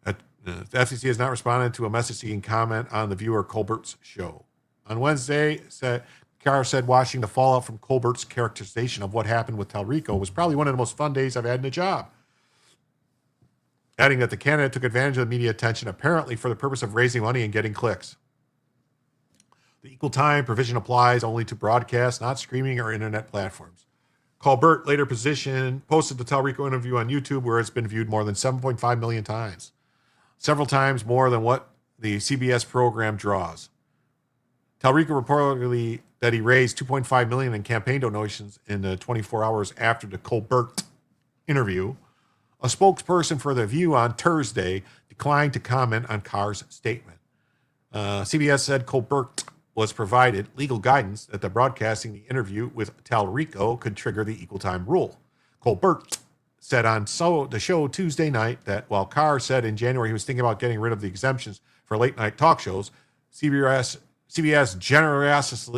The FCC has not responded to a message seeking comment on the viewer Colbert's show. On Wednesday, Carr said watching the fallout from Colbert's characterization of what happened with Tallarico was probably one of the most fun days I've had in the job. Adding that the candidate took advantage of the media attention apparently for the purpose of raising money and getting clicks. The equal time provision applies only to broadcast, not streaming or internet platforms. Colbert later posted the Tallarico interview on YouTube, where it's been viewed more than 7.5 million times, several times more than what the CBS program draws. Tallarico reportedly that he raised $2.5 million in campaign donations in the 24 hours after the Colbert interview. A spokesperson for The View on Thursday declined to comment on Carr's statement. CBS said Colbert was provided legal guidance that the broadcasting the interview with Tallarico could trigger the equal time rule. Colbert said on the show Tuesday night that while Carr said in January he was thinking about getting rid of the exemptions for late night talk shows, CBS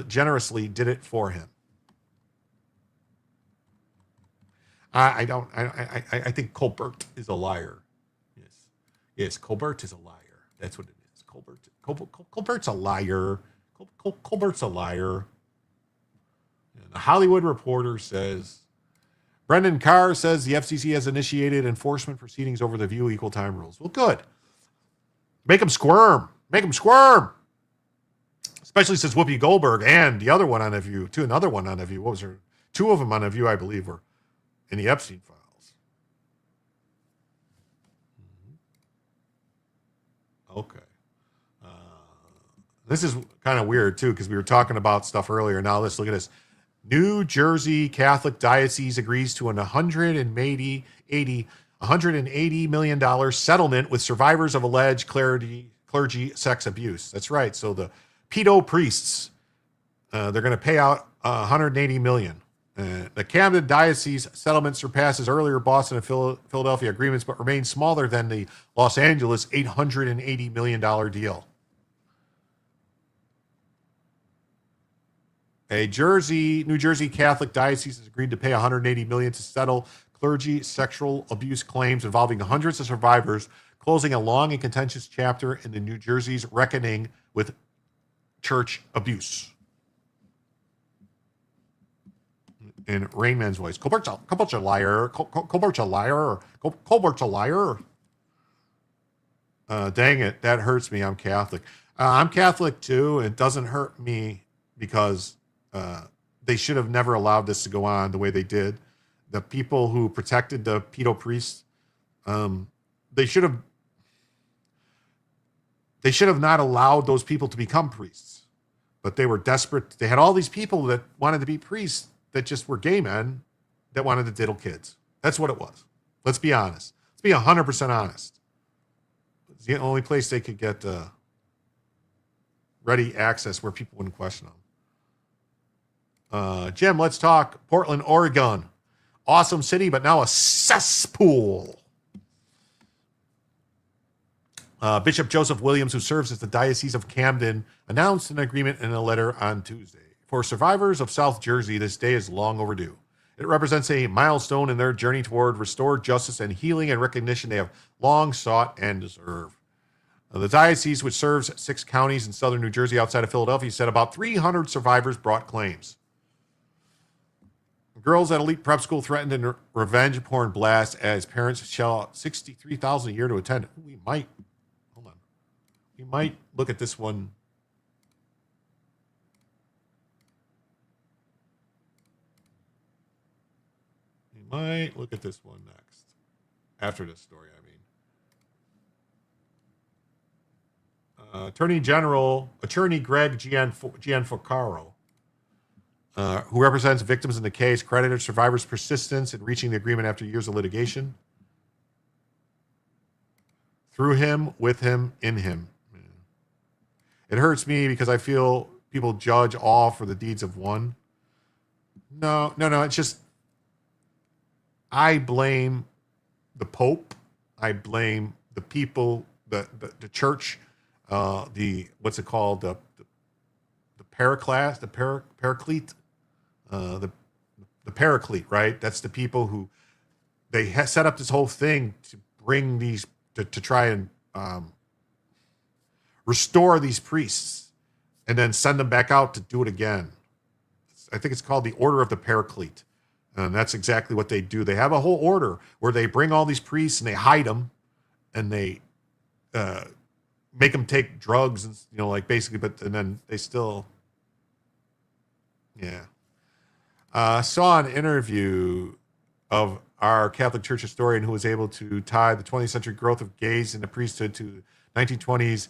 generously did it for him. I think Colbert is a liar. Yes, Colbert is a liar. That's what it is. Colbert's a liar. Colbert's a liar. And the Hollywood Reporter says, Brendan Carr says the FCC has initiated enforcement proceedings over the View equal time rules. Well, good. Make them squirm. Make them squirm. Especially since Whoopi Goldberg and the other one on The View, another one on The View. What was her? Two of them on The View, I believe, were in the Epstein files. Okay. This is kind of weird too, because we were talking about stuff earlier. Now let's look at this. New Jersey Catholic Diocese agrees to an $180 million settlement with survivors of alleged clergy sex abuse. That's right. So the pedo priests, they're going to pay out $180 million. The Camden Diocese settlement surpasses earlier Boston and Philadelphia agreements, but remains smaller than the Los Angeles $880 million deal. New Jersey Catholic Diocese has agreed to pay $180 million to settle clergy sexual abuse claims involving hundreds of survivors, closing a long and contentious chapter in the New Jersey's reckoning with church abuse. In Rain Man's voice, Colbert's a liar. Colbert's a liar. Colbert's a liar. Dang it, that hurts me. I'm Catholic. I'm Catholic too. It doesn't hurt me because they should have never allowed this to go on the way they did. The people who protected the pedo priests, they should have not allowed those people to become priests. But they were desperate. They had all these people that wanted to be priests that just were gay men that wanted to diddle kids. That's what it was. Let's be honest. Let's be 100% honest. It's the only place they could get ready access where people wouldn't question them. Jim, let's talk Portland, Oregon. Awesome city, but now a cesspool. Bishop Joseph Williams, who serves as the Diocese of Camden, announced an agreement in a letter on Tuesday. For survivors of South Jersey, this day is long overdue. It represents a milestone in their journey toward restored justice and healing and recognition they have long sought and deserve. The diocese, which serves 6 counties in southern New Jersey outside of Philadelphia, said about 300 survivors brought claims. Girls at elite prep school threatened in revenge porn blast as parents shell out $63,000 a year to attend. We might look at this one. We might look at this one next. After this story, I mean. Attorney Greg Gianfocaro, who represents victims in the case, credited survivors' persistence in reaching the agreement after years of litigation. Through him, with him, in him. It hurts me because I feel people judge all for the deeds of one. No. It's just, I blame the Pope. I blame the people, the church, what's it called? The paraclete, the paraclete, right? That's the people who they set up this whole thing to bring these to try and restore these priests and then send them back out to do it again. I think it's called the Order of the Paraclete. And that's exactly what they do. They have a whole order where they bring all these priests and they hide them and they make them take drugs and, basically, and then they still, saw an interview of our Catholic Church historian who was able to tie the 20th century growth of gays in the priesthood to 1920s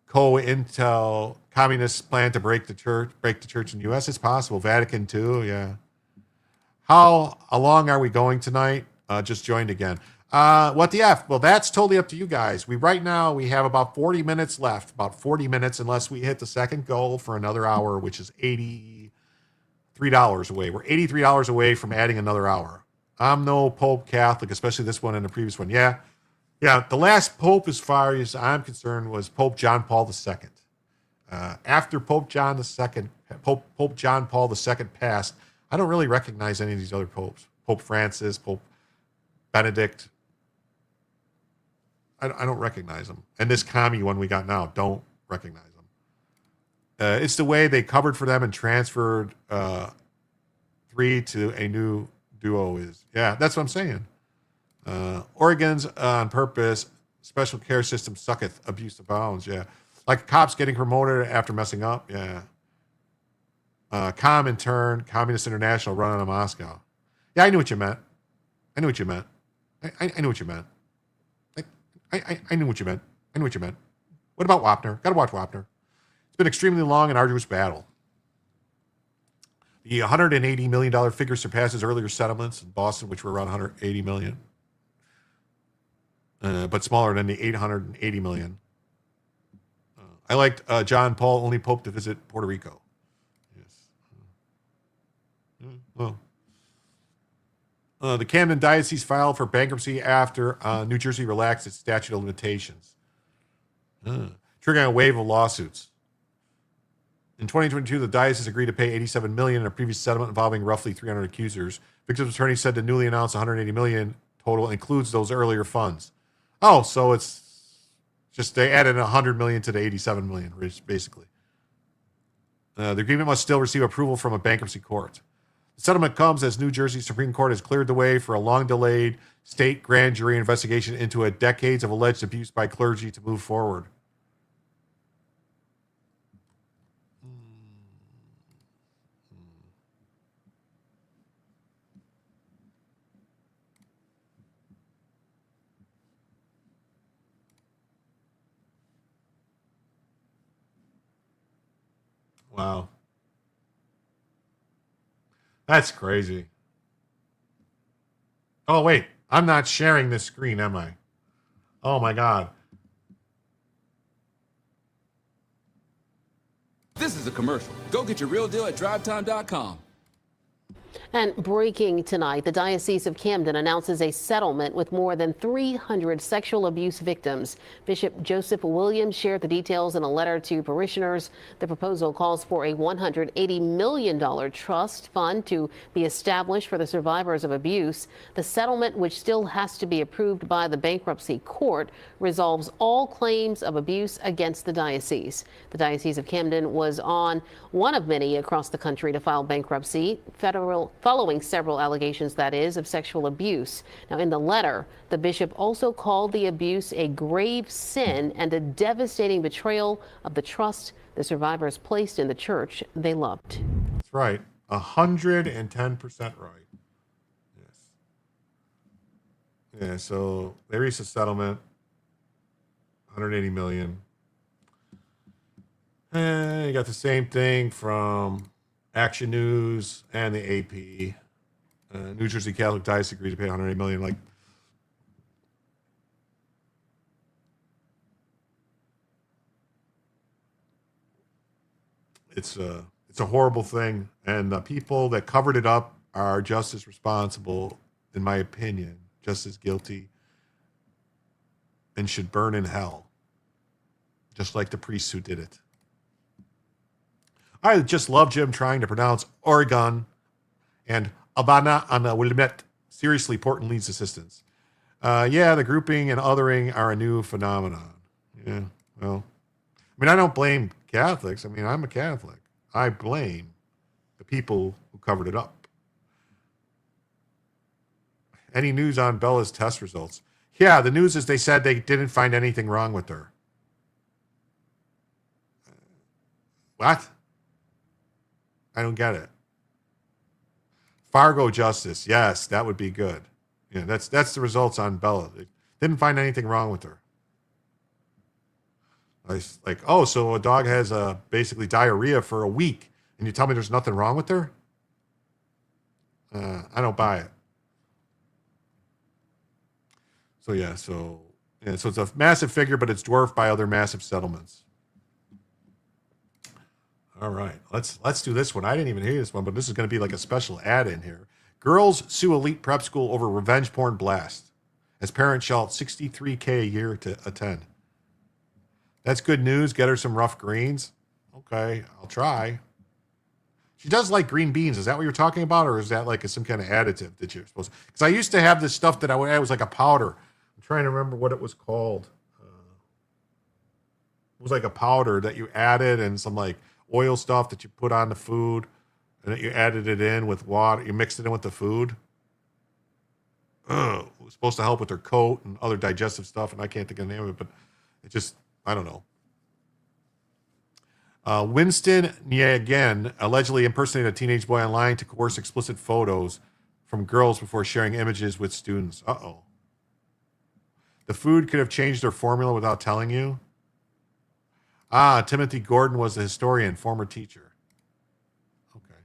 co-intel communists plan to break the church in the U.S. It's possible. Vatican II, yeah. How long are we going tonight? Just joined again. What the F? Well, that's totally up to you guys. Right now we have about 40 minutes left. About 40 minutes unless we hit the second goal for another hour, which is $83 away. We're $83 away from adding another hour. I'm no Pope Catholic, especially this one and the previous one. Yeah. The last Pope, as far as I'm concerned, was Pope John Paul II. After Pope John II passed, I don't really recognize any of these other popes. Pope Francis, Pope Benedict. I don't recognize them. And this commie one we got now, don't recognize them. It's the way they covered for them and transferred 3 to a new duo is. Yeah, that's what I'm saying. Oregon's on purpose special care system sucketh, abuse abounds. Yeah, like cops getting promoted after messing up. Yeah. Com in turn, Communist International running on Moscow. Yeah, I knew what you meant. I knew what you meant. I knew what you meant. I knew what you meant. I knew what you meant. What about Wapner? Gotta watch Wapner. been an extremely long and arduous battle. The $180 million figure surpasses earlier settlements in Boston, which were around $180 million, but smaller than the $880 million. I liked John Paul, only Pope to visit Puerto Rico. Yes. Well, the Camden Diocese filed for bankruptcy after New Jersey relaxed its statute of limitations, triggering a wave of lawsuits. In 2022, the diocese agreed to pay $87 million in a previous settlement involving roughly 300 accusers. Victims' attorney said the newly announced $180 million total includes those earlier funds. Oh, so it's just they added $100 million to the $87 million, basically. The agreement must still receive approval from a bankruptcy court. The settlement comes as New Jersey Supreme Court has cleared the way for a long-delayed state grand jury investigation into a decades of alleged abuse by clergy to move forward. Wow. That's crazy. Oh, wait. I'm not sharing this screen, am I? Oh, my God. This is a commercial. Go get your real deal at drivetime.com. And breaking tonight, the Diocese of Camden announces a settlement with more than 300 sexual abuse victims. Bishop Joseph Williams shared the details in a letter to parishioners. The proposal calls for a $180 million trust fund to be established for the survivors of abuse. The settlement, which still has to be approved by the bankruptcy court, resolves all claims of abuse against the diocese. The Diocese of Camden was on one of many across the country to file bankruptcy, following several allegations, that is, of sexual abuse. Now, in the letter, the bishop also called the abuse a grave sin and a devastating betrayal of the trust the survivors placed in the church they loved. That's right. 110% right. Yes. Yeah, so they reached a settlement, $180 million. And you got the same thing from Action News and the AP. New Jersey Catholic Diocese agreed to pay $180 million. Like, it's a horrible thing, and the people that covered it up are just as responsible, in my opinion, just as guilty, and should burn in hell, just like the priests who did it. I just love Jim trying to pronounce Oregon and Habana on the Willamette. Seriously, Portland needs assistance. Yeah, the grouping and othering are a new phenomenon. Yeah, well, I mean, I don't blame Catholics. I mean, I'm a Catholic. I blame the people who covered it up. Any news on Bella's test results? Yeah, the news is they said they didn't find anything wrong with her. What? I don't get it. Fargo justice. Yes, that would be good. Yeah, that's the results on Bella. They didn't find anything wrong with her. I was like, oh, so a dog has basically diarrhea for a week, and you tell me there's nothing wrong with her? I don't buy it. So it's a massive figure, but it's dwarfed by other massive settlements. All right, let's do this one. I didn't even hear this one, but this is going to be like a special ad in here. Girls sue elite prep school over revenge porn blast, as parents shell $63K a year to attend. That's good news. Get her some rough greens. Okay, I'll try. She does like green beans. Is that what you're talking about, or is that like some kind of additive that you're supposed to? Because I used to have this stuff that I would add. It was like a powder. I'm trying to remember what it was called. It was like a powder that you added and some like oil stuff that you put on the food, and that you added it in with water. You mixed it in with the food. It was supposed to help with their coat and other digestive stuff, and I can't think of the name of it, but it just, I don't know. Winston Nyagan allegedly impersonated a teenage boy online to coerce explicit photos from girls before sharing images with students. Uh-oh. The food could have changed their formula without telling you. Timothy Gordon was a historian, former teacher. Okay.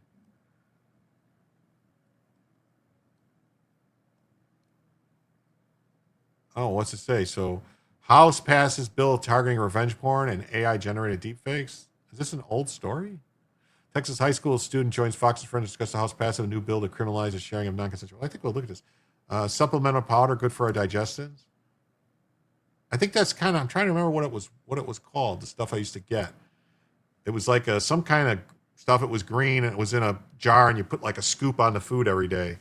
Oh, what's it say? So, House passes bill targeting revenge porn and AI-generated deepfakes. Is this an old story? Texas high school student joins Fox's friend to discuss the House passing a new bill to criminalize the sharing of non-consensual. I think we'll look at this. Supplemental powder, good for our digestions. I think that's kind of. I'm trying to remember what it was called. The stuff I used to get. It was like some kind of stuff. It was green and it was in a jar, and you put like a scoop on the food every day. It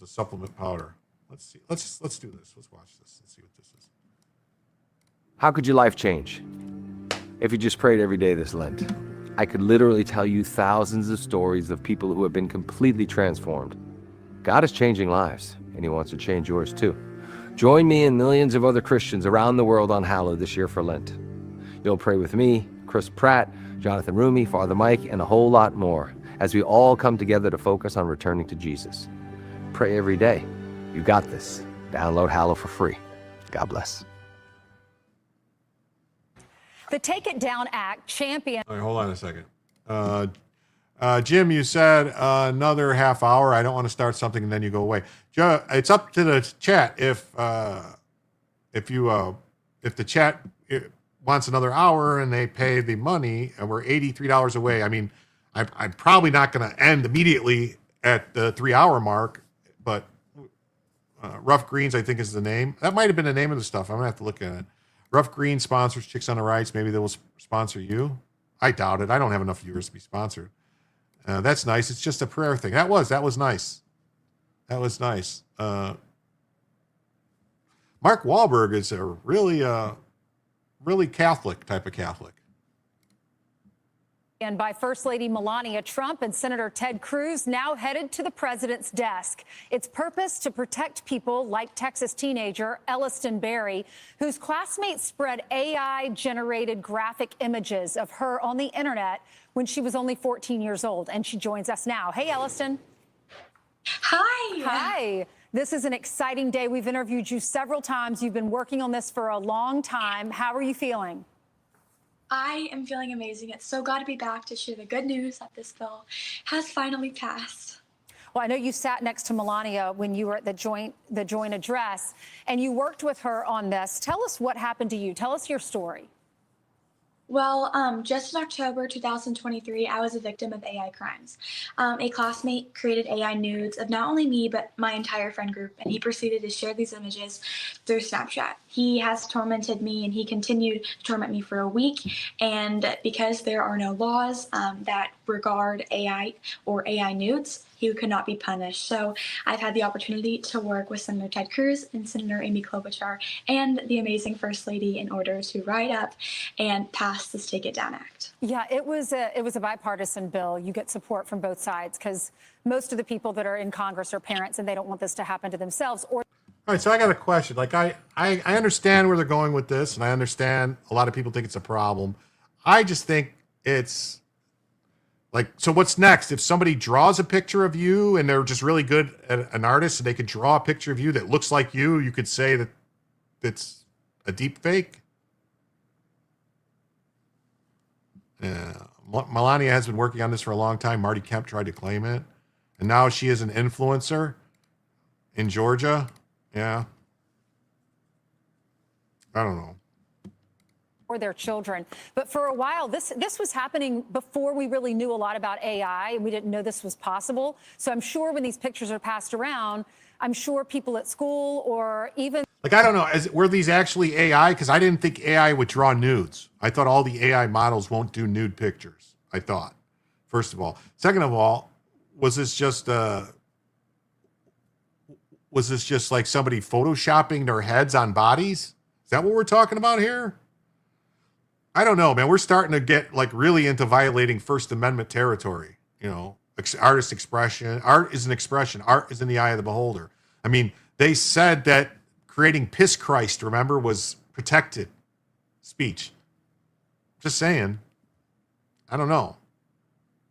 was a supplement powder. Let's see. Let's do this. Let's watch this. Let's see what this is. How could your life change if you just prayed every day this Lent? I could literally tell you thousands of stories of people who have been completely transformed. God is changing lives, and he wants to change yours too. Join me and millions of other Christians around the world on Hallowed this year for Lent. You'll pray with me, Chris Pratt, Jonathan Rumi, Father Mike, and a whole lot more as we all come together to focus on returning to Jesus. Pray every day. You got this. Download Hallowed for free. God bless. The Take It Down Act champion. All right, hold on a second. Jim, you said another half hour. I don't want to start something and then you go away. Joe, it's up to the chat if the chat wants another hour and they pay the money and we're $83 away. I mean, I'm probably not going to end immediately at the 3 hour mark, but Rough Greens, I think, is the name. That might have been the name of the stuff. I'm gonna have to look at it. Rough Green sponsors Chicks on the Rights. Maybe they will sponsor you. I doubt it. I don't have enough viewers to be sponsored. That's nice. It's just a prayer thing. That was nice. That was nice. Mark Wahlberg is a really Catholic type of Catholic. And by First Lady Melania Trump and Senator Ted Cruz, now headed to the president's desk. Its purpose to protect people like Texas teenager Elliston Berry, whose classmates spread AI-generated graphic images of her on the internet when she was only 14 years old. And she joins us now. Hey, Elliston. Hi. Hi. This is an exciting day. We've interviewed you several times. You've been working on this for a long time. How are you feeling? I am feeling amazing. It's so glad to be back to share the good news that this bill has finally passed. Well, I know you sat next to Melania when you were at the joint address, and you worked with her on this. Tell us what happened to you. Tell us your story. Well, just in October 2023, I was a victim of AI crimes. A classmate created AI nudes of not only me, but my entire friend group, and he proceeded to share these images through Snapchat. He has tormented me, and he continued to torment me for a week. And because there are no laws that regard AI or AI nudes, he could not be punished. So I've had the opportunity to work with Senator Ted Cruz and Senator Amy Klobuchar and the amazing First Lady in order to write up and pass this Take It Down Act. Yeah, it was a bipartisan bill. You get support from both sides because most of the people that are in Congress are parents and they don't want this to happen to themselves. All right, so I got a question. Like I understand where they're going with this, and I understand a lot of people think it's a problem. I just think it's like, so what's next? If somebody draws a picture of you and they're just really good at an artist and they could draw a picture of you that looks like you could say that it's a deep fake? Melania has been working on this for a long time. Marty Kemp tried to claim it. And now she is an influencer in Georgia. Yeah. I don't know. Or their children. But for a while, this was happening before we really knew a lot about AI, and we didn't know this was possible. So I'm sure when these pictures are passed around, I'm sure people at school or even... Like, I don't know, were these actually AI? Because I didn't think AI would draw nudes. I thought all the AI models won't do nude pictures, I thought, first of all. Second of all, was this just like somebody photoshopping their heads on bodies? Is that what we're talking about here? I don't know, man. We're starting to get like really into violating First Amendment territory. You know, artist expression. Art is an expression. Art is in the eye of the beholder. I mean, they said that creating Piss Christ, remember, was protected speech. Just saying. I don't know.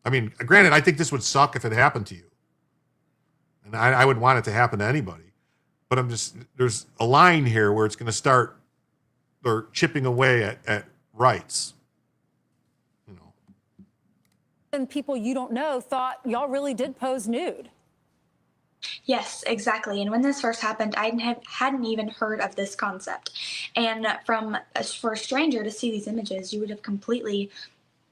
I mean, granted, I think this would suck if it happened to you. And I would want it to happen to anybody. But there's a line here where it's going to start, or chipping away at rights. And people you don't know thought y'all really did pose nude. Yes, exactly. And when this first happened, hadn't even heard of this concept. And for a stranger to see these images, you would have completely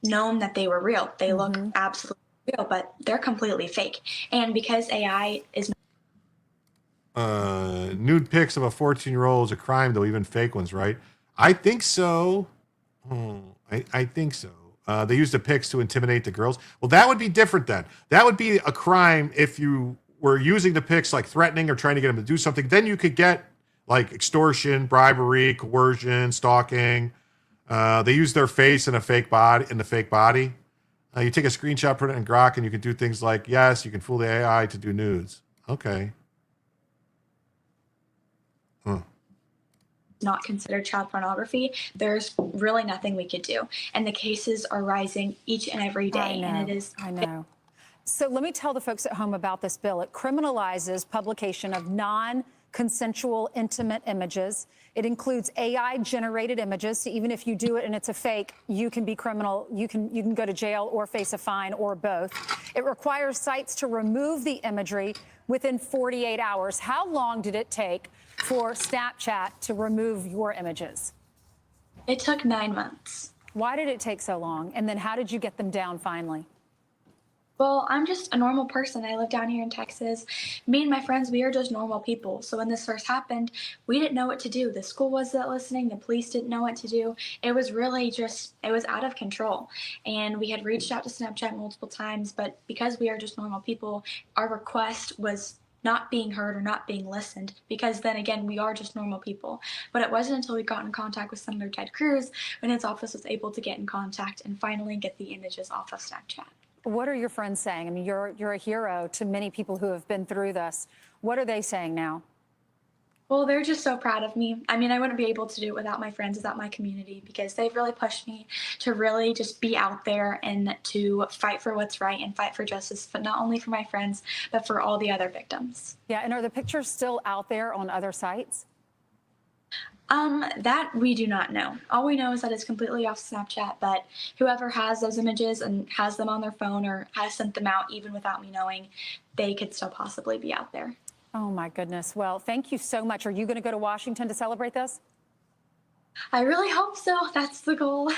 known that they were real. They look absolutely real, but they're completely fake. And because AI is nude pics of a 14-year-old is a crime, though, even fake ones, right? I think so. I think so. They use the pics to intimidate the girls. Well, that would be different then. That would be a crime if you were using the pics like threatening or trying to get them to do something. Then you could get like extortion, bribery, coercion, stalking. They use their face in the fake body. You take a screenshot, put it in Grok, and you can do things like, yes, you can fool the AI to do nudes. Okay. not considered child pornography, there's really nothing we could do. And the cases are rising each and every day. And it is. I know. So let me tell the folks at home about this bill. It criminalizes publication of non-consensual intimate images. It includes AI-generated images. So even if you do it and it's a fake, you can be criminal. You can go to jail or face a fine or both. It requires sites to remove the imagery within 48 hours. How long did it take for Snapchat to remove your images? It took 9 months. Why did it take so long? And then how did you get them down finally? Well, I'm just a normal person. I live down here in Texas. Me and my friends, we are just normal people. So when this first happened, we didn't know what to do. The school wasn't listening. The police didn't know what to do. It was really just, it was out of control. And we had reached out to Snapchat multiple times, but because we are just normal people, our request was not being heard or not being listened, because then again, we are just normal people. But it wasn't until we got in contact with Senator Ted Cruz when his office was able to get in contact and finally get the images off of Snapchat. What are your friends saying? I mean, you're a hero to many people who have been through this. What are they saying now? Well, they're just so proud of me. I mean, I wouldn't be able to do it without my friends, without my community, because they've really pushed me to really just be out there and to fight for what's right and fight for justice, but not only for my friends, but for all the other victims. Yeah, and are the pictures still out there on other sites? That we do not know. All we know is that it's completely off Snapchat, but whoever has those images and has them on their phone or has sent them out even without me knowing, they could still possibly be out there. Oh my goodness. Well, thank you so much. Are you going to go to Washington to celebrate this? I really hope so. That's the goal.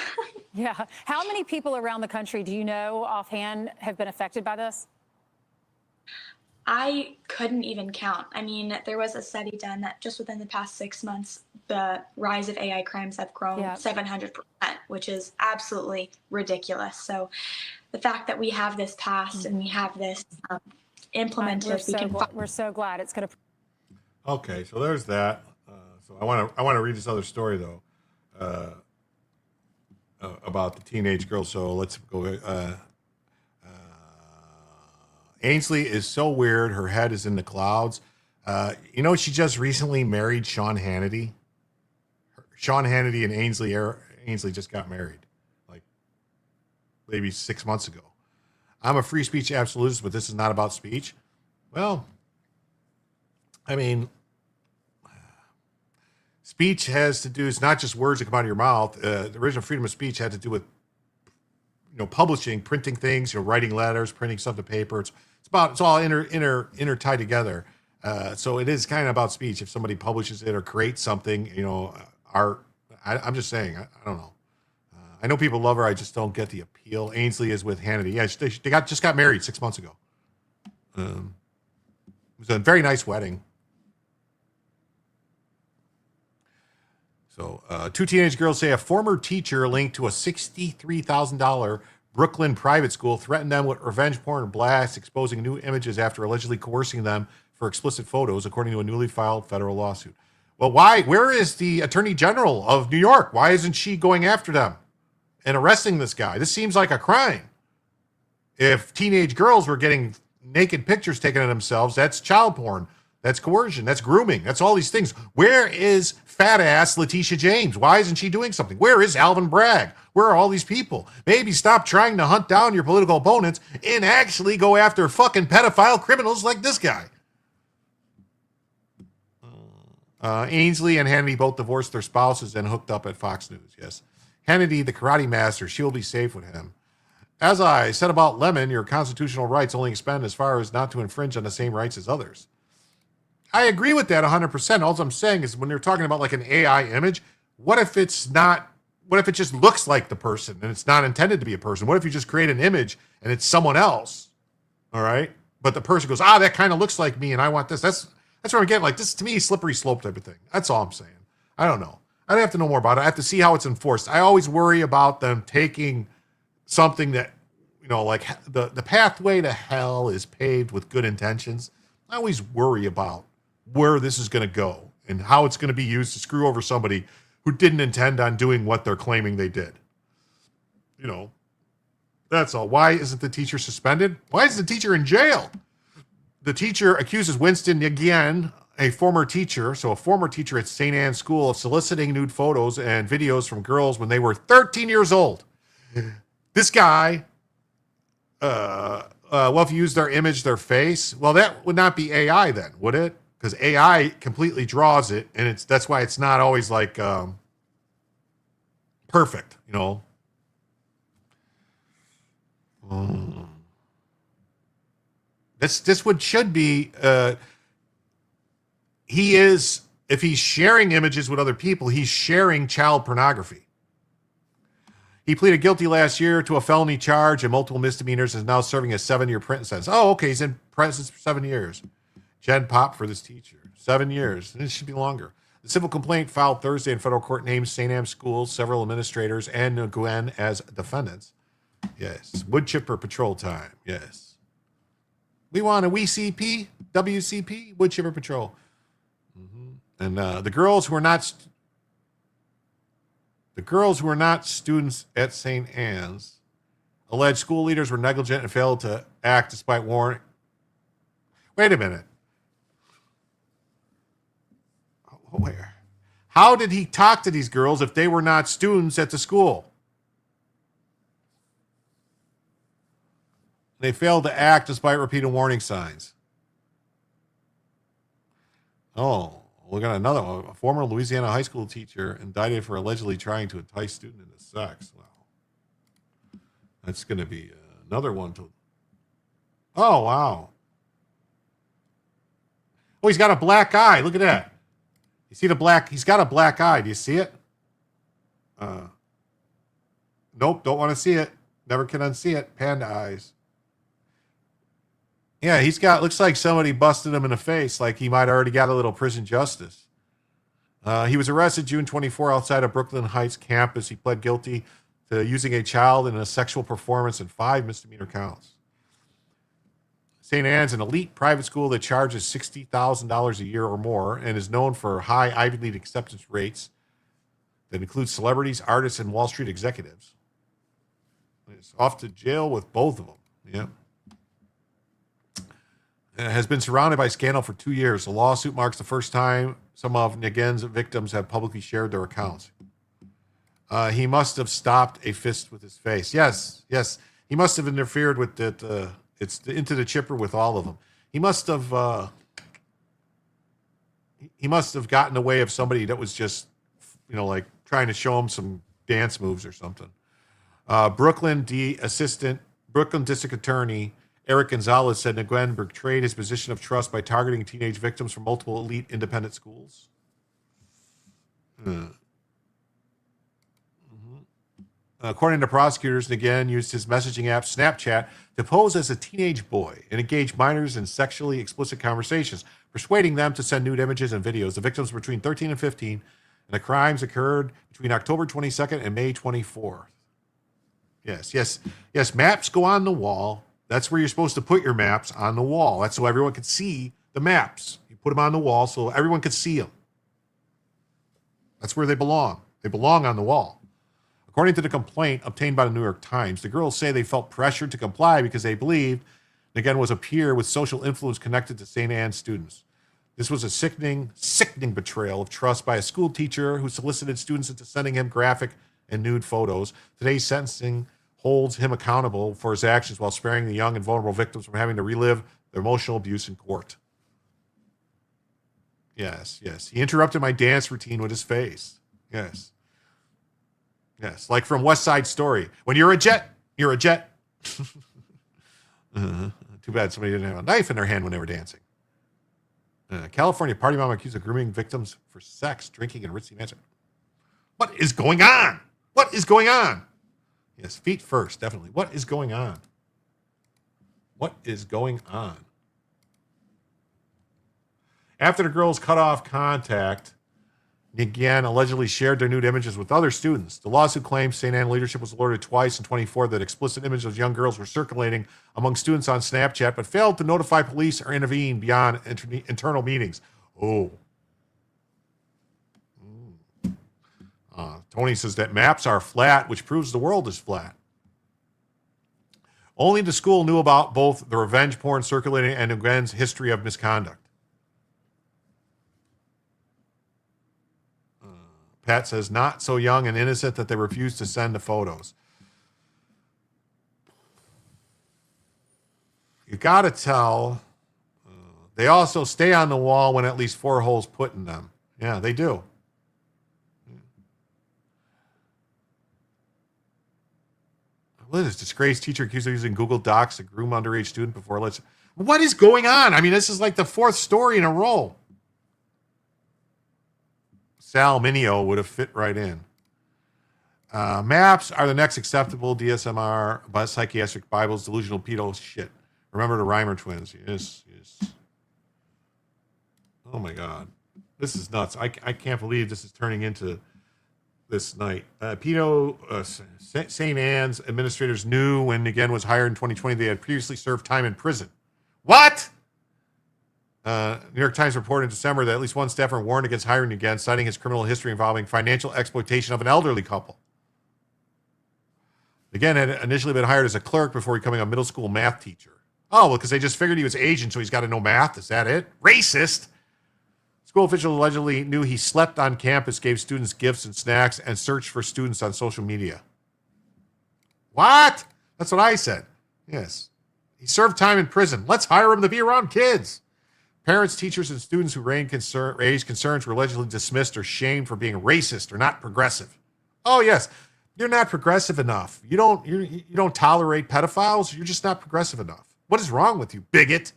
Yeah. How many people around the country do you know offhand have been affected by this? I couldn't even count. I mean, there was a study done that just within the past 6 months, the rise of AI crimes have grown 700%, which is absolutely ridiculous. So the fact that we have this passed and we have this implemented, we're so glad it's going to. Okay, so there's that. So I want to read this other story though about the teenage girl. So let's go. Ainsley is so weird. Her head is in the clouds. You know, she just recently married Sean Hannity. Sean Hannity and Ainsley just got married, like maybe 6 months ago. I'm a free speech absolutist, but this is not about speech. Well, I mean, speech has to do, it's not just words that come out of your mouth. The original freedom of speech had to do with, publishing, printing things, writing letters, printing stuff to paper. It's all intertied together. So it is kind of about speech. If somebody publishes it or creates something, art, I'm just saying, I don't know. I know people love her. I just don't get the appeal. Ainsley is with Hannity. Yeah, they just got married 6 months ago. It was a very nice wedding. So, two teenage girls say a former teacher linked to a $63,000 Brooklyn private school threatened them with revenge porn blasts, exposing new images after allegedly coercing them for explicit photos, according to a newly filed federal lawsuit. Well, why? Where is the Attorney General of New York? Why isn't she going after them and arresting this guy? This seems like a crime. If teenage girls were getting naked pictures taken of themselves, that's child porn. That's coercion. That's grooming. That's all these things. Where is fat ass Letitia James? Why isn't she doing something? Where is Alvin Bragg? Where are all these people? Maybe stop trying to hunt down your political opponents and actually go after fucking pedophile criminals like this guy. Ainsley and Hannity both divorced their spouses and hooked up at Fox News. Yes. Hannity, the karate master, she'll be safe with him. As I said about Lemon, your constitutional rights only expand as far as not to infringe on the same rights as others. I agree with that 100%. All I'm saying is when you're talking about like an AI image, what if it just looks like the person and it's not intended to be a person? What if you just create an image and it's someone else? All right. But the person goes, that kind of looks like me and I want this. That's what I'm getting. Like, this to me, slippery slope type of thing. That's all I'm saying. I don't know. I'd have to know more about it. I have to see how it's enforced. I always worry about them taking something that, like the pathway to hell is paved with good intentions. I always worry about where this is going to go and how it's going to be used to screw over somebody who didn't intend on doing what they're claiming they did. That's all. Why isn't the teacher suspended? Why is the teacher in jail? The teacher accuses Winston again, a former teacher at St. Anne's School, of soliciting nude photos and videos from girls when they were 13 years old. This guy, if you use their image, their face, well, that would not be AI then, would it? Because AI completely draws it, and that's why it's not always like perfect, This would should be if he's sharing images with other people, he's sharing child pornography. He pleaded guilty last year to a felony charge and multiple misdemeanors and is now serving a 7-year prison sentence. Oh, okay, he's in prison for 7 years. Jen Pop for this teacher. 7 years. This should be longer. The civil complaint filed Thursday in federal court names St. Anne's Schools, several administrators, and Nguyen as defendants. Yes. Wood chipper patrol time. Yes. We want a WCP, wood chipper patrol. And the girls who are not students at St. Anne's alleged school leaders were negligent and failed to act despite warning. Wait a minute. Where? How did he talk to these girls if they were not students at the school? They failed to act despite repeated warning signs. Oh, we got another one. A former Louisiana high school teacher indicted for allegedly trying to entice student into sex. Wow. That's going to be another one to... Oh, wow. Oh, he's got a black eye. Look at that. You see the black? He's got a black eye. Do you see it? Nope, don't want to see it. Never can unsee it. Panda eyes. Yeah, looks like somebody busted him in the face, like he might already got a little prison justice. He was arrested June 24 outside of Brooklyn Heights campus. He pled guilty to using a child in a sexual performance and 5 misdemeanor counts. St. Anne's, an elite private school that charges $60,000 a year or more and is known for high Ivy League acceptance rates that include celebrities, artists, and Wall Street executives. It's off to jail with both of them. Yeah. Has been surrounded by scandal for 2 years. The lawsuit marks the first time some of Nguyen's victims have publicly shared their accounts. He must have stopped a fist with his face. Yes. He must have interfered with it. It's into the chipper with all of them. He must have gotten in the way of somebody that was just, like trying to show him some dance moves or something. Brooklyn District Attorney Eric Gonzalez said Nguyen betrayed his position of trust by targeting teenage victims from multiple elite independent schools. According to prosecutors, Nguyen used his messaging app Snapchat to pose as a teenage boy and engage minors in sexually explicit conversations, persuading them to send nude images and videos. The victims were between 13 and 15, and the crimes occurred between October 22nd and May 24th. Yes. Maps go on the wall. That's where you're supposed to put your maps, on the wall. That's so everyone can see the maps. You put them on the wall so everyone can see them. That's where they belong. They belong on the wall. According to the complaint obtained by the New York Times, the girls say they felt pressured to comply because they believed Nguyen was a peer with social influence connected to St. Anne's students. This was a sickening betrayal of trust by a school teacher who solicited students into sending him graphic and nude photos. Today's sentencing holds him accountable for his actions while sparing the young and vulnerable victims from having to relive their emotional abuse in court. Yes. He interrupted my dance routine with his face. Yes. Like from West Side Story. When you're a jet, you're a jet. Too bad somebody didn't have a knife in their hand when they were dancing. California party mom accused of grooming victims for sex, drinking, and ritzy mansion. What is going on? What is going on? Yes, feet first, definitely. What is going on? What is going on? After the girls cut off contact, again allegedly shared their nude images with other students. The lawsuit claims St. Anne leadership was alerted twice in 24 that explicit images of young girls were circulating among students on Snapchat, but failed to notify police or intervene beyond internal meetings. Oh. Tony says that maps are flat, which proves the world is flat. Only the school knew about both the revenge porn circulating and Nguyen's history of misconduct. Pat says, not so young and innocent that they refused to send the photos. You got to tell. They also stay on the wall when at least 4 holes put in them. Yeah, they do. What is disgraced teacher accused of using Google Docs to groom underage student before let's... What is going on? I mean, this is like the 4th story in a row. Sal Mineo would have fit right in. Maps are the next acceptable DSMR, but psychiatric Bibles, delusional pedo shit. Remember the Reimer twins. Yes, yes. Oh my God. This is nuts. I can't believe this is turning into this night. St. Anne's administrators knew when Nguyen was hired in 2020 they had previously served time in prison. What? New York Times reported in December that at least one staffer warned against hiring again, citing his criminal history involving financial exploitation of an elderly couple. Again, had initially been hired as a clerk before becoming a middle school math teacher. Oh, well, because they just figured he was Asian, so he's got to know math. Is that it? Racist. School officials allegedly knew he slept on campus, gave students gifts and snacks, and searched for students on social media. What? That's what I said. Yes. He served time in prison. Let's hire him to be around kids. Parents, teachers, and students who raised concerns were allegedly dismissed or shamed for being racist or not progressive. Oh, yes. You're not progressive enough. You don't tolerate pedophiles. You're just not progressive enough. What is wrong with you, bigot?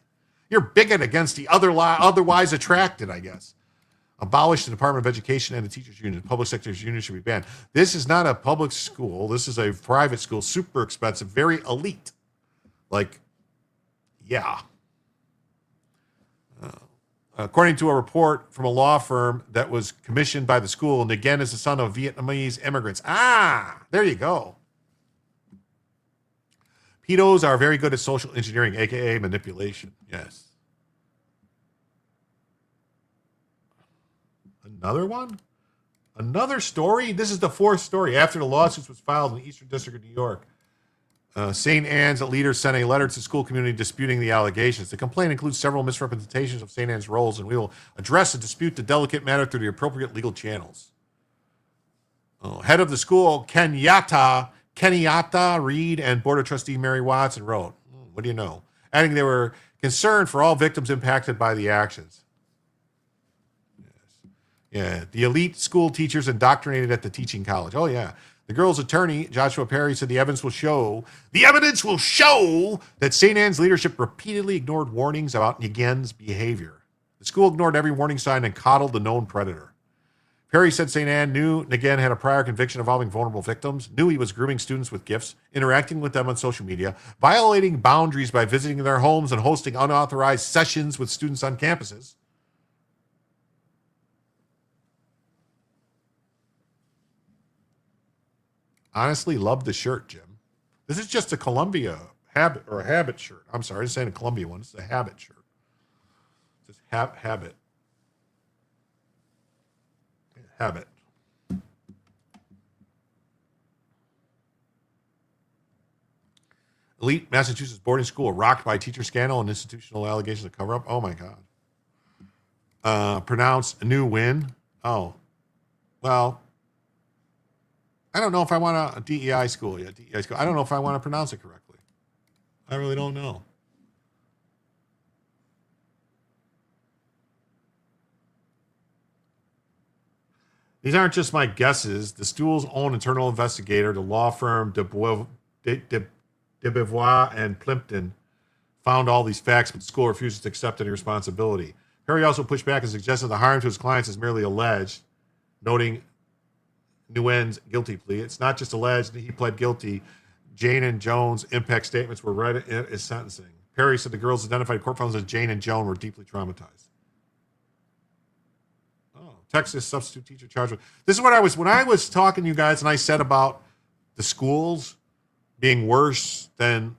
You're bigot against the otherwise attracted, I guess. Abolish the Department of Education and the Teachers Union. The public sector's union should be banned. This is not a public school. This is a private school, super expensive, very elite. Like, yeah. According to a report from a law firm that was commissioned by the school, Nguyen is the son of Vietnamese immigrants. Ah, there you go. Pedos are very good at social engineering, a.k.a. manipulation. Yes. Another one? Another story? This is the 4th story. After the lawsuit was filed in the Eastern District of New York, St. Anne's leaders sent a letter to the school community disputing the allegations. The complaint includes several misrepresentations of St. Anne's roles, and we will address and dispute the delicate matter through the appropriate legal channels. Head of the school, Kenyatta Reed, and Board of Trustee Mary Watson wrote, what do you know? Adding they were concerned for all victims impacted by the actions. Yes. Yeah, the elite school teachers indoctrinated at the teaching college. Oh, yeah. The girl's attorney, Joshua Perry, said the evidence will show that St. Anne's leadership repeatedly ignored warnings about Nguyen's behavior. The school ignored every warning sign and coddled the known predator. Perry said St. Anne knew Nguyen had a prior conviction involving vulnerable victims, knew he was grooming students with gifts, interacting with them on social media, violating boundaries by visiting their homes and hosting unauthorized sessions with students on campuses. Honestly, love the shirt, Jim. This is just a Columbia habit shirt. I'm sorry, I'm saying a Columbia one. It's a habit shirt. It's just habit. Habit. Elite Massachusetts boarding school rocked by teacher scandal and institutional allegations of cover-up. Oh, my God. Pronounced a new win. Oh. Well, I don't know if I want a DEI school yet. DEI school. I don't know if I want to pronounce it correctly. I really don't know. These aren't just my guesses. The school's own internal investigator, the law firm de Beauvoir and Plimpton found all these facts, but the school refuses to accept any responsibility. Perry also pushed back and suggested the harm to his clients is merely alleged, noting Nguyen's guilty plea. It's not just alleged that he pled guilty. Jane and Joan's impact statements were read at his sentencing. Perry said the girls identified court filings as Jane and Joan were deeply traumatized. Oh, Texas substitute teacher charged with. This is what when I was talking to you guys and I said about the schools being worse than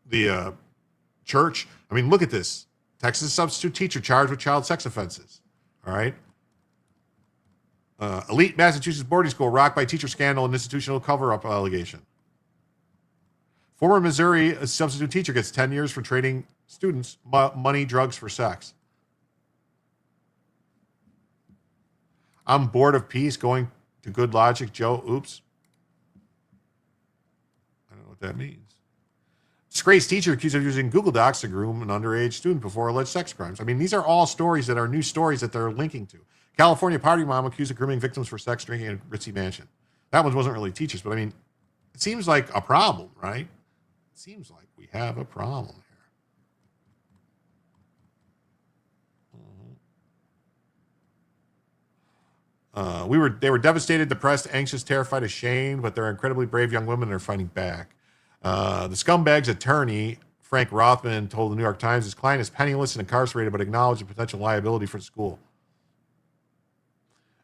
the church. I mean, look at this. Texas substitute teacher charged with child sex offenses. All right. Elite Massachusetts boarding school rocked by teacher scandal and institutional cover-up allegation. Former Missouri substitute teacher gets 10 years for trading students money, drugs for sex. I'm bored of peace going to good logic, Joe. Oops. I don't know what that means. Disgraced teacher accused of using Google Docs to groom an underage student before alleged sex crimes. I mean, these are all stories that are new stories that they're linking to. California party mom accused of grooming victims for sex drinking in a ritzy mansion. That one wasn't really teachers, but I mean, it seems like a problem, right? It seems like we have a problem here. They were devastated, depressed, anxious, terrified, ashamed, but they're incredibly brave young women and are fighting back. The scumbag's attorney, Frank Rothman, told the New York Times his client is penniless and incarcerated, but acknowledged the potential liability for the school.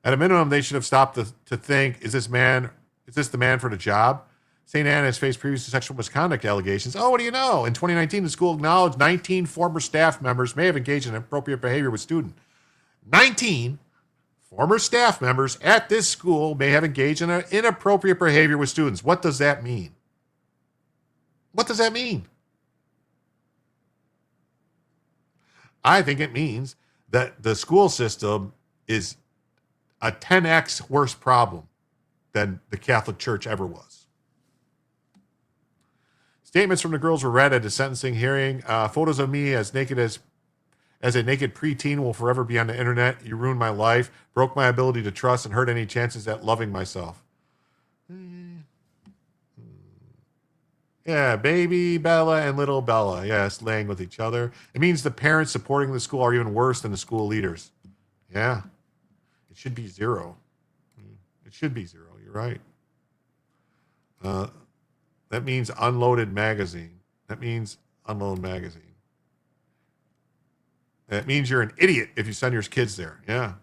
At a minimum, they should have stopped to think, is this the man for the job? St. Anne has faced previous sexual misconduct allegations. Oh, what do you know? In 2019, the school acknowledged 19 former staff members may have engaged in inappropriate behavior with students. 19 former staff members at this school may have engaged in inappropriate behavior with students. What does that mean? What does that mean? I think it means that the school system is a 10x worse problem than the Catholic Church ever was. Statements from the girls were read at a sentencing hearing. Photos of me as a naked preteen will forever be on the internet. You ruined my life, broke my ability to trust, and hurt any chances at loving myself. Yeah, baby Bella and little Bella. Yes, laying with each other. It means the parents supporting the school are even worse than the school leaders. Yeah. It should be 0. It should be 0. You're right. That means Unloaded Magazine. That means Unload Magazine. That means you're an idiot if you send your kids there. Yeah.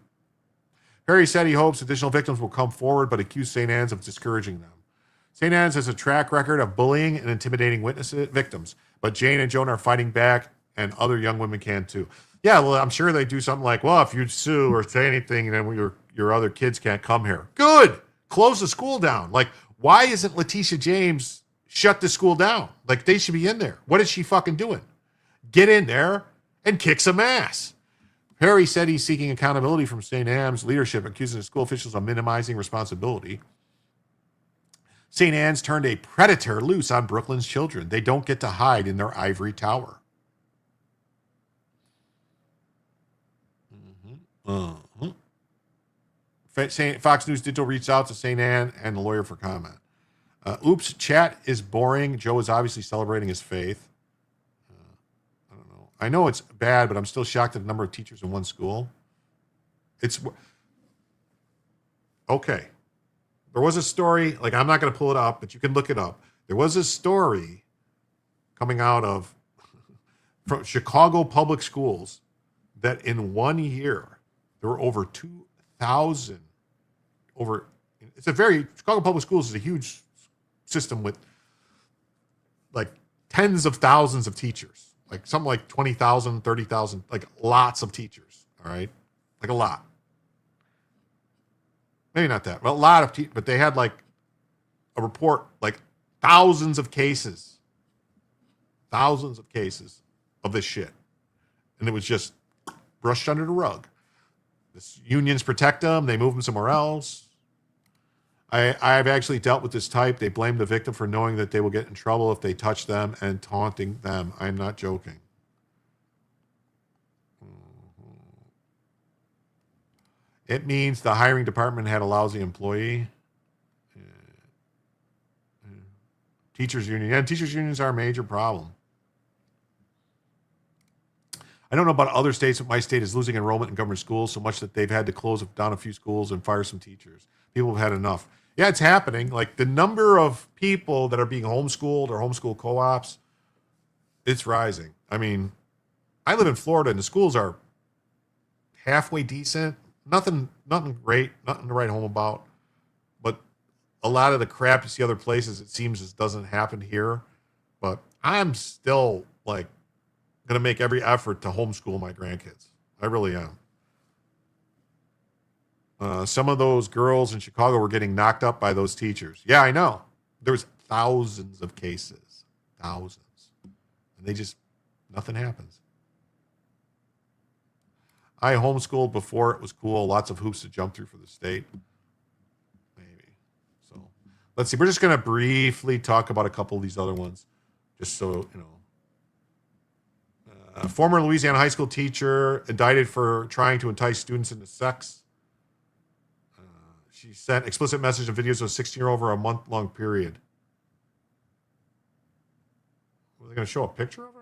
Perry said he hopes additional victims will come forward, but accused St. Anne's of discouraging them. St. Anne's has a track record of bullying and intimidating victims, but Jane and Joan are fighting back, and other young women can too. Yeah, well, I'm sure they do something like, well, if you sue or say anything, then your other kids can't come here. Good. Close the school down. Like, why isn't Letitia James shut the school down? Like, they should be in there. What is she fucking doing? Get in there and kick some ass. Perry said he's seeking accountability from St. Anne's leadership, accusing the school officials of minimizing responsibility. St. Anne's turned a predator loose on Brooklyn's children. They don't get to hide in their ivory tower. Fox News Digital reached out to St. Anne and the lawyer for comment. Oops, chat is boring. Joe is obviously celebrating his faith. I don't know. I know it's bad, but I'm still shocked at the number of teachers in one school. It's okay. There was a story, like I'm not going to pull it up, but you can look it up. There was a story coming out of from Chicago public schools that in 1 year, there were over 2,000, Chicago public schools is a huge system with like tens of thousands of teachers, like something like 20,000, 30,000, like lots of teachers, all right? Like a lot. Maybe not that, but a lot of teachers, but they had like a report, like thousands of cases of this shit. And it was just brushed under the rug. The unions protect them. They move them somewhere else. I've actually dealt with this type. They blame the victim for knowing that they will get in trouble if they touch them and taunting them. I'm not joking. It means the hiring department had a lousy employee. Teachers union. Yeah, teachers unions are a major problem. I don't know about other states, but my state is losing enrollment in government schools so much that they've had to close down a few schools and fire some teachers. People have had enough. Yeah, it's happening. Like the number of people that are being homeschooled or homeschool co-ops, it's rising. I mean, I live in Florida and the schools are halfway decent. Nothing great, nothing to write home about. But a lot of the crap you see other places, it seems just doesn't happen here. But I'm still like going to make every effort to homeschool my grandkids. I really am. Some of those girls in Chicago were getting knocked up by those teachers. Yeah, I know. There's thousands of cases. Thousands. And nothing happens. I homeschooled before it was cool. Lots of hoops to jump through for the state. Maybe. So let's see. We're just going to briefly talk about a couple of these other ones. Just so, you know. Former Louisiana high school teacher indicted for trying to entice students into sex. She sent explicit messages and videos of a 16-year-old over a month-long period. Were they going to show a picture of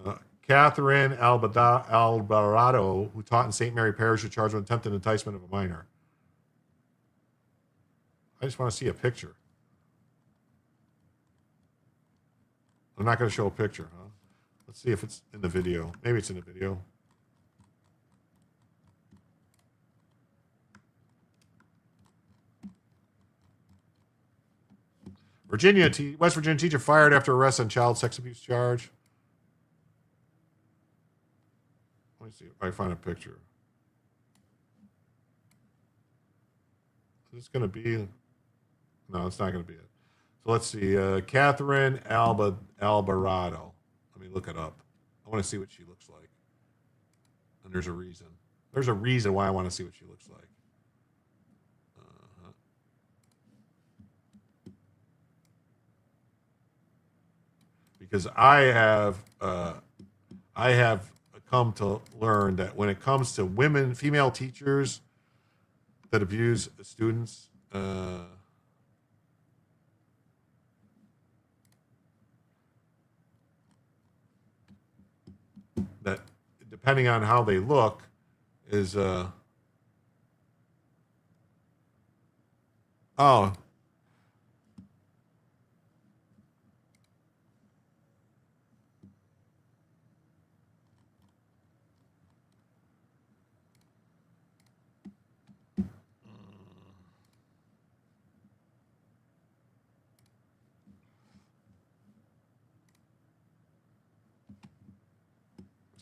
her? Catherine Alvarado, who taught in St. Mary Parish, was charged with attempted enticement of a minor. I just want to see a picture. I'm not going to show a picture, huh? Let's see if it's in the video. Maybe it's in the video. West Virginia teacher fired after arrest on child sex abuse charge. Let me see if I find a picture. Is this going to be? No, it's not going to be it. So let's see. Catherine Alvarado. Let me look it up. I want to see what she looks like. And there's a reason. There's a reason why I want to see what she looks like. Because I have come to learn that when it comes to female teachers that abuse students, that depending on how they look is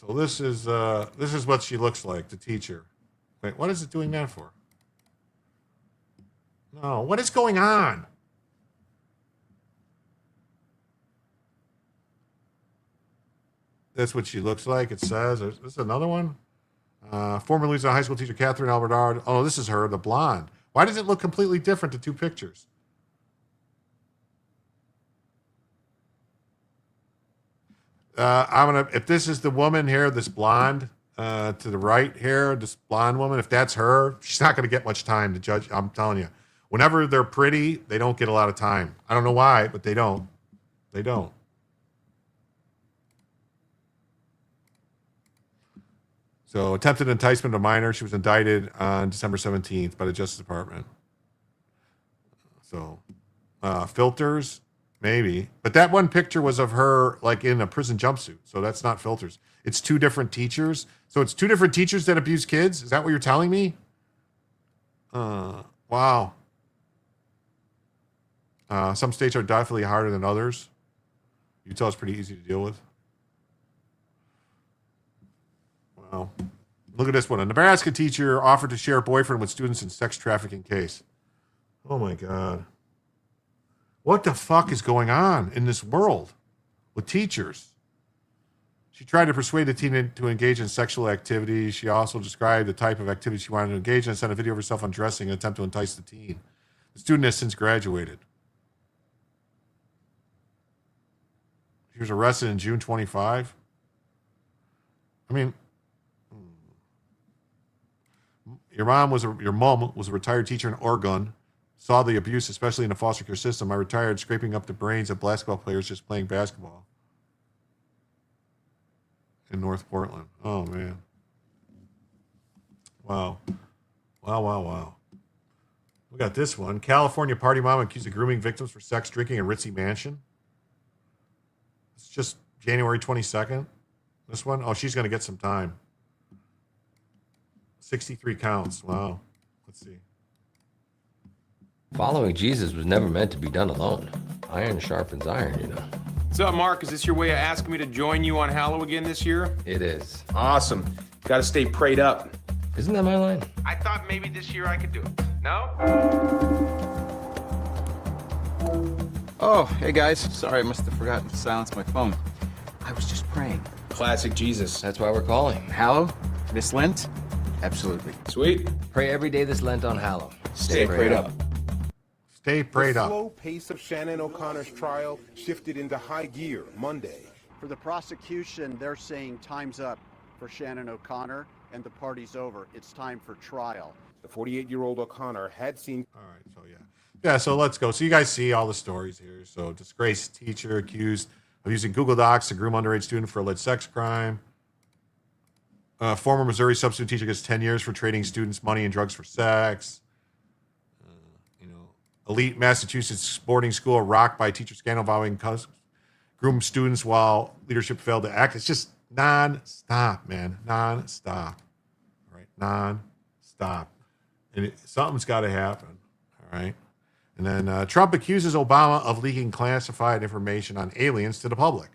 so this is what she looks like, the teacher. Wait, what is it doing that for? No, what is going on? That's what she looks like. It says. This is another one. Former Louisiana high school teacher Catherine Alvarado. Oh, this is her, the blonde. Why does it look completely different, the two pictures? If this is the woman here, this blonde to the right here, this blonde woman, if that's her, she's not going to get much time to judge. I'm telling you, whenever they're pretty, they don't get a lot of time. I don't know why, but they don't. They don't. So attempted enticement of a minor. She was indicted on December 17th by the Justice Department. So filters. Maybe. But that one picture was of her like in a prison jumpsuit. So that's not filters. It's two different teachers. So it's two different teachers that abuse kids? Is that what you're telling me? Wow. Some states are definitely harder than others. Utah is pretty easy to deal with. Wow. Look at this one. A Nebraska teacher offered to share boyfriend with students in sex trafficking case. Oh my God. What the fuck is going on in this world with teachers? She tried to persuade the teen to engage in sexual activities. She also described the type of activity she wanted to engage in and sent a video of herself undressing in an attempt to entice the teen. The student has since graduated. She was arrested in June 25. I mean, your mom was a retired teacher in Oregon. saw the abuse, especially in the foster care system. I retired scraping up the brains of basketball players just playing basketball in North Portland. Oh, man. Wow. Wow. We got this one. California party mom accused of grooming victims for sex drinking in ritzy mansion. It's just January 22nd. This one? Oh, she's going to get some time. 63 counts. Wow. Let's see. Following Jesus was never meant to be done alone. Iron sharpens iron, you know. What's up, Mark? Is this your way of asking me to join you on Hallow again this year? It is. Awesome. Got to stay prayed up. Isn't that my line? I thought maybe this year I could do it. No? Oh, hey guys. Sorry, I must have forgotten to silence my phone. I was just praying. Classic Jesus. That's why we're calling. Hallow? This Lent? Absolutely. Sweet. Pray every day this Lent on Hallow. Stay prayed up. Stay prayed The up. slow pace of Shannon O'Connor's trial shifted into high gear Monday. For the prosecution, they're saying time's up for Shannon O'Connor and the party's over. It's time for trial. The 48-year-old O'Connor had seen... All right, so yeah. Yeah, so let's go. So you guys see all the stories here. So disgraced teacher accused of using Google Docs to groom underage student for alleged sex crime. Former Missouri substitute teacher gets 10 years for trading students money and drugs for sex. Elite Massachusetts boarding school rocked by teacher scandal involving groom students while leadership failed to act. It's just non-stop, man. Non-stop. All right, non-stop. And something's got to happen. All right. And then Trump accuses Obama of leaking classified information on aliens to the public.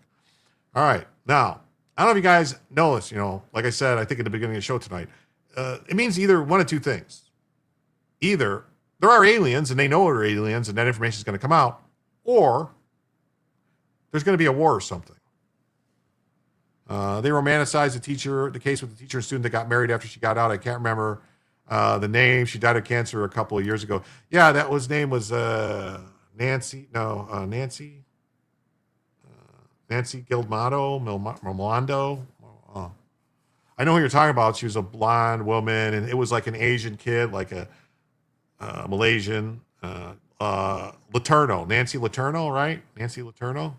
All right. Now, I don't know if you guys know this, like I said, I think at the beginning of the show tonight, it means either one of two things. Either there are aliens and they know they're aliens and that information is going to come out, or there's going to be a war or something. They romanticized the case with the teacher and student that got married after she got out. I can't remember the name. She died of cancer a couple of years ago. Yeah, name was Nancy. No, Nancy. Nancy Gilmado, Milando. I know who you're talking about. She was a blonde woman, and it was like an Asian kid, like a Malaysian. Letourneau. Nancy Letourneau, right? Nancy Letourneau.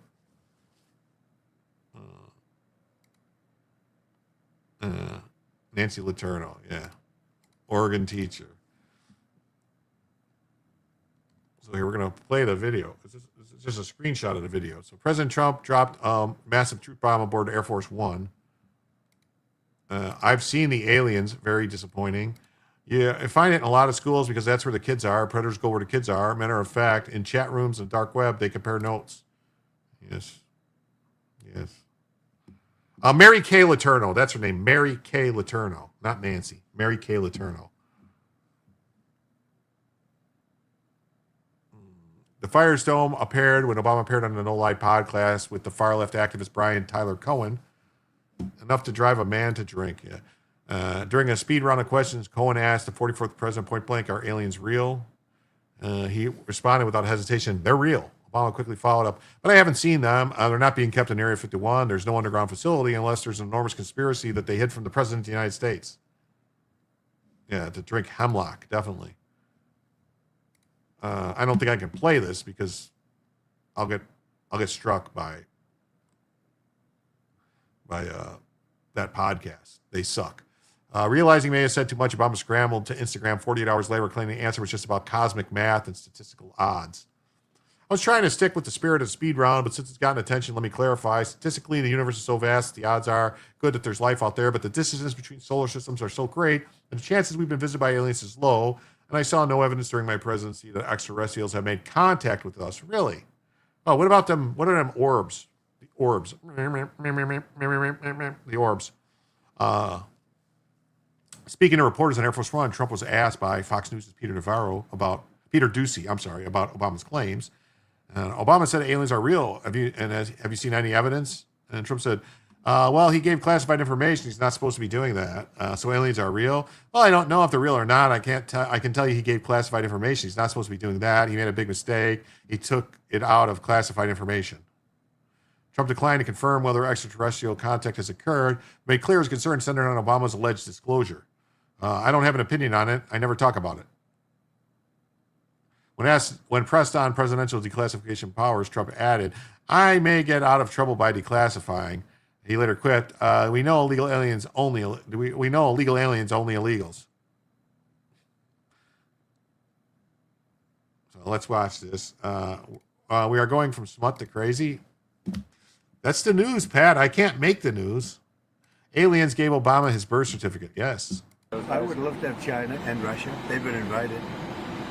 Nancy Letourneau, yeah. Oregon teacher. So here we're going to play the video. This is just a screenshot of the video. So President Trump dropped massive truth bomb aboard Air Force One. I've seen the aliens, very disappointing. Yeah, I find it in a lot of schools because that's where the kids are. Predators go where the kids are. Matter of fact, in chat rooms and dark web, they compare notes. Yes. Mary Kay Letourneau, that's her name. Mary Kay Letourneau, not Nancy. Mary Kay Letourneau. The Firestorm appeared when Obama appeared on the No Lie podcast with the far left activist Brian Tyler Cohen. Enough to drive a man to drink. Yeah. During a speed round of questions, Cohen asked the 44th president point blank, "Are aliens real?" He responded without hesitation, "They're real." Obama quickly followed up, "But I haven't seen them. They're not being kept in Area 51. There's no underground facility unless there's an enormous conspiracy that they hid from the president of the United States." Yeah, to drink hemlock, definitely. I don't think I can play this because I'll get struck by that podcast. They suck. Realizing he may have said too much, Obama scrambled to Instagram 48 hours later, claiming the answer was just about cosmic math and statistical odds. I was trying to stick with the spirit of the speed round, but since it's gotten attention, let me clarify. Statistically, the universe is so vast, the odds are good that there's life out there, but the distances between solar systems are so great, and the chances we've been visited by aliens is low, and I saw no evidence during my presidency that extraterrestrials have made contact with us. Really? Oh, what about them? What are them orbs? The orbs. The orbs. Speaking to reporters on Air Force One, Trump was asked by Fox News' Peter Doocy, about Obama's claims. Obama said aliens are real. Have you seen any evidence? And Trump said, well, he gave classified information. He's not supposed to be doing that. So aliens are real. Well, I don't know if they're real or not. I can tell you he gave classified information. He's not supposed to be doing that. He made a big mistake. He took it out of classified information. Trump declined to confirm whether extraterrestrial contact has occurred, made clear his concern centered on Obama's alleged disclosure. I don't have an opinion on it. I never talk about it. When pressed on presidential declassification powers, Trump added, "I may get out of trouble by declassifying." He later quipped, "We know illegal aliens only. We know illegal aliens only illegals." So let's watch this. We are going from smut to crazy. That's the news, Pat. I can't make the news. Aliens gave Obama his birth certificate. Yes. I would love to have China and Russia. They've been invited.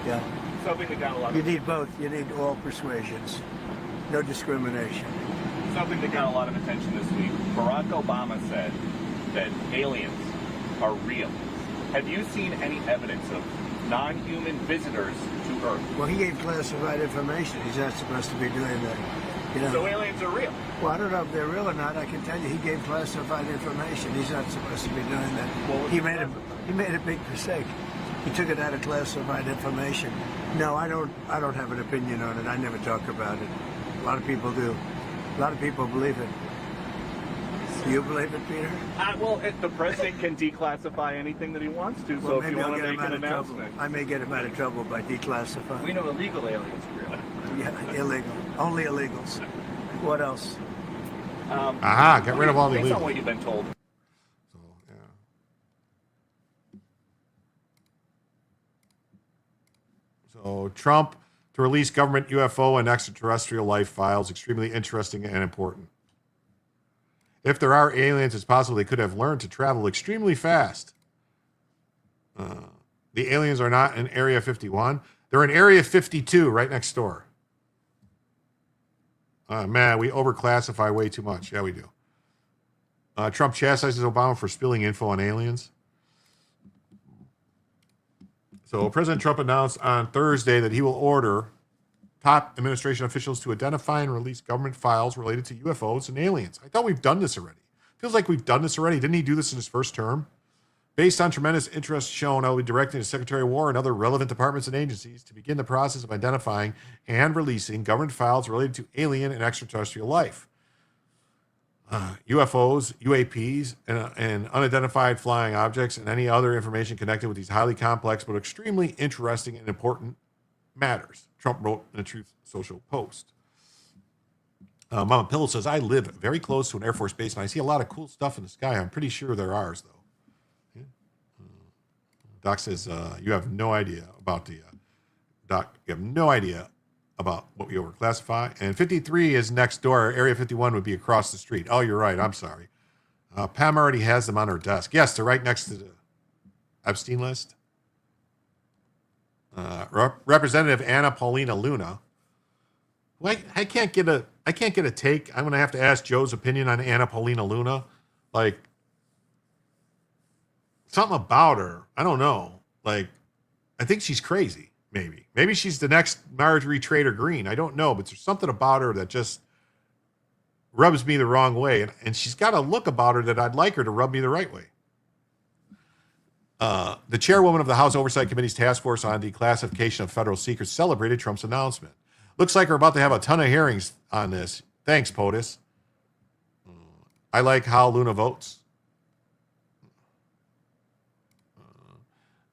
Yeah. Something that got a lot You of need both. You need all persuasions. No discrimination. something that got a lot of attention this week. Barack Obama said that aliens are real. Have you seen any evidence of non-human visitors to Earth? Well, he gave classified information. He's not supposed to be doing that. You know? So aliens are real. Well, I don't know if they're real or not. I can tell you he gave classified information. He's not supposed to be doing that. He made a big mistake. He took it out of classified information. No, I don't have an opinion on it. I never talk about it. A lot of people do. A lot of people believe it. Do you believe it, Peter? Well, the president can declassify anything that he wants to. Well, So if maybe you I'll want get to him make out an of trouble. announcement, I may get him out of trouble by declassifying. we know illegal aliens are real. Yeah, illegal. Only illegals. What else? Aha, get rid of all the Based on illegals. what you've been told. So Trump to release government UFO and extraterrestrial life files, extremely interesting and important. If there are aliens, it's possible they could have learned to travel extremely fast. The aliens are not in Area 51. They're in Area 52, right next door. Man, we overclassify way too much. Yeah, we do. Trump chastises Obama for spilling info on aliens. So President Trump announced on Thursday that he will order top administration officials to identify and release government files related to UFOs and aliens. I thought we've done this already. Feels like we've done this already. Didn't he do this in his first term? Based on tremendous interest shown, I will be directing the Secretary of War and other relevant departments and agencies to begin the process of identifying and releasing government files related to alien and extraterrestrial life. UFOs, UAPs, and unidentified flying objects, and any other information connected with these highly complex but extremely interesting and important matters, Trump wrote in a Truth Social post. Mama Pillow says, I live very close to an Air Force base, and I see a lot of cool stuff in the sky. I'm pretty sure they're ours, though. Yeah. Doc says, you have no idea about the... Doc, you have no idea about what we overclassify. And 53 is next door. Area 51 would be across the street. Oh, you're right. I'm sorry. Pam already has them on her desk. Yes, they're right next to the Epstein list. Representative Anna Paulina Luna. Well, I can't get a take. I'm going to have to ask Joe's opinion on Anna Paulina Luna. Like, something about her. I don't know. Like, I think she's crazy. Maybe she's the next Marjorie Trader Green. I don't know, but there's something about her that just rubs me the wrong way. And she's got a look about her that I'd like her to rub me the right way. The chairwoman of the House Oversight Committee's task force on declassification of federal secrets celebrated Trump's announcement. Looks like we're about to have a ton of hearings on this. Thanks, POTUS. I like how Luna votes.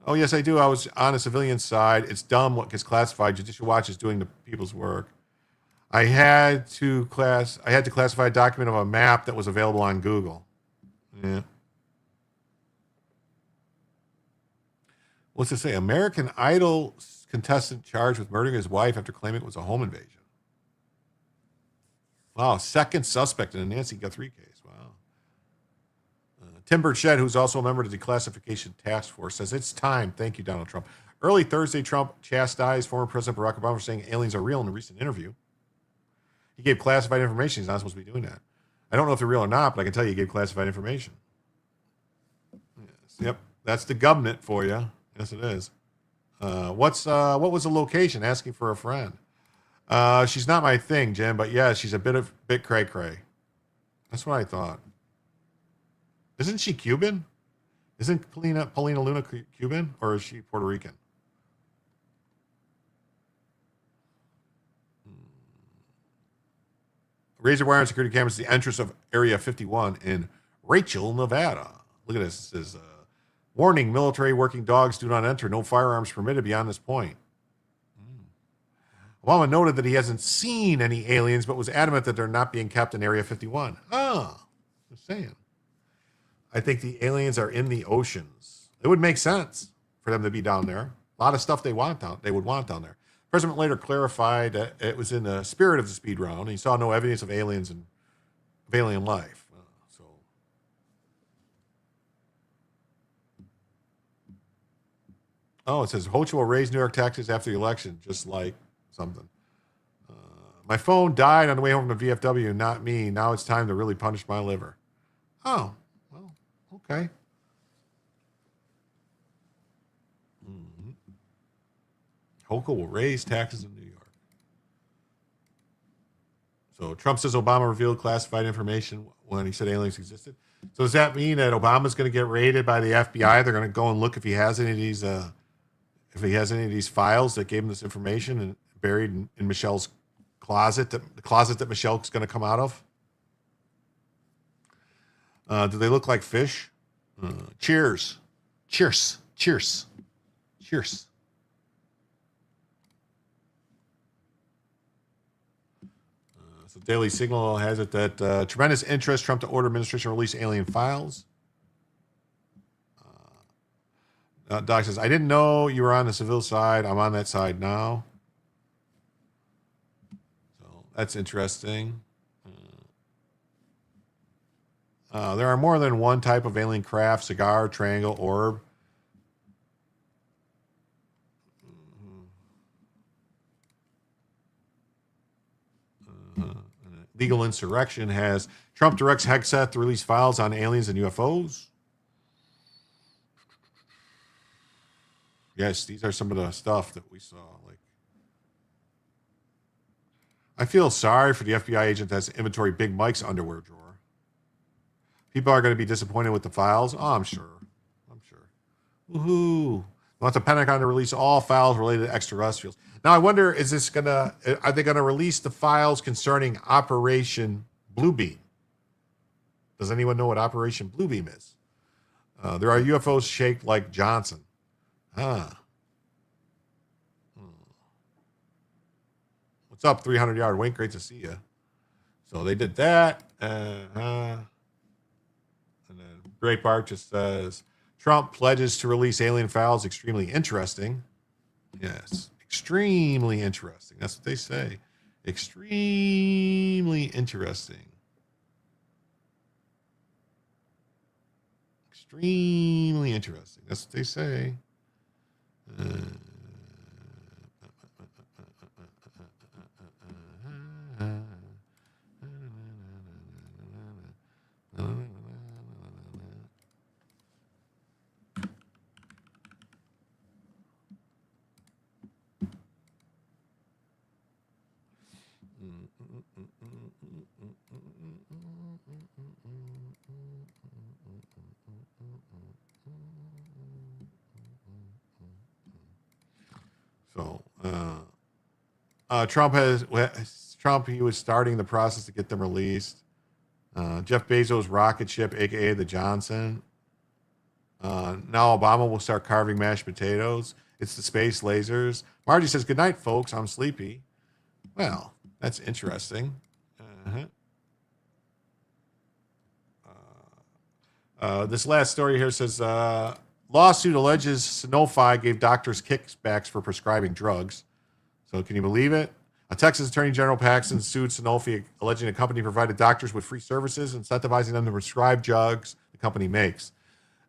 Oh, yes, I do. I was on a civilian side. It's dumb what gets classified. Judicial Watch is doing the people's work. I had to classify a document of a map that was available on Google. Yeah. What's it say? American Idol contestant charged with murdering his wife after claiming it was a home invasion. Wow, second suspect in a Nancy Guthrie case. Wow. Tim Burchett, who's also a member of the declassification task force, says it's time. Thank you, Donald Trump. Early Thursday, Trump chastised former President Barack Obama for saying aliens are real in a recent interview. He gave classified information. He's not supposed to be doing that. I don't know if they're real or not, but I can tell you he gave classified information. Yes. Yep, that's the government for you. Yes, it is. What was the location? Asking for a friend. She's not my thing, Jim, but yeah, she's a bit cray-cray. That's what I thought. Isn't she Cuban? Isn't Paulina Luna Cuban, or is she Puerto Rican? Razor wire and security cameras at the entrance of Area 51 in Rachel, Nevada. Look at this. It says, warning, military working dogs do not enter. No firearms permitted beyond this point. Obama noted that he hasn't seen any aliens, but was adamant that they're not being kept in Area 51. Oh, just saying. I think the aliens are in the oceans. It would make sense for them to be down there. A lot of stuff they would want down there. The president later clarified that it was in the spirit of the speed round. He saw no evidence of aliens and of alien life. It says Hochul will raise New York taxes after the election, just like something. My phone died on the way home from the VFW, not me. Now it's time to really punish my liver. Oh, well, okay. Hochul will raise taxes in New York. So Trump says Obama revealed classified information when he said aliens existed. So does that mean that Obama's going to get raided by the FBI? They're going to go and look if he has any of these, files that gave him this information and buried in Michelle's closet, the closet that Michelle's going to come out of? Do they look like fish? Cheers. Cheers. Cheers. Cheers. So Daily Signal has it that tremendous interest, Trump to order administration release alien files. Doc says, I didn't know you were on the civil side. I'm on that side now. So that's interesting. There are more than one type of alien craft: cigar, triangle, orb. Legal Insurrection has Trump directs Hegseth to release files on aliens and UFOs. Yes, these are some of the stuff that we saw. Like, I feel sorry for the FBI agent that has to inventory Big Mike's underwear drawer. People are going to be disappointed with the files. Oh, I'm sure. Woohoo! Want the Pentagon to release all files related to extraterrestrials. Now, I wonder, are they going to release the files concerning Operation Bluebeam? Does anyone know what Operation Bluebeam is? There are UFOs shaped like Johnson. What's up, 300-yard wink? Great to see you. So they did that. And then Breitbart just says, Trump pledges to release alien files. Extremely interesting. Yes, extremely interesting. That's what they say. Extremely interesting. Extremely interesting. That's what they say. Trump, he was starting the process to get them released. Jeff Bezos' rocket ship, aka the Johnson. Now Obama will start carving mashed potatoes. It's the space lasers. Margie says, good night, folks. I'm sleepy. Well, that's interesting. This last story here says, lawsuit alleges Sanofi gave doctors kickbacks for prescribing drugs. So can you believe it? A Texas Attorney General Paxton sued Sanofi, alleging the company provided doctors with free services, incentivizing them to prescribe drugs the company makes.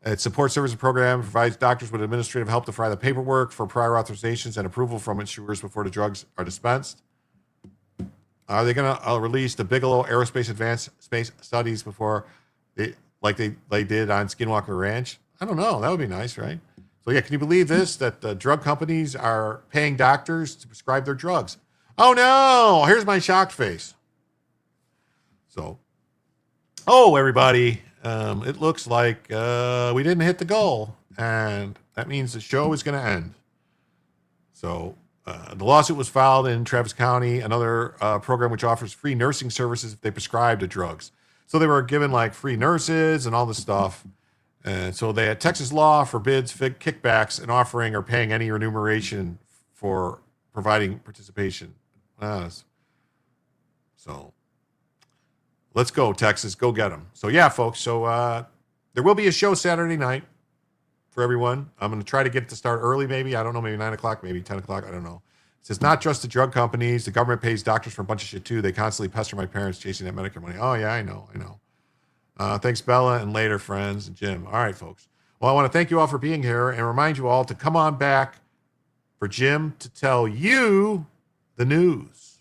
Its support services program provides doctors with administrative help to file the paperwork for prior authorizations and approval from insurers before the drugs are dispensed. Are they going to release the Bigelow Aerospace Advanced Space Studies before they did on Skinwalker Ranch? I don't know. That would be nice, right? So yeah, can you believe this? That the drug companies are paying doctors to prescribe their drugs. Oh no! Here's my shocked face. So, everybody, it looks like we didn't hit the goal, and that means the show is going to end. So, the lawsuit was filed in Travis County, another program which offers free nursing services if they prescribe the drugs. So they were given like free nurses and all this stuff. And so Texas law forbids kickbacks and offering or paying any remuneration for providing participation. So let's go, Texas. Go get them. So, yeah, folks. So there will be a show Saturday night for everyone. I'm going to try to get it to start early, maybe. I don't know, maybe 9 o'clock, maybe 10 o'clock. I don't know. It says, not just the drug companies. The government pays doctors for a bunch of shit, too. They constantly pester my parents chasing that Medicare money. Oh, yeah, I know. Thanks, Bella, and later, friends, and Jim. All right, folks. Well, I want to thank you all for being here and remind you all to come on back for Jim to tell you the news.